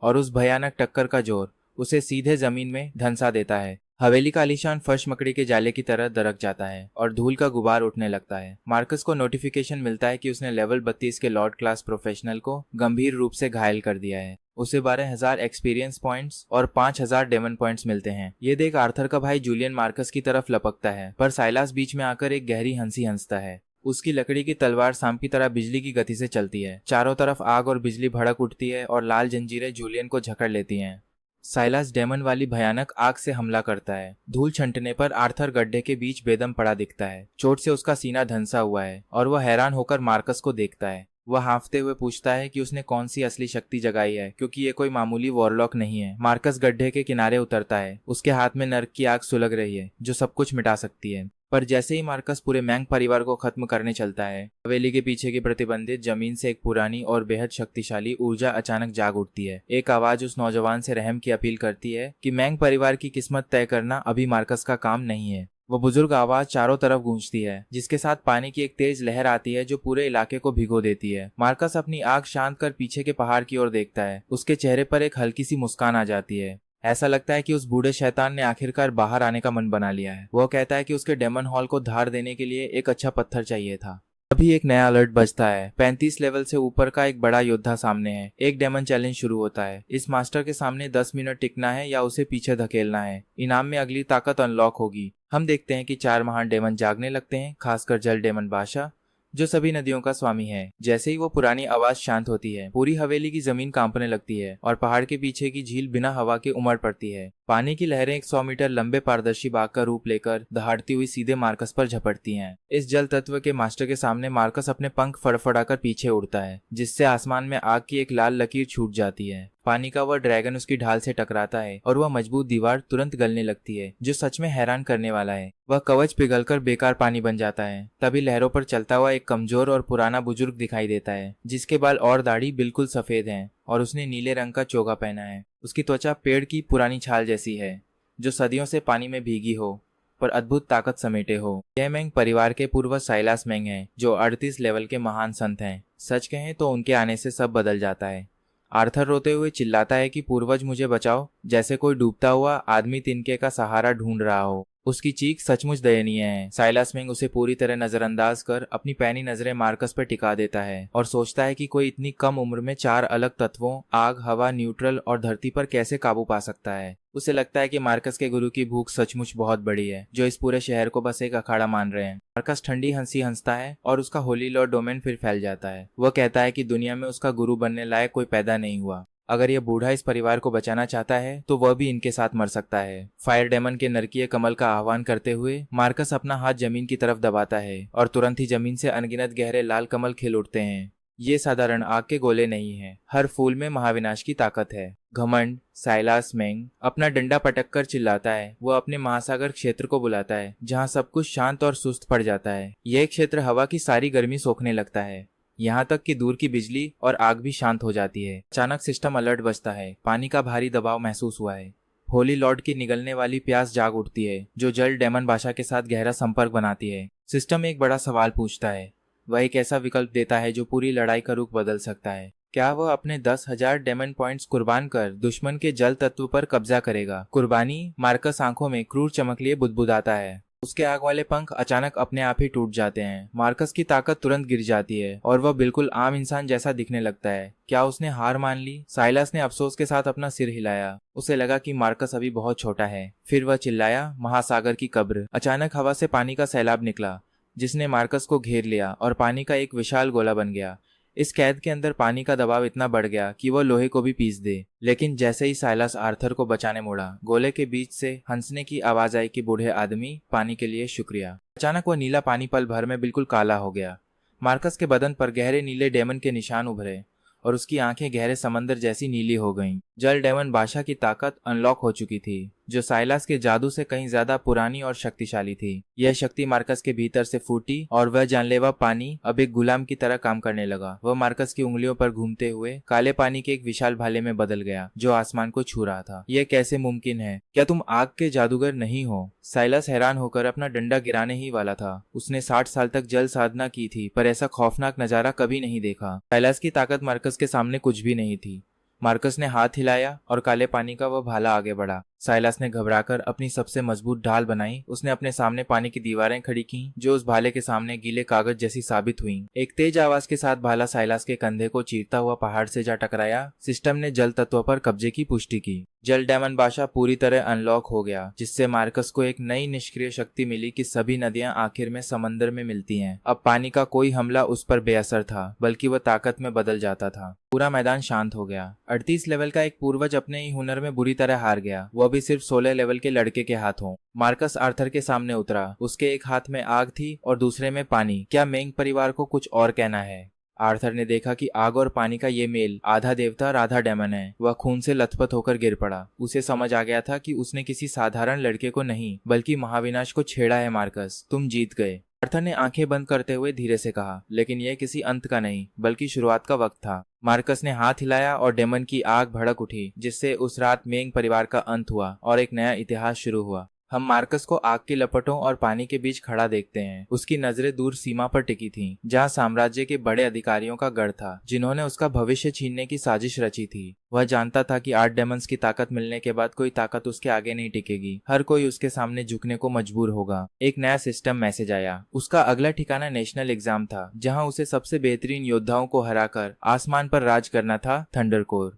और उस भयानक टक्कर का जोर उसे सीधे जमीन में धंसा देता है। हवेली का आलीशान फर्श मकड़ी के जाले की तरह दरक जाता है और धूल का गुबार उठने लगता है। मार्कस को नोटिफिकेशन मिलता है कि उसने लेवल 32 के लॉर्ड क्लास प्रोफेशनल को गंभीर रूप से घायल कर दिया है। उसे 12,000 एक्सपीरियंस पॉइंट्स और 5,000 डेमन पॉइंट्स मिलते हैं। ये देख आर्थर का भाई जूलियन मार्कस की तरफ लपकता है, पर साइलास बीच में आकर एक गहरी हंसी हंसता है। उसकी लकड़ी की तलवार सांप की तरह बिजली की गति से चलती है। चारों तरफ आग और बिजली भड़क उठती है और लाल जंजीरें जूलियन को जकड़ लेती हैं। साइलास डेमन वाली भयानक आग से हमला करता है। धूल छंटने पर आर्थर गड्ढे के बीच बेदम पड़ा दिखता है। चोट से उसका सीना धंसा हुआ है और वह हैरान होकर मार्कस को देखता है। वह हांफते हुए पूछता है कि उसने कौन सी असली शक्ति जगाई है, क्योंकि ये कोई मामूली वॉरलॉक नहीं है। मार्कस गड्ढे के किनारे उतरता है। उसके हाथ में नर्क की आग सुलग रही है जो सब कुछ मिटा सकती है। पर जैसे ही मार्कस पूरे मैंग परिवार को खत्म करने चलता है, हवेली के पीछे की प्रतिबंधित जमीन से एक पुरानी और बेहद शक्तिशाली ऊर्जा अचानक जाग उठती है। एक आवाज उस नौजवान से रहम की अपील करती है कि मैंग परिवार की किस्मत तय करना अभी मार्कस का काम नहीं है। वह बुजुर्ग आवाज चारों तरफ गूंजती है, जिसके साथ पानी की एक तेज लहर आती है जो पूरे इलाके को भिगो देती है। मार्कस अपनी आग शांत कर पीछे के पहाड़ की ओर देखता है। उसके चेहरे पर एक हल्की सी मुस्कान आ जाती है। ऐसा लगता है कि उस बूढ़े शैतान ने आखिरकार बाहर आने का मन बना लिया है। वह कहता है कि उसके डेमन हॉल को धार देने के लिए एक अच्छा पत्थर चाहिए था। अभी एक नया अलर्ट बजता है। 35 लेवल से ऊपर का एक बड़ा योद्धा सामने है। एक डेमन चैलेंज शुरू होता है। इस मास्टर के सामने 10 मिनट टिकना है या उसे पीछे धकेलना है। इनाम में अगली ताकत अनलॉक होगी। हम देखते हैं कि 4 महान डेमन जागने लगते हैं, खासकर जल डेमन बादशाह जो सभी नदियों का स्वामी है। जैसे ही वो पुरानी आवाज शांत होती है, पूरी हवेली की जमीन कांपने लगती है और पहाड़ के पीछे की झील बिना हवा के उमड़ पड़ती है। पानी की लहरें 100 मीटर लंबे पारदर्शी बाग का रूप लेकर दहाड़ती हुई सीधे मार्कस पर झपटती हैं। इस जल तत्व के मास्टर के सामने मार्कस अपने पंख फड़फड़ाकर पीछे उड़ता है, जिससे आसमान में आग की एक लाल लकीर छूट जाती है। पानी का वह ड्रैगन उसकी ढाल से टकराता है और वह मजबूत दीवार तुरंत गलने लगती है, जो सच में हैरान करने वाला है। वह कवच पिघलकर बेकार पानी बन जाता है। तभी लहरों पर चलता हुआ एक कमजोर और पुराना बुजुर्ग दिखाई देता है, जिसके बाल और दाढ़ी बिल्कुल सफेद हैं और उसने नीले रंग का चोगा पहना है। उसकी त्वचा पेड़ की पुरानी छाल जैसी है, जो सदियों से पानी में भीगी हो पर अद्भुत ताकत समेटे हो। यह मैंग परिवार के पूर्वज साइलास मैंग हैं, जो 38 लेवल के महान संत हैं। सच कहें तो उनके आने से सब बदल जाता है। आर्थर रोते हुए चिल्लाता है कि पूर्वज मुझे बचाओ, जैसे कोई डूबता हुआ आदमी तिनके का सहारा ढूंढ रहा हो। उसकी चीख सचमुच दयनीय है। साइलास मैंग उसे पूरी तरह नजरअंदाज कर अपनी पैनी नजरें मार्कस पर टिका देता है और सोचता है कि कोई इतनी कम उम्र में 4 अलग तत्वों आग, हवा, न्यूट्रल और धरती पर कैसे काबू पा सकता है। उसे लगता है कि मार्कस के गुरु की भूख सचमुच बहुत बड़ी है, जो इस पूरे शहर को बस एक अखाड़ा मान रहे हैं। मार्कस ठंडी हंसी हंसता है और उसका होली लॉर्ड डोमेन फिर फैल जाता है। वह कहता है कि दुनिया में उसका गुरु बनने लायक कोई पैदा नहीं हुआ। अगर यह बूढ़ा इस परिवार को बचाना चाहता है तो वह भी इनके साथ मर सकता है। फायर डेमन के नरकीय कमल का आह्वान करते हुए मार्कस अपना हाथ जमीन की तरफ दबाता है और तुरंत ही जमीन से अनगिनत गहरे लाल कमल खिल उठते हैं। ये साधारण आग के गोले नहीं हैं। हर फूल में महाविनाश की ताकत है। घमंड। साइलास मैंग अपना डंडा पटक कर चिल्लाता है। वो अपने महासागर क्षेत्र को बुलाता है, जहाँ सब कुछ शांत और सुस्त पड़ जाता है। यह क्षेत्र हवा की सारी गर्मी सोखने लगता है, यहाँ तक कि दूर की बिजली और आग भी शांत हो जाती है। अचानक सिस्टम अलर्ट बजता है। पानी का भारी दबाव महसूस हुआ है। होली लॉर्ड की निगलने वाली प्यास जाग उठती है, जो जल डेमन बादशाह के साथ गहरा संपर्क बनाती है। सिस्टम एक बड़ा सवाल पूछता है। वह एक ऐसा विकल्प देता है जो पूरी लड़ाई का रुख बदल सकता है। क्या वह अपने 10,000 डेमन पॉइंट्स कुर्बान कर दुश्मन के जल तत्व पर कब्जा करेगा? कुर्बानी? मार्कस आंखों में क्रूर चमक लिए बुदबुदाता है। उसके आग वाले पंख अचानक अपने आप ही टूट जाते हैं। मार्कस की ताकत तुरंत गिर जाती है और वह बिल्कुल आम इंसान जैसा दिखने लगता है। क्या उसने हार मान ली? साइलास ने अफसोस के साथ अपना सिर हिलाया। उसे लगा कि मार्कस अभी बहुत छोटा है। फिर वह चिल्लाया, महासागर की कब्र। अचानक हवा से पानी का सैलाब निकला, जिसने मार्कस को घेर लिया और पानी का एक विशाल गोला बन गया। इस कैद के अंदर पानी का दबाव इतना बढ़ गया कि वह लोहे को भी पीस दे। लेकिन जैसे ही साइलास आर्थर को बचाने मुड़ा, गोले के बीच से हंसने की आवाज आई कि बूढ़े आदमी, पानी के लिए शुक्रिया। अचानक वह नीला पानी पल भर में बिल्कुल काला हो गया। मार्कस के बदन पर गहरे नीले डेमन के निशान उभरे और उसकी आंखें गहरे समंदर जैसी नीली हो गईं। जल डेमन बादशाह की ताकत अनलॉक हो चुकी थी जो साइलास के जादू से कहीं ज्यादा पुरानी और शक्तिशाली थी। यह शक्ति मार्कस के भीतर से फूटी और वह जानलेवा पानी अब एक गुलाम की तरह काम करने लगा। वह मार्कस की उंगलियों पर घूमते हुए काले पानी के एक विशाल भाले में बदल गया जो आसमान को छू रहा था। यह कैसे मुमकिन है? क्या तुम आग के जादूगर नहीं हो? साइलास हैरान होकर अपना डंडा गिराने ही वाला था। उसने 60 साल तक जल साधना की थी पर ऐसा खौफनाक नजारा कभी नहीं देखा। साइलास की ताकत मार्कस के सामने कुछ भी नहीं थी। मार्कस ने हाथ हिलाया और काले पानी का वह भाला आगे बढ़ा। साइलास ने घबराकर अपनी सबसे मजबूत ढाल बनाई। उसने अपने सामने पानी की दीवारें खड़ी की जो उस भाले के सामने गीले कागज जैसी साबित हुई। एक तेज आवाज के साथ भाला साइलास के कंधे को चीरता हुआ पहाड़ से जा टकराया। सिस्टम ने जल तत्व पर कब्जे की पुष्टि की। जल डेमन भाषा पूरी तरह अनलॉक हो गया, जिससे मार्कस को एक नई निष्क्रिय शक्ति मिली कि सभी नदियां आखिर में समंदर में मिलती हैं। अब पानी का कोई हमला उस पर बेअसर था, बल्कि वह ताकत में बदल जाता था। पूरा मैदान शांत हो गया। 38 लेवल का एक पूर्वज अपने ही हुनर में बुरी तरह हार गया, वह भी सिर्फ 16 लेवल के लड़के के हाथों। मार्कस आर्थर के सामने उतरा। उसके एक हाथ में आग थी और दूसरे में पानी। क्या मेंग परिवार को कुछ और कहना है? आर्थर ने देखा कि आग और पानी का ये मेल आधा देवता और आधा डेमन है। वह खून से लथपथ होकर गिर पड़ा। उसे समझ आ गया था कि उसने किसी साधारण लड़के को नहीं बल्कि महाविनाश को छेड़ा है। मार्कस, तुम जीत गए। आर्थर ने आंखें बंद करते हुए धीरे से कहा, लेकिन यह किसी अंत का नहीं बल्कि शुरुआत का वक्त था। मार्कस ने हाथ हिलाया और डेमन की आग भड़क उठी, जिससे उस रात मेंग परिवार का अंत हुआ और एक नया इतिहास शुरू हुआ। हम मार्कस को आग की लपटों और पानी के बीच खड़ा देखते हैं। उसकी नजरें दूर सीमा पर टिकी थीं, जहां साम्राज्य के बड़े अधिकारियों का गढ़ था, जिन्होंने उसका भविष्य छीनने की साजिश रची थी। वह जानता था कि 8 डेमन्स की ताकत मिलने के बाद कोई ताकत उसके आगे नहीं टिकेगी। हर कोई उसके सामने झुकने को मजबूर होगा। एक नया सिस्टम मैसेज आया। उसका अगला ठिकाना नेशनल एग्जाम था, जहाँ उसे सबसे बेहतरीन योद्धाओं को हराकर आसमान पर राज करना था। Thunder core.